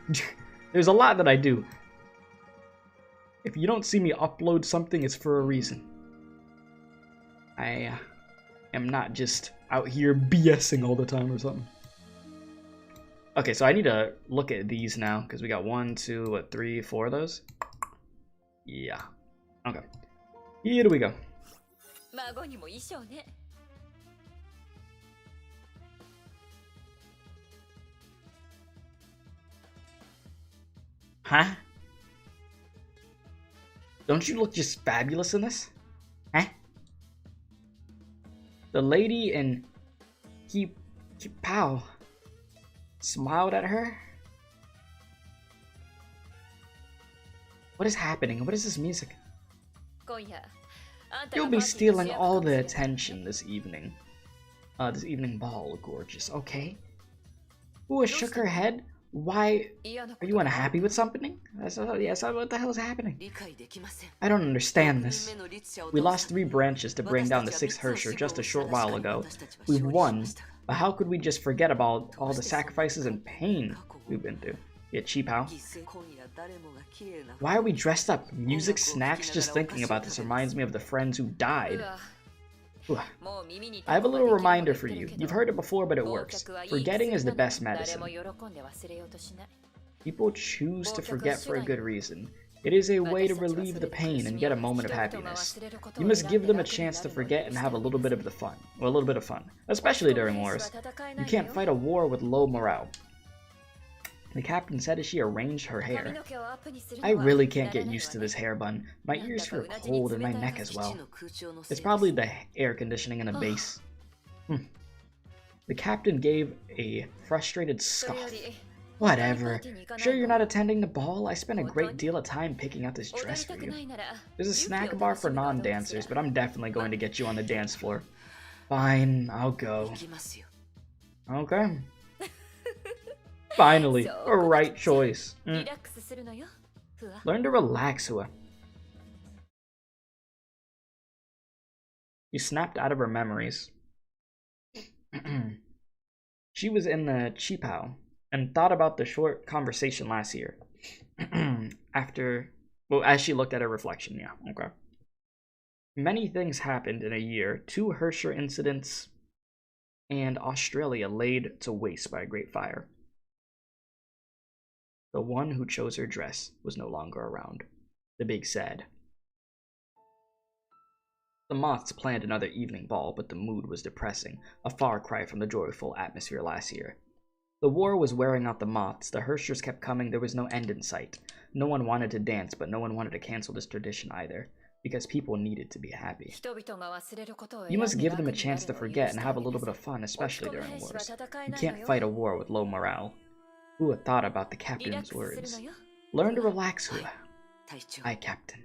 There's a lot that I do. If you don't see me upload something, it's for a reason. I am not just out here BSing all the time or something. Okay, so I need to look at these now, because we got 1, 2, 3, 4 of those. Yeah. Okay. Here we go. Huh? Don't you look just fabulous in this? Huh? The lady in Pow smiled at her? What is happening? What is this music? You'll be stealing all the attention this evening. This evening ball, gorgeous. Okay. Ooh, shook her head. Why? Are you unhappy with something? Yes, what the hell is happening? I don't understand this. We lost 3 branches to bring down the 6th Hersher just a short while ago. We've won, but how could we just forget about all the sacrifices and pain we've been through? Yeah, cheap how? Why are we dressed up? Music, snacks? Just thinking about this reminds me of the friends who died. Ooh. I have a little reminder for you. You've heard it before, but it works. Forgetting is the best medicine. People choose to forget for a good reason. It is a way to relieve the pain and get a moment of happiness. You must give them a chance to forget and have a little bit of fun, especially during wars. You can't fight a war with low morale. The captain said as she arranged her hair. I really can't get used to this hair bun. My ears feel cold and my neck as well. It's probably the air conditioning in the base. The captain gave a frustrated scoff. Whatever. Sure you're not attending the ball? I spent a great deal of time picking out this dress for you. There's a snack bar for non-dancers, but I'm definitely going to get you on the dance floor. Fine, I'll go. Okay. Finally, a right choice. Learn to relax, Hua. She snapped out of her memories. She was in the Chipao and thought about the short conversation last year. As she looked at her reflection, yeah, okay. Many things happened in a year. 2 Hersher incidents, and Australia laid to waste by a great fire. The one who chose her dress was no longer around. The big sad. The Moths planned another evening ball, but the mood was depressing, a far cry from the joyful atmosphere last year. The war was wearing out the Moths. The Hershers kept coming. There was no end in sight. No one wanted to dance, but no one wanted to cancel this tradition either, because people needed to be happy. You must give them a chance to forget and have a little bit of fun, especially during wars. You can't fight a war with low morale. Hua thought about the captain's words. Learn to relax, Hua. Aye, Captain.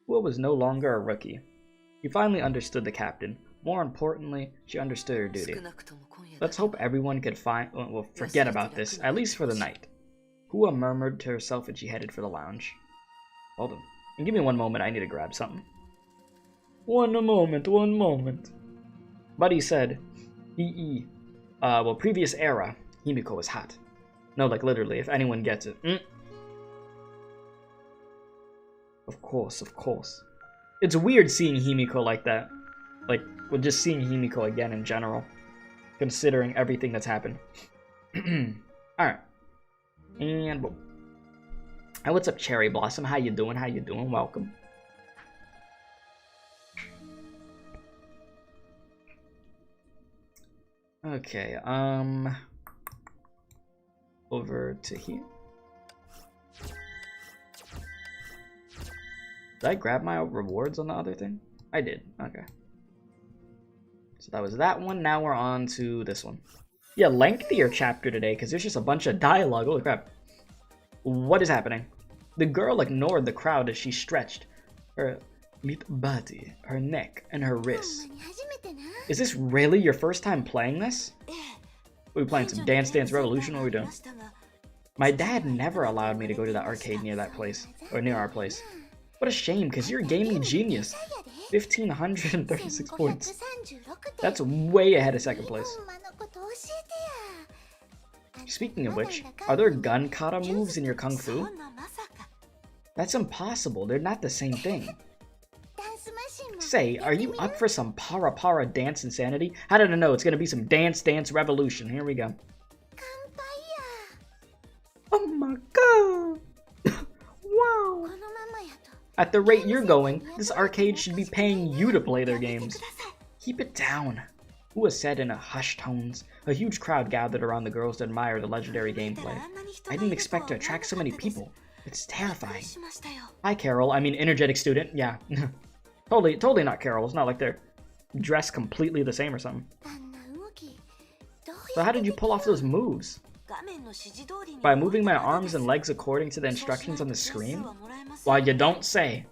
Hua was no longer a rookie. She finally understood the captain. More importantly, she understood her duty. Let's hope everyone could forget about this, at least for the night. Hua murmured to herself and she headed for the lounge. Hold on. And give me one moment, I need to grab something. One moment. Buddy said, previous era, Himiko was hot. No, like literally, if anyone gets it. Of course. It's weird seeing Himiko like that. Like, well, just seeing Himiko again in general. Considering everything that's happened. Alright. And boom. Hey, what's up, Cherry Blossom? How you doing? Welcome. Okay, over to here. Did I grab my rewards on the other thing? I did, okay. So that was that one, now we're on to this one. Yeah, lengthier chapter today, because there's just a bunch of dialogue, holy crap. What is happening? The girl ignored the crowd as she stretched her body, her neck, and her wrists. Is this really your first time playing this? Are we playing some Dance Dance Revolution? What are we doing? My dad never allowed me to go to the arcade near that place, or near our place. What a shame, because you're a gaming genius. 1,536 points. That's way ahead of second place. Speaking of which, are there gun kata moves in your kung fu? That's impossible, they're not the same thing. Say, are you up for some para dance insanity? How did I know it's gonna be some Dance Dance Revolution? Here we go. Oh my god! Wow! At the rate you're going, this arcade should be paying you to play their games. Keep it down. Hua said in a hushed tones. A huge crowd gathered around the girls to admire the legendary gameplay. I didn't expect to attract so many people. It's terrifying. Hi, Carol. I mean, energetic student. Yeah. Totally not Carol. It's not like they're dressed completely the same or something. So how did you pull off those moves? By moving my arms and legs according to the instructions on the screen? Well, you don't say.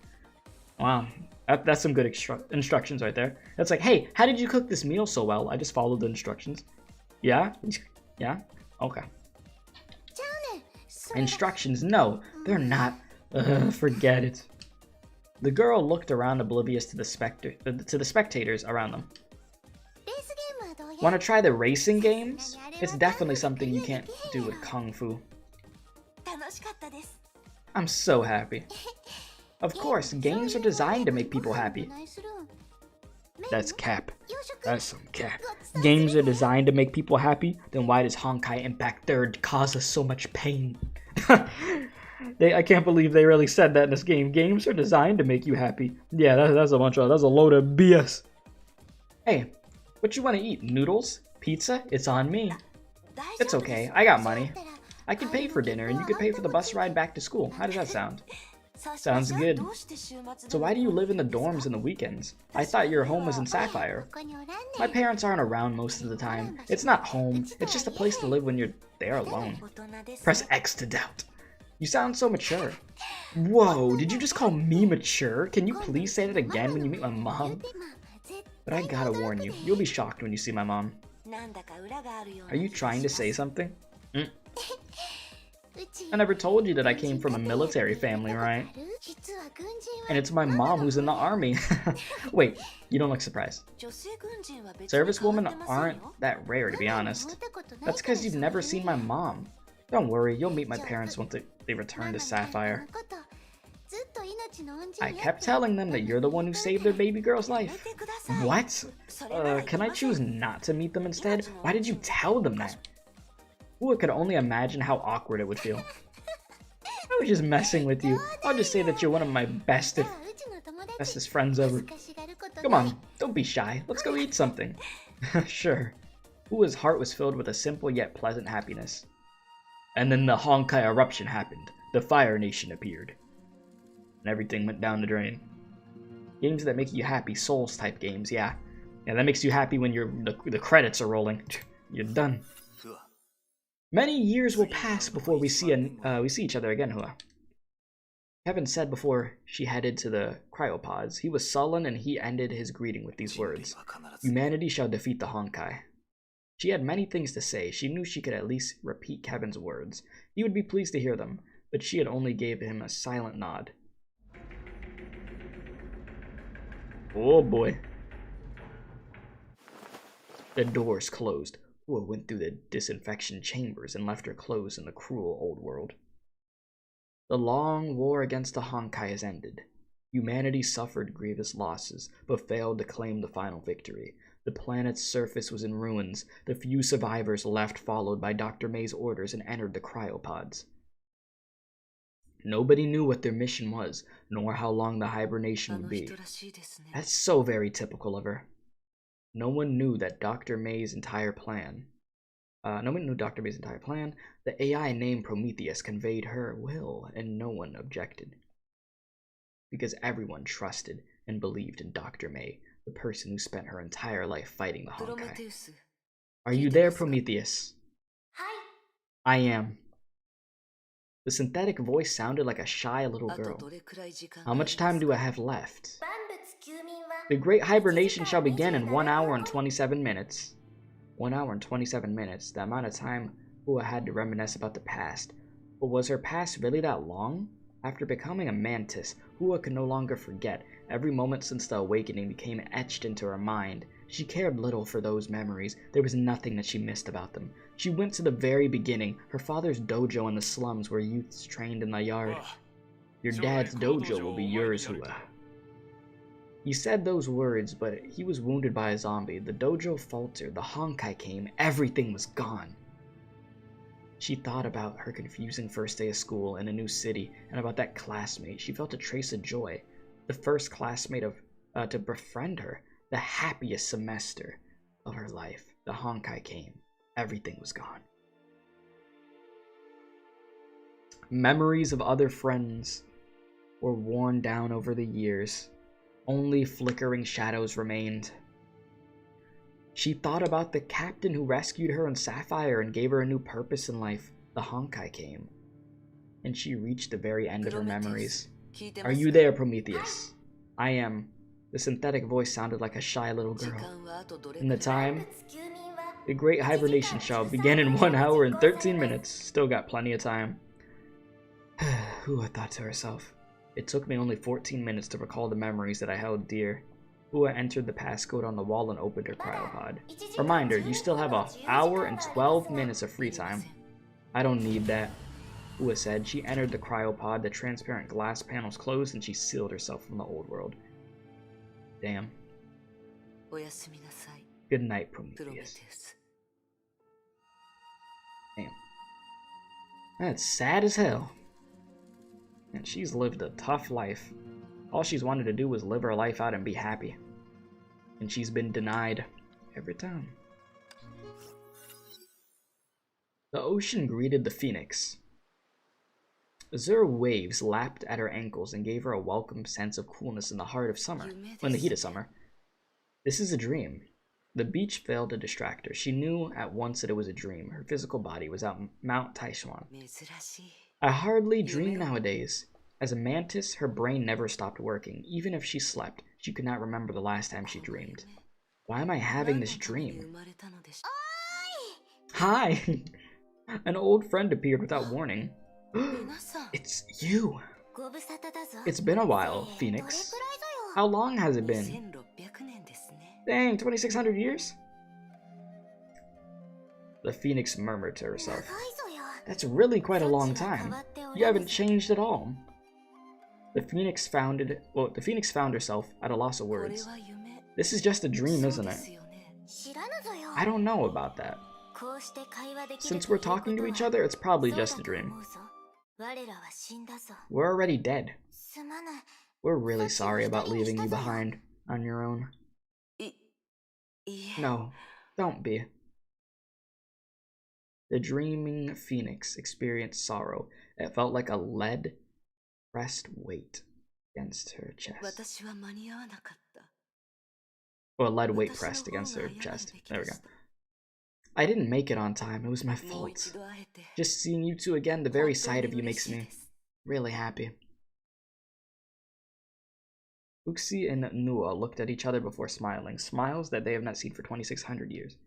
Wow. That's some good instructions right there. It's like, hey, how did you cook this meal so well? I just followed the instructions. Yeah? Yeah? Okay. Instructions? No, they're not. Forget it. The girl looked around, oblivious to the spectators around them. Want to try the racing games? It's definitely something you can't do with Kung Fu. I'm so happy. Of course, games are designed to make people happy. That's cap. That's some cap. Games are designed to make people happy, then why does Honkai Impact 3rd cause us so much pain? I can't believe they really said that in this game. Games are designed to make you happy. Yeah, that's a load of BS. Hey, what you want to eat? Noodles? Pizza? It's on me. It's okay, I got money. I can pay for dinner and you can pay for the bus ride back to school. How does that sound? Sounds good. So why do you live in the dorms in the weekends? I thought your home was in Sapphire. My parents aren't around most of the time. It's not home, it's just a place to live when you're there alone. Press X to doubt. You sound so mature. Whoa, did you just call me mature? Can you please say that again when you meet my mom? But I gotta warn you, you'll be shocked when you see my mom. Are you trying to say something? I never told you that I came from a military family, right? And it's my mom who's in the army. Wait, you don't look surprised. Servicewomen aren't that rare, to be honest. That's because you've never seen my mom. Don't worry, you'll meet my parents once they return to Sapphire. I kept telling them that you're the one who saved their baby girl's life. What? Can I choose not to meet them instead? Why did you tell them that? Ooh, I could only imagine how awkward it would feel. I was just messing with you. I'll just say that you're one of my bestest friends ever. Come on, don't be shy. Let's go eat something. Sure. Ua's heart was filled with a simple yet pleasant happiness. And then the Honkai eruption happened. The Fire Nation appeared. And everything went down the drain. Games that make you happy, Souls type games, yeah. Yeah, that makes you happy when the credits are rolling. You're done. Many years will pass before we see each other again, Hua. Kevin said before she headed to the cryopods. He was sullen and he ended his greeting with these words. Humanity shall defeat the Honkai. She had many things to say. She knew she could at least repeat Kevin's words. He would be pleased to hear them, but she had only gave him a silent nod. Oh boy. The doors closed. Hua went through the disinfection chambers and left her clothes in the cruel old world. The long war against the Honkai has ended. Humanity suffered grievous losses, but failed to claim the final victory. The planet's surface was in ruins. The few survivors left followed by Dr. May's orders and entered the cryopods. Nobody knew what their mission was, nor how long the hibernation would be. That's so very typical of her. No one knew that Dr. May's entire plan. The AI named Prometheus conveyed her will, and no one objected. Because everyone trusted and believed in Dr. May, the person who spent her entire life fighting the Honkai. Are you there, Prometheus? I am. The synthetic voice sounded like a shy little girl. How much time do I have left? The Great Hibernation shall begin in 1 hour and 27 minutes. 1 hour and 27 minutes, the amount of time Hua had to reminisce about the past. But was her past really that long? After becoming a mantis, Hua could no longer forget. Every moment since the awakening became etched into her mind. She cared little for those memories. There was nothing that she missed about them. She went to the very beginning, her father's dojo in the slums where youths trained in the yard. Your dad's dojo will be yours, Hua. He said those words, but he was wounded by a zombie. The dojo faltered, the Honkai came, everything was gone. She thought about her confusing first day of school in a new city, and about that classmate. She felt a trace of joy. The first classmate to befriend her, the happiest semester of her life. The Honkai came, everything was gone. Memories of other friends were worn down over the years. Only flickering shadows remained. She thought about the captain who rescued her in Sapphire and gave her a new purpose in life. The Honkai came, and she reached the very end of her memories. Are you there, Prometheus? I am. The synthetic voice sounded like a shy little girl. In the time, the Great Hibernation shall begin in 1 hour and 13 minutes. Still got plenty of time. Hua thought to herself. It took me only 14 minutes to recall the memories that I held dear. Hua entered the passcode on the wall and opened her cryopod. Reminder, you still have an hour and 12 minutes of free time. I don't need that, Hua said. She entered the cryopod, the transparent glass panels closed, and she sealed herself from the old world. Damn. Good night, Prometheus. Damn. That's sad as hell. And she's lived a tough life. All she's wanted to do was live her life out and be happy. And she's been denied every time. The ocean greeted the phoenix. Azure waves lapped at her ankles and gave her a welcome sense of coolness in the heart of summer, in the heat of summer. This is a dream. The beach failed to distract her. She knew at once that it was a dream. Her physical body was out Mount Taishuan. I hardly dream nowadays. As a mantis, her brain never stopped working. Even if she slept, she could not remember the last time she dreamed. Why am I having this dream? Hi! An old friend appeared without warning. It's you! It's been a while, Phoenix. How long has it been? Dang, 2,600 years? The Phoenix murmured to herself. That's really quite a long time. You haven't changed at all. The Phoenix found herself at a loss of words. This is just a dream, isn't it? I don't know about that. Since we're talking to each other, it's probably just a dream. We're already dead. We're really sorry about leaving you behind on your own. No, don't be. The dreaming Phoenix experienced sorrow. It felt like a lead-pressed weight against her chest. Or a lead weight pressed against her chest. There we go. I didn't make it on time. It was my fault. Just seeing you two again, the very sight of you makes me really happy. Uxie and Nua looked at each other before smiling. Smiles that they have not seen for 2,600 years.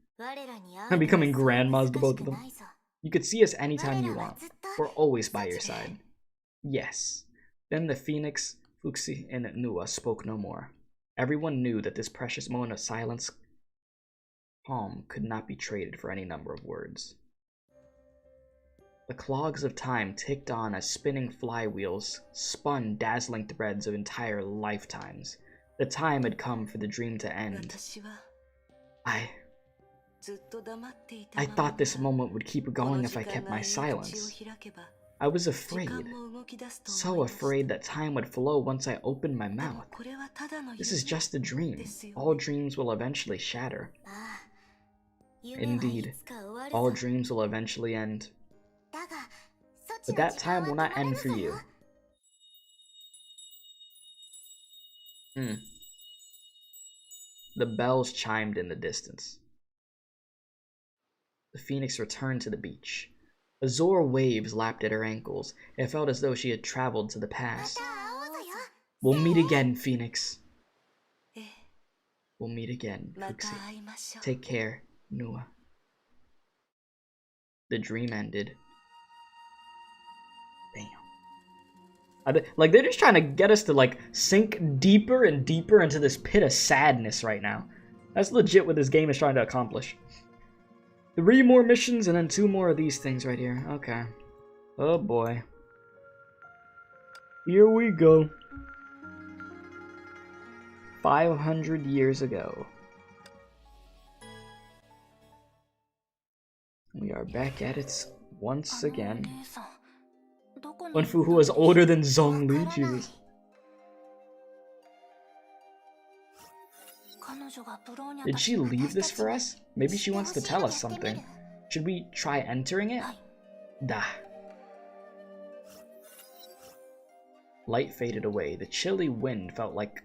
I'm becoming grandmas to both of them. You could see us anytime you want. We're always by your side. Yes. Then the Phoenix, Uxie, and Nua spoke no more. Everyone knew that this precious moment of silence calm could not be traded for any number of words. The clogs of time ticked on as spinning flywheels spun dazzling threads of entire lifetimes. The time had come for the dream to end. I thought this moment would keep going if I kept my silence. I was afraid, so afraid that time would flow once I opened my mouth. This is just a dream. All dreams will eventually shatter. Indeed, all dreams will eventually end. But that time will not end for you. The bells chimed in the distance. The Phoenix returned to the beach. Azure waves lapped at her ankles. It felt as though she had traveled to the past. We'll meet again, Phoenix. We'll meet again, Uxie. Take care, Nua. The dream ended. Damn. Like, they're just trying to get us to, like, sink deeper and deeper into this pit of sadness right now. That's legit what this game is trying to accomplish. 3 more missions and then 2 more of these things right here. Okay. Oh boy. Here we go. 500 years ago. We are back at it once again. When Fuhu was older than Zhongli, Jesus. Did she leave this for us? Maybe she wants to tell us something. Should we try entering it? Dah. Light faded away. The chilly wind felt like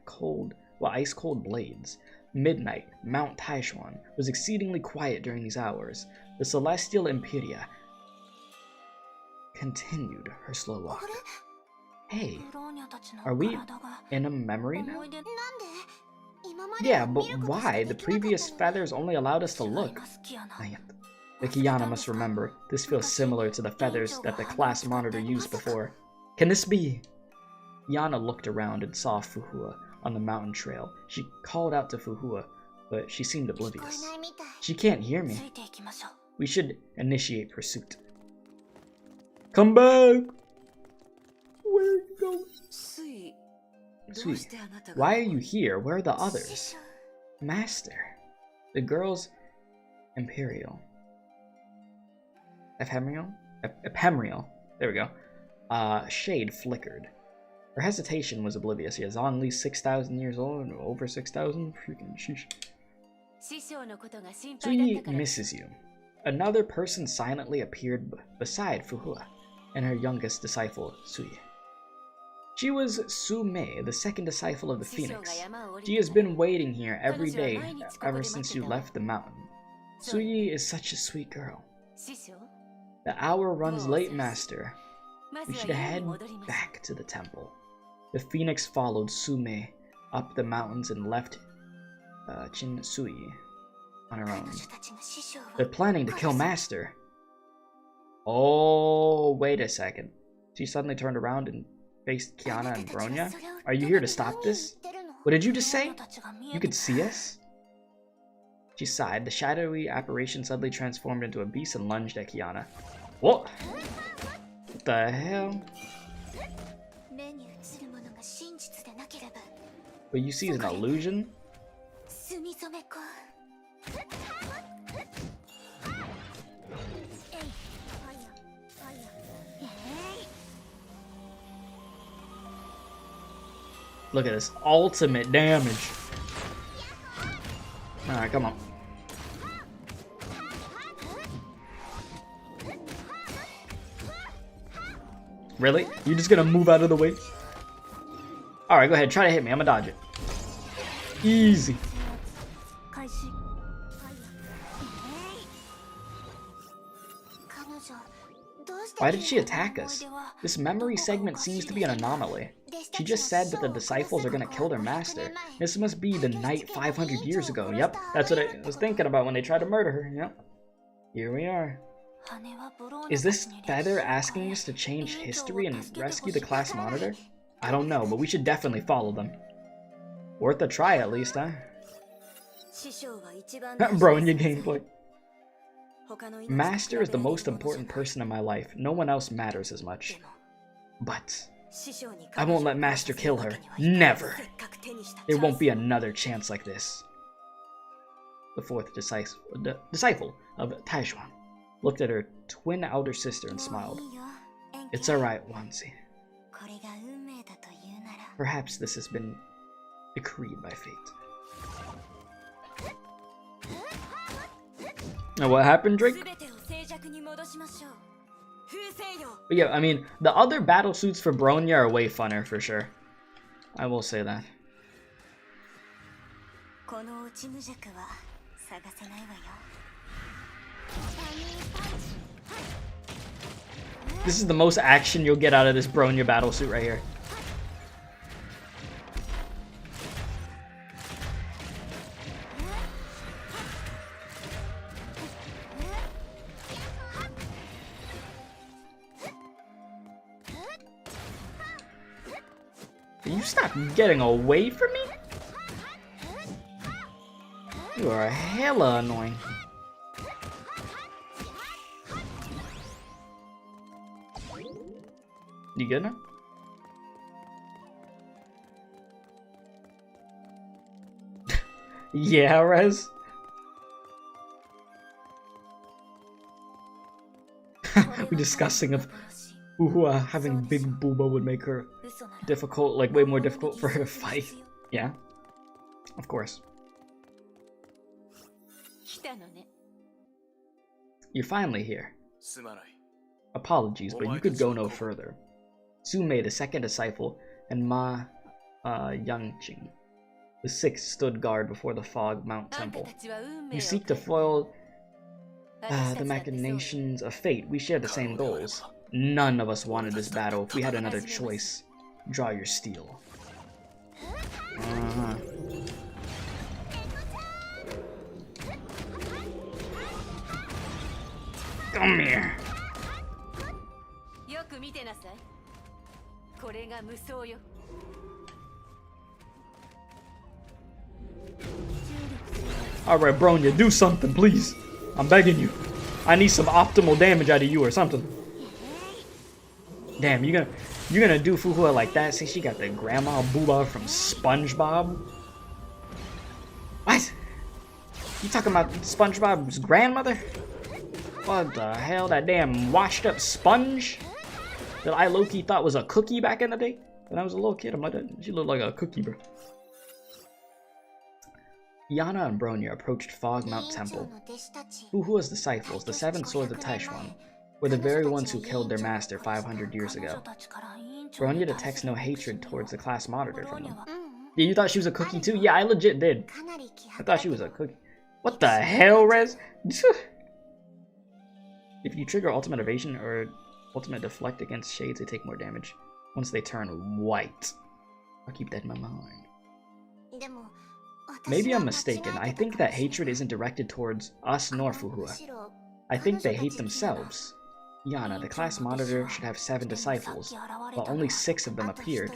ice-cold blades. Midnight, Mount Taishuan, was exceedingly quiet during these hours. The celestial Imperia continued her slow walk. Hey, are we in a memory now? Yeah, but why? The previous feathers only allowed us to look. The Kiana must remember. This feels similar to the feathers that the class monitor used before. Can this be? Yana looked around and saw Fuhua on the mountain trail. She called out to Fuhua, but she seemed oblivious. She can't hear me. We should initiate pursuit. Come back! Where are you going? Sweet, why are you here? Where are the others? Master. The girl's imperial. Ephemeral. There we go. Shade flickered. Her hesitation was oblivious. Yes, only 6,000 years old, over 6,000? Freaking sheesh. Tsuyi misses you. Another person silently appeared beside Fuhua and her youngest disciple, Tsuyi. She was Su-mei, the second disciple of the Phoenix. She has been waiting here every day ever since you left the mountain. Tsuyi is such a sweet girl. The hour runs late, Master. We should head back to the temple. The Phoenix followed Su-mei up the mountains and left Shuyi on her own. They're planning to kill Master. Oh, wait a second. She suddenly turned around and faced Kiana and Bronya. Are you here to stop this? What did you just say? You could see us? She sighed. The shadowy apparition suddenly transformed into a beast and lunged at Kiana. What? What the hell? What you see is an illusion? Look at this ultimate damage. Alright, come on. Really? You're just gonna move out of the way? Alright, go ahead. Try to hit me. I'm gonna dodge it. Easy. Why did she attack us? This memory segment seems to be an anomaly. She just said that the disciples are gonna kill their master. This must be the night 500 years ago. Yep, that's what I was thinking about when they tried to murder her. Yep. Here we are. Is this Feather asking us to change history and rescue the class monitor? I don't know, but we should definitely follow them. Worth a try at least, huh? Bro, in your gameplay. Master is the most important person in my life. No one else matters as much. But I won't let Master kill her. Never! There won't be another chance like this. The fourth disciple of Taijuan looked at her twin elder sister and smiled. It's alright, Wanzi. Perhaps this has been decreed by fate. Now what happened, Drake? But yeah, I mean, the other battle suits for Bronya are way funner for sure. I will say that. This is the most action you'll get out of this Bronya battle suit right here. Can you stop getting away from me? You are hella annoying. You good now? Yeah, Rez. We're discussing of who having big booba would make her difficult, like way more difficult for her to fight. Yeah, of course. You're finally here. Apologies, but you could go no further. Su-mei, the second disciple, and Ma Yangqing, the sixth, stood guard before the Fog Mount Temple. You seek to foil the machinations of fate. We share the same goals. None of us wanted this battle. If we had another choice, draw your steel. Come here. Alright, Bronya, do something, please. I'm begging you. I need some optimal damage out of you or something. Damn, you're gonna do Fuhua like that? See, she got the grandma booba from SpongeBob? What? You talking about SpongeBob's grandmother? What the hell? That damn washed up sponge that I low-key thought was a cookie back in the day? When I was a little kid, I'm like, she looked like a cookie, bro. Yana and Bronya approached Fog Mount Temple. Fuhua's disciples, the Seven Swords of Taishuan, were the very ones who killed their master 500 years ago. Bronya detects no hatred towards the class monitor from them. Yeah, you thought she was a cookie too? Yeah, I legit did. I thought she was a cookie. What the hell, Rez? If you trigger ultimate evasion or ultimate deflect against shades, they take more damage once they turn white. I'll keep that in my mind. Maybe I'm mistaken. I think that hatred isn't directed towards us nor Fuhua. I think they hate themselves. Yana, the class monitor, should have 7 disciples, but only 6 of them appeared.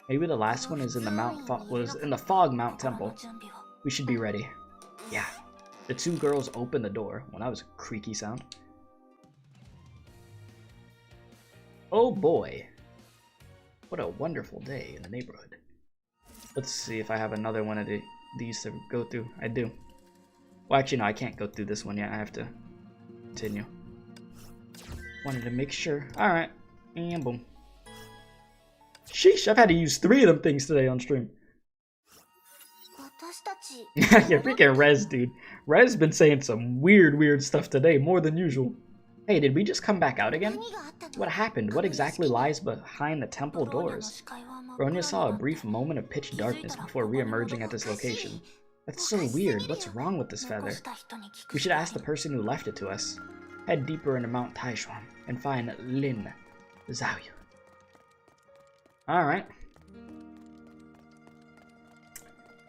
Maybe the last one is in the Fog Mount Temple. We should be ready. Yeah. The 2 girls opened the door. Well, that was a creaky sound. Oh boy. What a wonderful day in the neighborhood. Let's see if I have another one of these to go through. I do. Well, actually, no, I can't go through this one yet. I have to continue. Wanted to make sure. Alright. And boom. Sheesh, I've had to use 3 of them things today on stream. Yeah, freaking Rez, dude. Rez been saying some weird stuff today, more than usual. Hey, did we just come back out again? What happened? What exactly lies behind the temple doors? Bronya saw a brief moment of pitch darkness before re-emerging at this location. That's so weird. What's wrong with this feather? We should ask the person who left it to us. Head deeper into Mount Taishuan and find Lin Zhaoyu. Alright.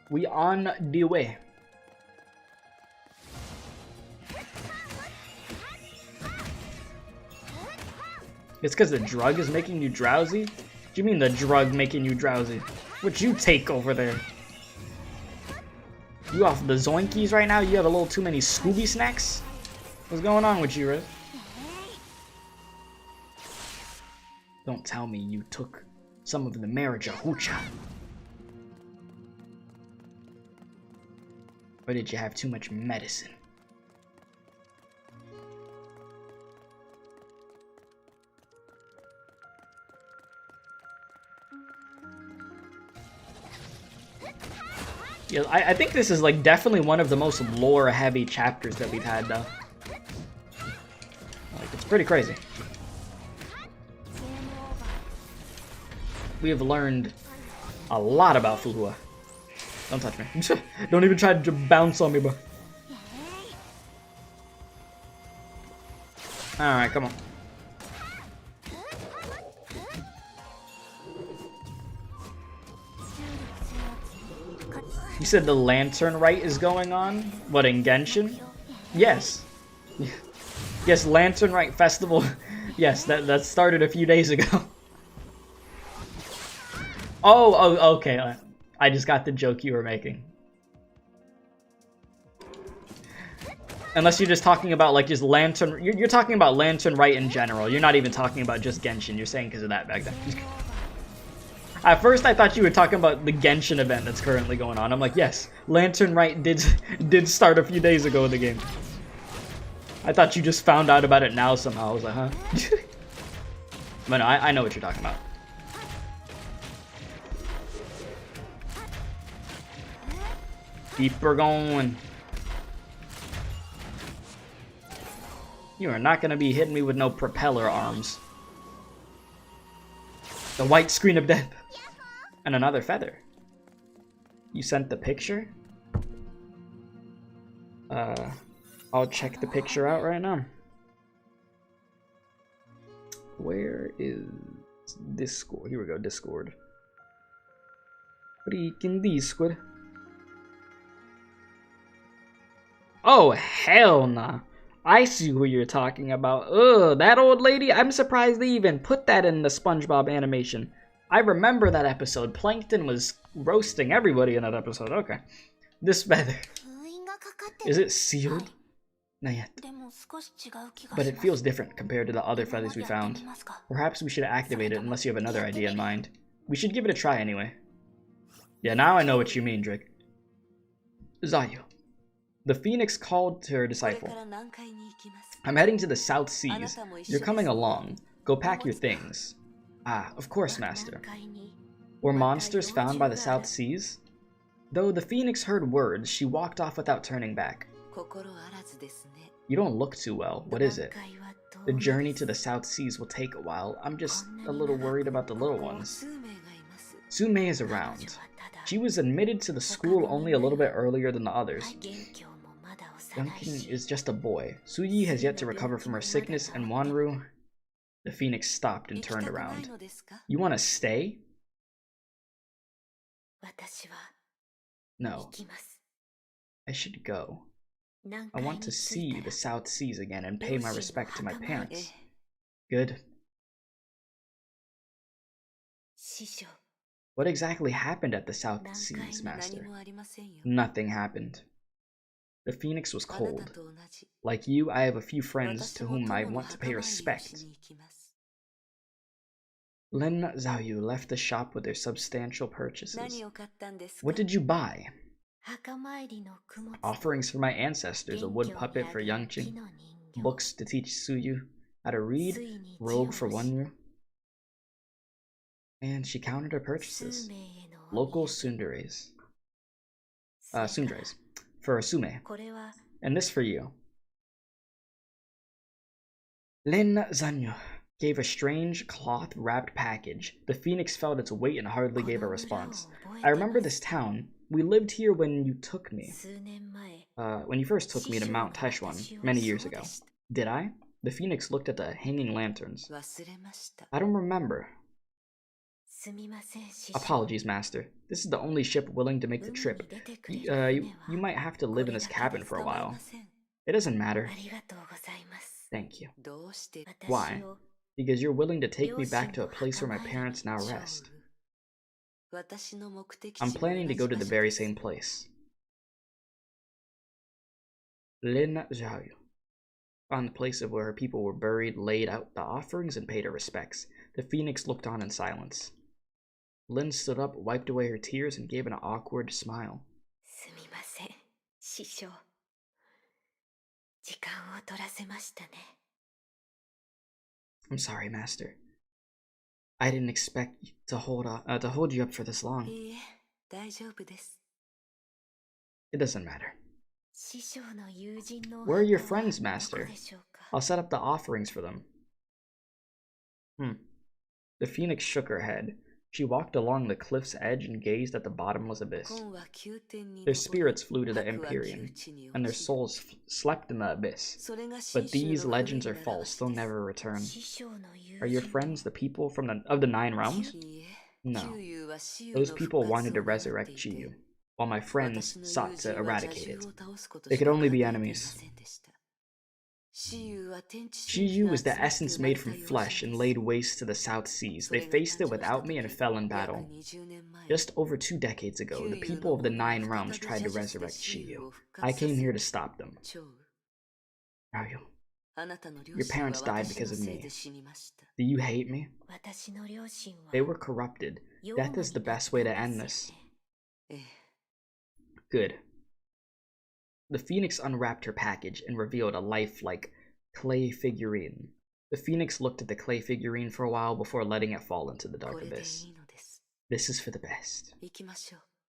We on the way. It's because the drug is making you drowsy? What do you mean the drug making you drowsy? What you take over there? You off the zoinkies right now? You have a little too many Scooby snacks? What's going on with you, Riz? Don't tell me you took some of the marijuana. Or did you have too much medicine? Yeah, I think this is like definitely one of the most lore-heavy chapters that we've had, though. Like, it's pretty crazy. We have learned a lot about Fuhua. Don't touch me. Don't even try to bounce on me, bro. Alright, come on. You said the lantern rite is going on? What, in Genshin? Yes. Yes, Lantern Rite Festival. Yes, that started a few days ago. Oh, okay. I just got the joke you were making. Unless you're just talking about, like, just Lantern... You're talking about Lantern Rite in general. You're not even talking about just Genshin. You're saying because of that back then. At first, I thought you were talking about the Genshin event that's currently going on. I'm like, yes, Lantern Rite did start a few days ago in the game. I thought you just found out about it now somehow. I was like, huh? But no, I know what you're talking about. Keep her going. You are not going to be hitting me with no propeller arms. The white screen of death. And another feather. You sent the picture? I'll check the picture out right now. Where is Discord? Here we go, Discord. Freaking Discord. Oh, hell nah. I see who you're talking about. Ugh, that old lady? I'm surprised they even put that in the SpongeBob animation. I remember that episode. Plankton was roasting everybody in that episode. Okay. This feather. Is it sealed? Not yet. But it feels different compared to the other feathers we found. Perhaps we should activate it unless you have another idea in mind. We should give it a try anyway. Yeah, now I know what you mean, Drake. Zhaoyu. The Phoenix called to her disciple. I'm heading to the South Seas. You're coming along. Go pack your things. Ah, of course, Master. Were monsters found by the South Seas? Though the Phoenix heard words, she walked off without turning back. You don't look too well. What is it? The journey to the South Seas will take a while. I'm just a little worried about the little ones. Sume is around. She was admitted to the school only a little bit earlier than the others. Duncan is just a boy. Suyi has yet to recover from her sickness, and Wanru... The Phoenix stopped and turned around. You want to stay? No. I should go. I want to see the South Seas again and pay my respect to my parents. Good. What exactly happened at the South Seas, Master? Nothing happened. The Phoenix was cold. Like you, I have a few friends to whom I want to pay respect. Lin Zhaoyu left the shop with their substantial purchases. What did you buy? Offerings for my ancestors, a wood puppet for Yangqing, books to teach Suyu how to read, robe for Wanru. And she counted her purchases. Local sundares. Sundares. For Sume. And this for you. Lin Zhaoyu gave a strange cloth-wrapped package. The Phoenix felt its weight and hardly gave a response. I remember this town. We lived here when you took me. When you first took me to Mount Taishuan many years ago. Did I? The Phoenix looked at the hanging lanterns. I don't remember. Apologies, Master. This is the only ship willing to make the trip. You might have to live in this cabin for a while. It doesn't matter. Thank you. Why? Because you're willing to take me back to a place where my parents now rest. I'm planning to go to the very same place. Lin Zhaoyu found the place of where her people were buried, laid out the offerings, and paid her respects. The Phoenix looked on in silence. Lin stood up, wiped away her tears, and gave an awkward smile. I'm sorry, Master. I didn't expect to hold you up for this long. It doesn't matter. Where are your friends, Master? I'll set up the offerings for them. The Phoenix shook her head. She walked along the cliff's edge and gazed at the bottomless abyss. Their spirits flew to the Empyrean, and their souls slept in the abyss. But these legends are false, they'll never return. Are your friends the people of the 9 realms? No. Those people wanted to resurrect Chiyu, while my friends sought to eradicate it. They could only be enemies. Chiyu was the essence made from flesh and laid waste to the South Seas. They faced it without me and fell in battle. Just over 2 decades ago, the people of the 9 realms tried to resurrect Chiyu. I came here to stop them. Ryu, your parents died because of me. Do you hate me? They were corrupted. Death is the best way to end this. Good. The Phoenix unwrapped her package and revealed a lifelike clay figurine. The Phoenix looked at the clay figurine for a while before letting it fall into the dark abyss. This is for the best.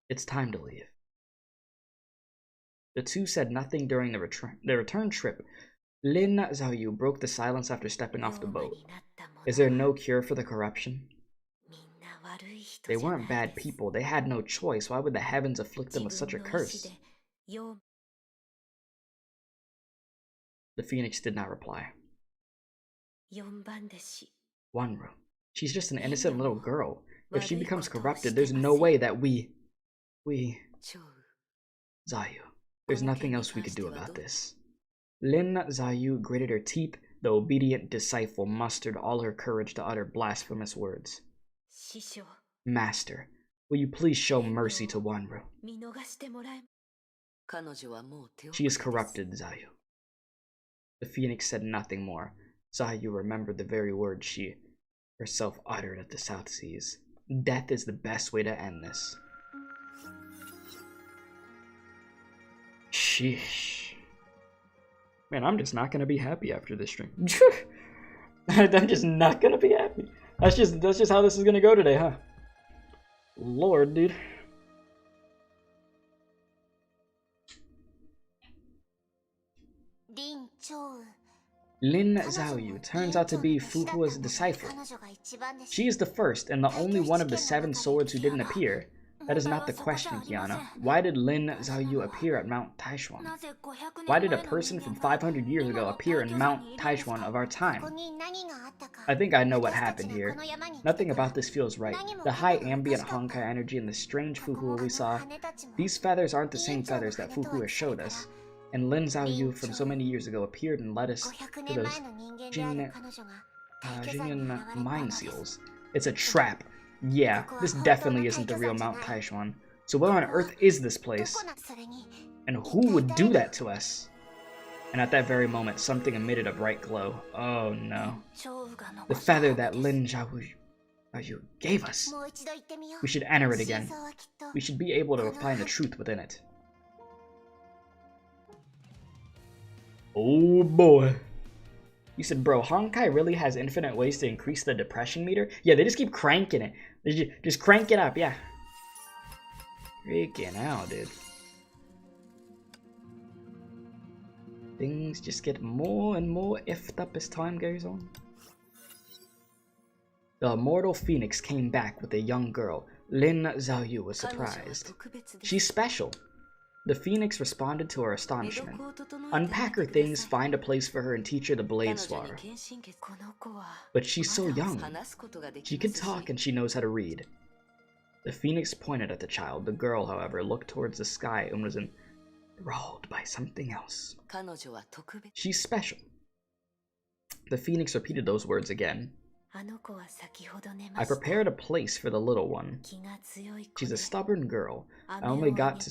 It's time to leave. The two said nothing during the return trip. Lin Zhaoyu broke the silence after stepping off the boat. Is there no cure for the corruption? They weren't bad people. They had no choice. Why would the heavens afflict them with such a curse? The Phoenix did not reply. Wanru. She's just an innocent little girl. If she becomes corrupted, there's no way that we... Zhaoyu, there's nothing else we could do about this. Lin Zhaoyu gritted her teeth. The obedient disciple mustered all her courage to utter blasphemous words. Master, will you please show mercy to Wanru? She is corrupted, Zhaoyu. The Phoenix said nothing more. Zhaoyu remembered the very words she herself uttered at the South Seas. Death is the best way to end this. Sheesh. Man, I'm just not gonna be happy after this stream. I'm just not gonna be happy. That's just how this is gonna go today, huh? Lord, dude. Lin Zhaoyu turns out to be Fuhua's disciple. She is the first and the only one of the 7 swords who didn't appear. That is not the question, Kiana. Why did Lin Zhaoyu appear at Mount Taishuan? Why did a person from 500 years ago appear in Mount Taishuan of our time? I think I know what happened here. Nothing about this feels right. The high ambient Honkai energy and the strange Fuhua we saw. These feathers aren't the same feathers that Fuhua showed us. And Lin Zhaoyu from so many years ago appeared and led us to those Jinyan mine seals. It's a trap. Yeah, this definitely isn't the real Mount Taishuan. So where on earth is this place? And who would do that to us? And at that very moment, something emitted a bright glow. Oh no. The feather that Lin Zhaoyu gave us. We should enter it again. We should be able to find the truth within it. Oh boy. You said, bro, Honkai really has infinite ways to increase the depression meter? Yeah, they just keep cranking it. They just crank it up, yeah. Freaking out, dude. Things just get more and more effed up as time goes on. The immortal phoenix came back with a young girl. Lin Zhaoyu was surprised. She's special. The phoenix responded to her astonishment. Unpack her things, find a place for her, and teach her the blade swar. But she's so young. She can talk and she knows how to read. The phoenix pointed at the child. The girl, however, looked towards the sky and was enthralled by something else. She's special. The phoenix repeated those words again. I prepared a place for the little one. She's a stubborn girl. I only got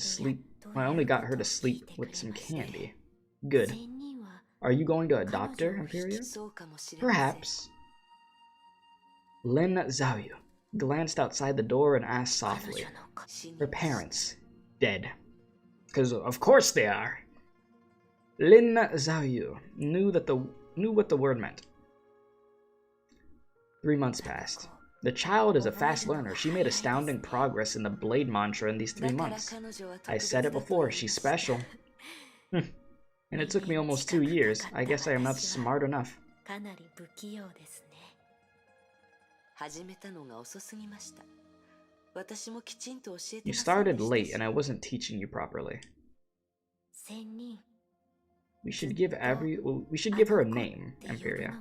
her to sleep with some candy. Good. Are you going to adopt her, Imperia? Perhaps. Lin Zhaoyu glanced outside the door and asked softly. Her parents, dead. Because of course they are. Lin Zhaoyu knew what the word meant. 3 months passed. The child is a fast learner. She made astounding progress in the blade mantra in these 3 months. I said it before, she's special. And it took me almost 2 years. I guess I am not smart enough. You started late and I wasn't teaching you properly. We should give her a name, Imperia.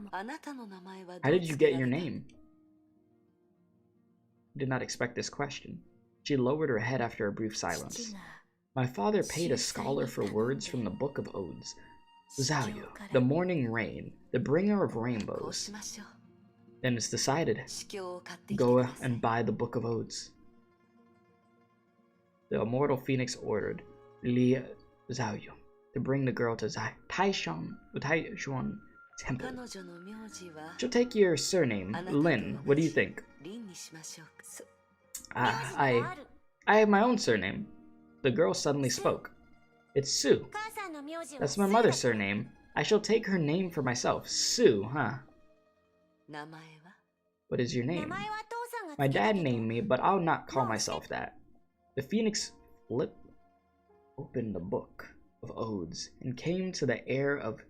How did you get your name? I did not expect this question. She lowered her head after a brief silence. My father paid a scholar for words from the Book of Odes. Zhaoyu, the morning rain, the bringer of rainbows. Then it's decided. Go and buy the Book of Odes. The immortal phoenix ordered Li Zhaoyu to bring the girl to Taishuan Temple. She'll take your surname, Lin. What do you think? I have my own surname. The girl suddenly spoke. It's Sue. That's my mother's surname. I shall take her name for myself. Sue, huh? What is your name? My dad named me, but I'll not call myself that. The phoenix opened the Book of Odes and came to the air of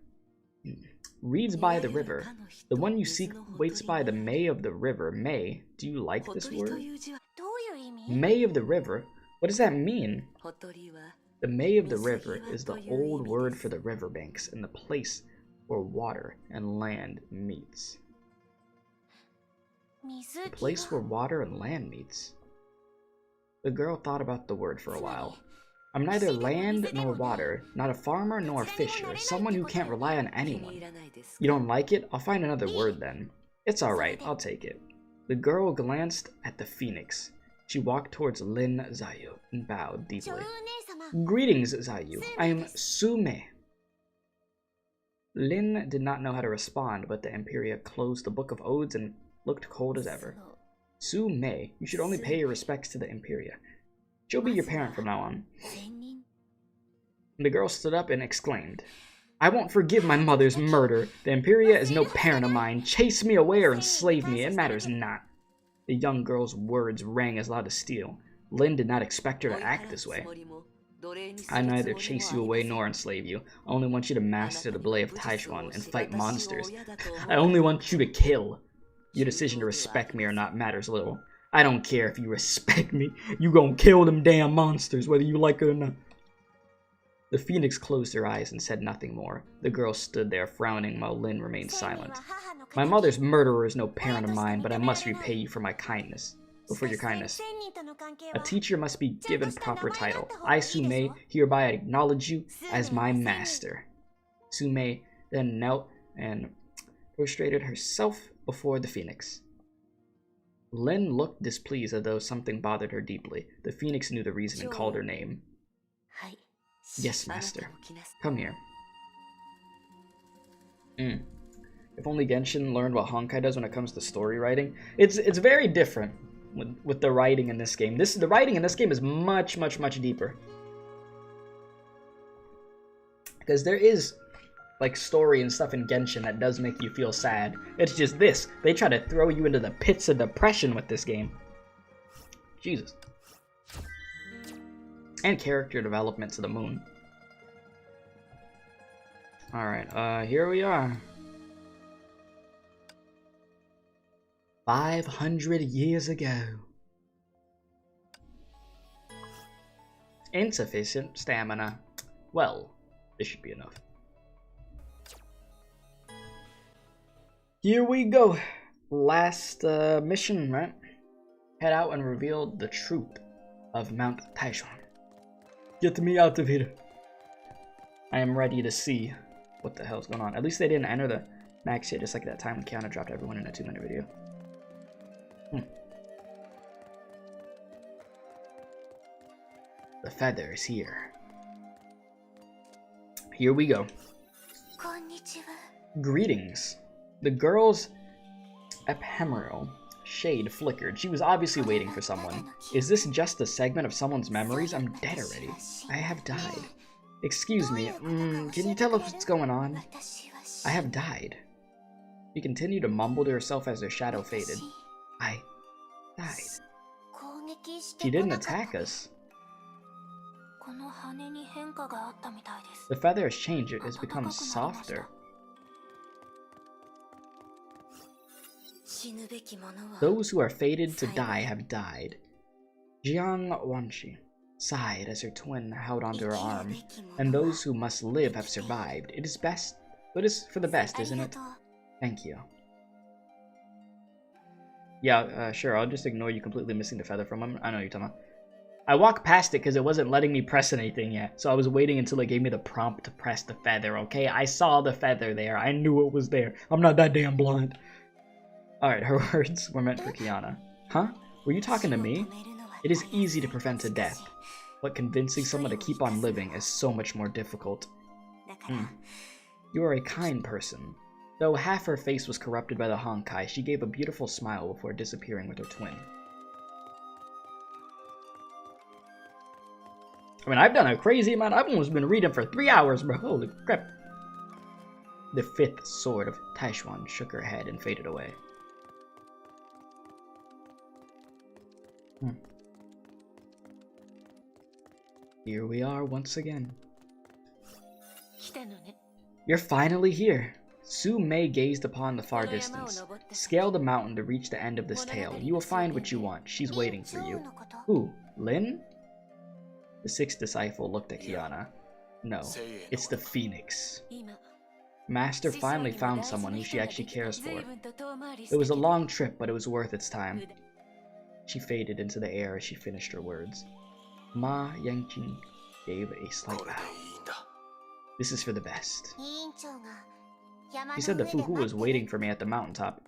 reads by the river. The one you seek waits by the May of the river. May, do you like this word? May of the river? What does that mean? The May of the river is the old word for the riverbanks and the place where water and land meets. The place where water and land meets. The girl thought about the word for a while. I'm neither land nor water, not a farmer nor a fisher, someone who can't rely on anyone. You don't like it? I'll find another word then. It's alright, I'll take it. The girl glanced at the phoenix. She walked towards Lin Zhaoyu and bowed deeply. Greetings, Zhaoyu. I am Sume. Lin did not know how to respond, but the Imperia closed the Book of Odes and looked cold as ever. Sume, you should only pay your respects to the Imperia. She'll be your parent from now on. The girl stood up and exclaimed, I won't forgive my mother's murder. The Imperia is no parent of mine. Chase me away or enslave me, it matters not. The young girl's words rang as loud as steel. Lin did not expect her to act this way. I neither chase you away nor enslave you. I only want you to master the blade of Taichuan and fight monsters. I only want you to kill. Your decision to respect me or not matters little. I don't care if you respect me. You gonna kill them damn monsters, whether you like it or not. The phoenix closed her eyes and said nothing more. The girl stood there frowning while Lin remained silent. My mother's murderer is no parent of mine, but I must repay you for my kindness. For your kindness. A teacher must be given proper title. I, Sume, hereby acknowledge you as my master. Sume then knelt and prostrated herself before the phoenix. Lin looked displeased as though something bothered her deeply. The phoenix knew the reason and called her name. Yes, master. Come here. If only Genshin learned what Honkai does when it comes to story writing. It's very different with the writing in this game. The writing in this game is much deeper. Because there is like story and stuff in Genshin that does make you feel sad. It's just this. They try to throw you into the pits of depression with this game. Jesus. And character development to the moon. Alright, here we are. 500 years ago. Insufficient stamina. Well, this should be enough. Here we go. Last mission, right? Head out and reveal the truth of Mount Taichuan. Get me out of here. I am ready to see what the hell's going on. At least they didn't enter the max hit just like that time when Kiana dropped everyone in a 2-minute video. The feather is here. Here we go. Greetings. The girl's ephemeral shade flickered. She was obviously waiting for someone. Is this just a segment of someone's memories? I'm dead already. I have died. Excuse me, can you tell us what's going on? I have died. She continued to mumble to herself as her shadow faded. I died. She didn't attack us. The feather has changed. It has become softer. Those who are fated to die have died. Jiang Wanshi sighed as her twin held onto her arm. And those who must live have survived. It is best. It is for the best, isn't it? Thank you. Yeah, sure, I'll just ignore you completely missing the feather from him. I know you're talking about. I walked past it because it wasn't letting me press anything yet. So I was waiting until it gave me the prompt to press the feather, okay? I saw the feather there. I knew it was there. I'm not that damn blind. Alright, her words were meant for Kiana. Huh? Were you talking to me? It is easy to prevent a death, but convincing someone to keep on living is so much more difficult. You are a kind person. Though half her face was corrupted by the Honkai, she gave a beautiful smile before disappearing with her twin. I mean, I've done a crazy amount. I've almost been reading for 3 hours, bro. Holy crap. The fifth sword of Taichuan shook her head and faded away. Here we are once again. You're finally here. Su Mei gazed upon the far distance. Scale the mountain to reach the end of this tale. You will find what you want. She's waiting for you. Who? Lin? The sixth disciple looked at Kiana. No, it's the Phoenix. Master finally found someone who she actually cares for. It was a long trip, but it was worth its time. She faded into the air as she finished her words. Ma Yanqing gave a slight bow. This is for the best. He said the Fuhu was waiting for me at the mountaintop.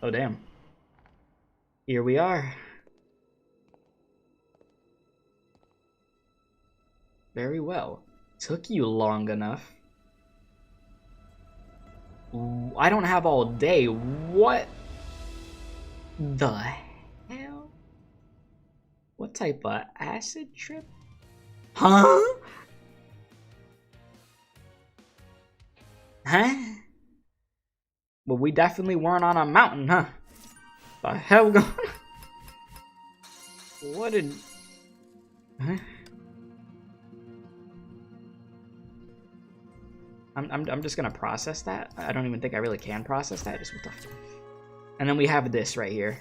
Oh damn. Here we are. Very well. Took you long enough. Ooh, I don't have all day. What the hell? What type of acid trip? Huh? Huh? Well, we definitely weren't on a mountain, huh? The hell going? What did? Huh? I'm just gonna process that. I don't even think I really can process that. Just what the. And then we have this right here.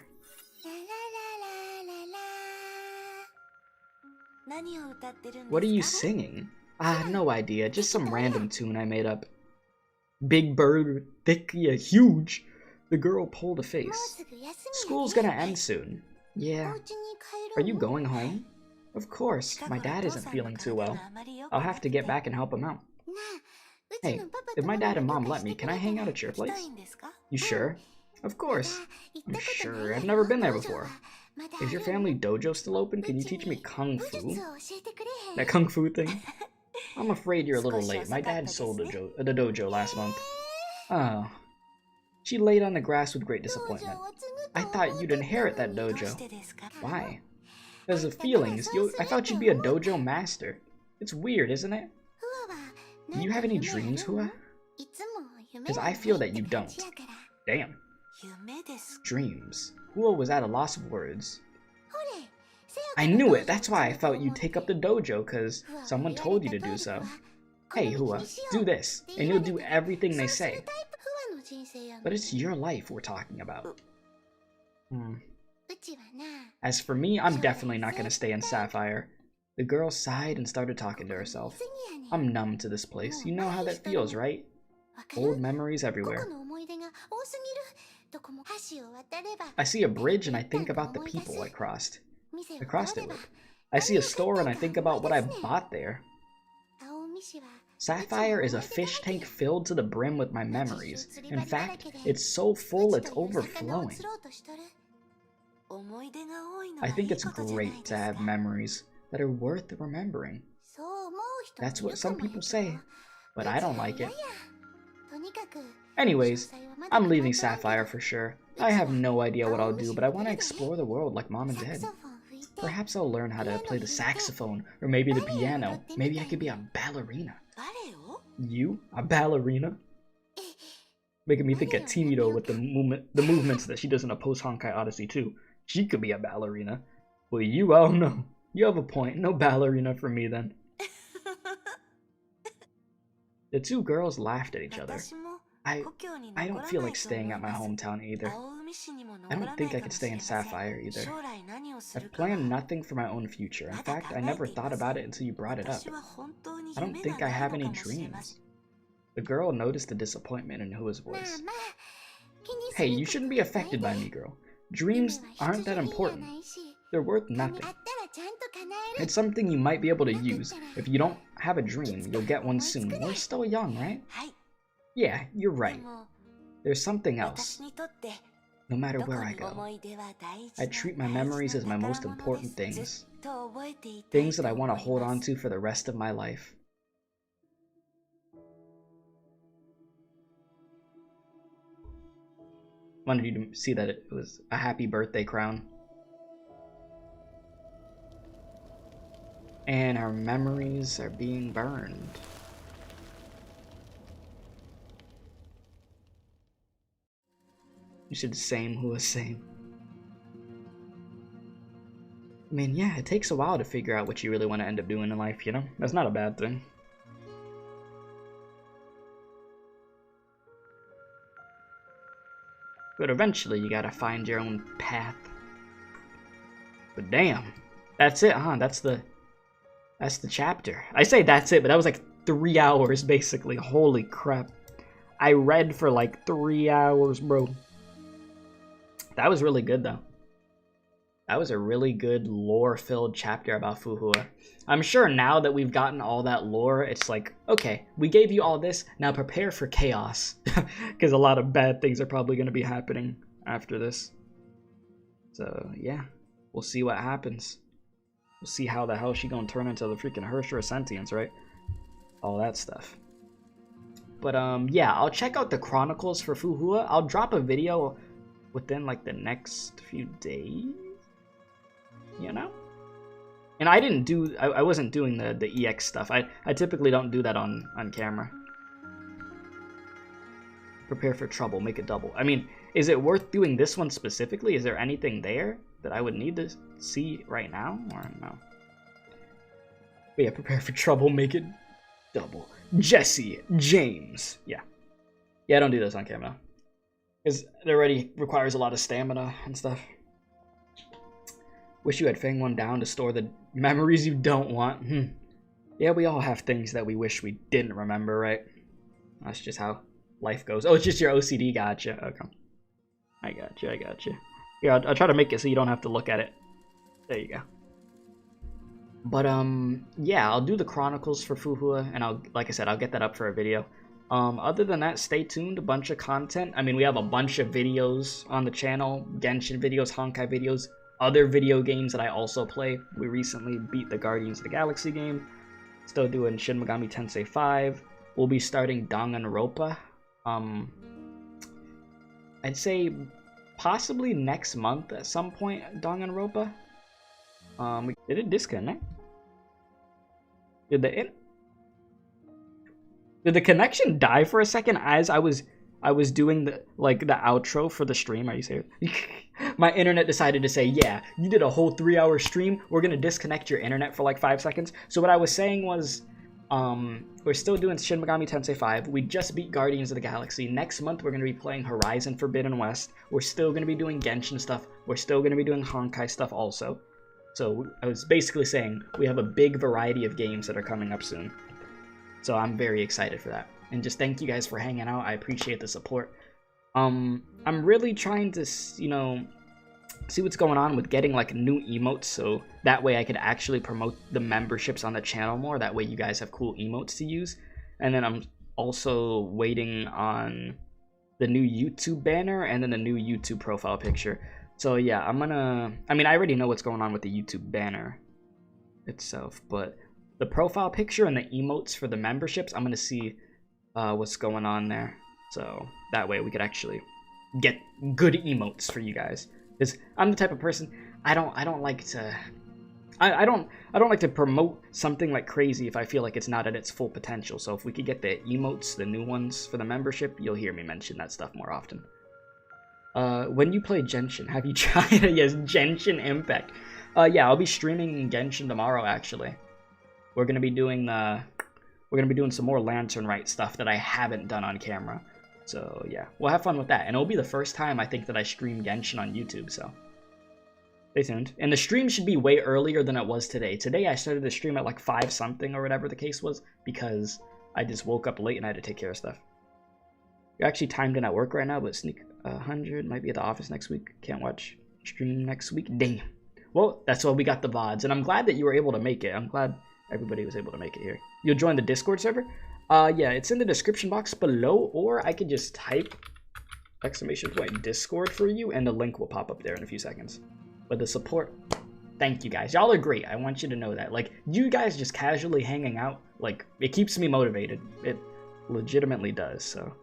What are you singing? I have no idea. Just some random tune I made up. Big bird, thick, yeah, huge. The girl pulled a face. School's gonna end soon. Yeah. Are you going home? Of course. My dad isn't feeling too well. I'll have to get back and help him out. Hey, if my dad and mom let me, can I hang out at your place? You sure? Of course. I'm sure. I've never been there before. Is your family dojo still open? Can you teach me kung fu? That kung fu thing? I'm afraid you're a little late. My dad sold the dojo last month. Oh. She laid on the grass with great disappointment. I thought you'd inherit that dojo. Why? Because of feelings. I thought you'd be a dojo master. It's weird, isn't it? Do you have any dreams, Hua? Because I feel that you don't. Damn. Dreams. Hua was at a loss of words. I knew it! That's why I felt you'd take up the dojo, because someone told you to do so. Hey, Hua, do this, and you'll do everything they say. But it's your life we're talking about. As for me, I'm definitely not going to stay in Sapphire. The girl sighed and started talking to herself. I'm numb to this place. You know how that feels, right? Old memories everywhere. I see a bridge and I think about the people I crossed it with. I see a store and I think about what I bought there. Sapphire is a fish tank filled to the brim with my memories. In fact, it's so full it's overflowing. I think it's great to have memories that are worth remembering. That's what some people say, but I don't like it. Anyways, I'm leaving Sapphire for sure. I have no idea what I'll do, but I want to explore the world like Mom and Dad. Perhaps I'll learn how to play the saxophone, or maybe the piano. Maybe I could be a ballerina. You? A ballerina? Making me think of Timido with the movements that she does in a post-Honkai Odyssey 2. She could be a ballerina. Well, you, I don't know. You have a point. No ballerina for me, then. The two girls laughed at each other. I don't feel like staying at my hometown either. I don't think I could stay in Sapphire either. I've planned nothing for my own future. In fact, I never thought about it until you brought it up. I don't think I have any dreams. The girl noticed the disappointment in Hua's voice. Hey, you shouldn't be affected by me, girl. Dreams aren't that important. They're worth nothing. It's something you might be able to use. If you don't have a dream, you'll get one soon. We're still young, right? Yeah, you're right. There's something else. No matter where I go, I treat my memories as my most important things. Things that I want to hold on to for the rest of my life. Wanted you to see that it was a happy birthday crown. And our memories are being burned. You should same who was same. I mean, yeah, it takes a while to figure out what you really want to end up doing in life, you know? That's not a bad thing. But eventually you gotta find your own path. But damn, that's it, huh? That's the chapter. I say that's it, but that was like 3 hours basically. Holy crap. I read for like 3 hours, bro. That was really good though. That was a really good lore-filled chapter about Fuhua. I'm sure now that we've gotten all that lore, it's like, okay, we gave you all this, now prepare for chaos. Because a lot of bad things are probably going to be happening after this. So, yeah, we'll see what happens. We'll see how the hell she gonna turn into the freaking Herrscher of Sentience, right? All that stuff. But, yeah, I'll check out the chronicles for Fuhua. I'll drop a video within, like, the next few days. You know? And I didn't do, I wasn't doing the EX stuff. I typically don't do that on camera. Prepare for trouble, make it double. I mean, is it worth doing this one specifically? Is there anything there that I would need to see right now, or no? But yeah, prepare for trouble, make it double. Jesse James. Yeah. Yeah, I don't do this on camera. Because it already requires a lot of stamina and stuff. Wish you had Fang one down to store the memories you don't want. Yeah, we all have things that we wish we didn't remember, right? That's just how life goes. Oh, it's just your OCD. Gotcha. Okay. I gotcha. Here, I'll try to make it so you don't have to look at it. There you go. But, yeah, I'll do the Chronicles for Fuhua, and like I said, I'll get that up for a video. Other than that, stay tuned. A bunch of content. I mean, we have a bunch of videos on the channel. Genshin videos, Honkai videos, other video games that I also play. We recently beat the Guardians of the Galaxy game. Still doing Shin Megami Tensei 5. We'll be starting Danganronpa. I'd say possibly next month at some point, Danganronpa. Did it disconnect? Did the connection die for a second as I was doing the outro for the stream? Are you serious? My internet decided to say, yeah, you did a whole 3-hour stream. We're gonna disconnect your internet for like 5 seconds. So what I was saying was, we're still doing Shin Megami Tensei 5. We just beat Guardians of the Galaxy. Next month we're gonna be playing Horizon Forbidden West. We're still gonna be doing Genshin stuff. We're still gonna be doing Honkai stuff also. So I was basically saying we have a big variety of games that are coming up soon. So I'm very excited for that. And just thank you guys for hanging out. I appreciate the support. I'm really trying to, you know, see what's going on with getting like new emotes, so that way I could actually promote the memberships on the channel more. That way you guys have cool emotes to use. And then I'm also waiting on the new YouTube banner and then the new YouTube profile picture. So yeah, I mean, I already know what's going on with the YouTube banner itself, but the profile picture and the emotes for the memberships, I'm gonna see what's going on there. So that way we could actually get good emotes for you guys. Because I'm the type of person, I don't like to promote something like crazy if I feel like it's not at its full potential. So if we could get the emotes, the new ones for the membership, you'll hear me mention that stuff more often. When you play Genshin, have you tried it? Yes, Genshin Impact. Yeah, I'll be streaming Genshin tomorrow actually. We're gonna be doing some more Lantern Rite stuff that I haven't done on camera. So yeah, we'll have fun with that. And it'll be the first time I think that I stream Genshin on YouTube, so stay tuned. And the stream should be way earlier than it was today. Today I started the stream at like 5 something or whatever the case was, because I just woke up late and I had to take care of stuff. You're actually timed in at work right now, but sneak 100 might be at the office next week. Can't watch stream next week. Dang. Well, that's why we got the VODs, and I'm glad that you were able to make it. I'm glad everybody was able to make it here. You'll join the Discord server? Yeah, it's in the description box below, or I could just type !Discord for you, and the link will pop up there in a few seconds. But the support, thank you guys. Y'all are great. I want you to know that. Like, you guys just casually hanging out, like, it keeps me motivated. It legitimately does, so.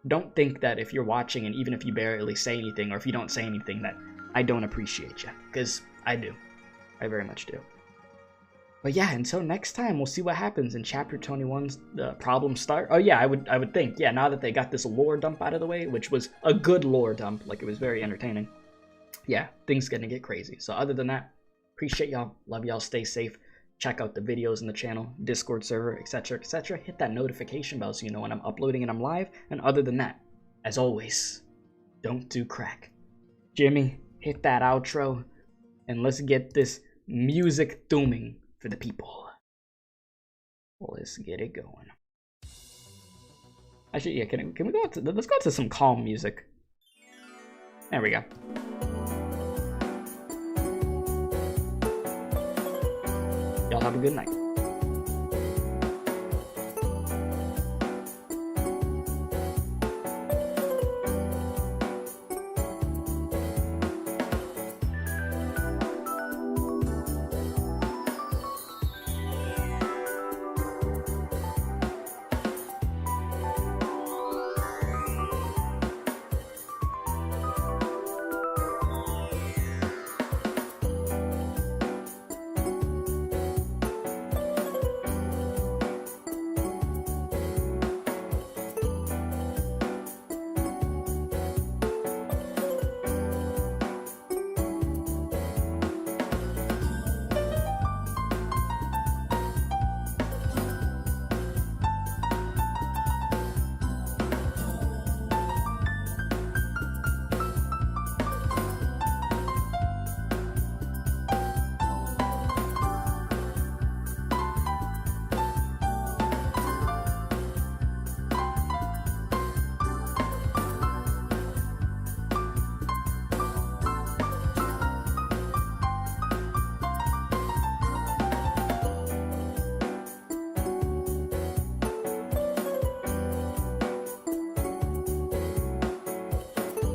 Don't think that if you're watching, and even if you barely say anything, or if you don't say anything, that I don't appreciate you. Because I do. I very much do. But yeah, until next time, we'll see what happens in Chapter 21's Problem Start. Oh yeah, I would think, yeah, now that they got this lore dump out of the way, which was a good lore dump, like it was very entertaining. Yeah, things gonna get crazy. So other than that, appreciate y'all, love y'all, stay safe. Check out the videos in the channel, Discord server, etc., etc. Hit that notification bell so you know when I'm uploading and I'm live. And other than that, as always, don't do crack. Jimmy, hit that outro, and let's get this music thumbing for the people. Let's get it going. Actually, yeah, can we go to, let's go to some calm music. There we go. Y'all have a good night.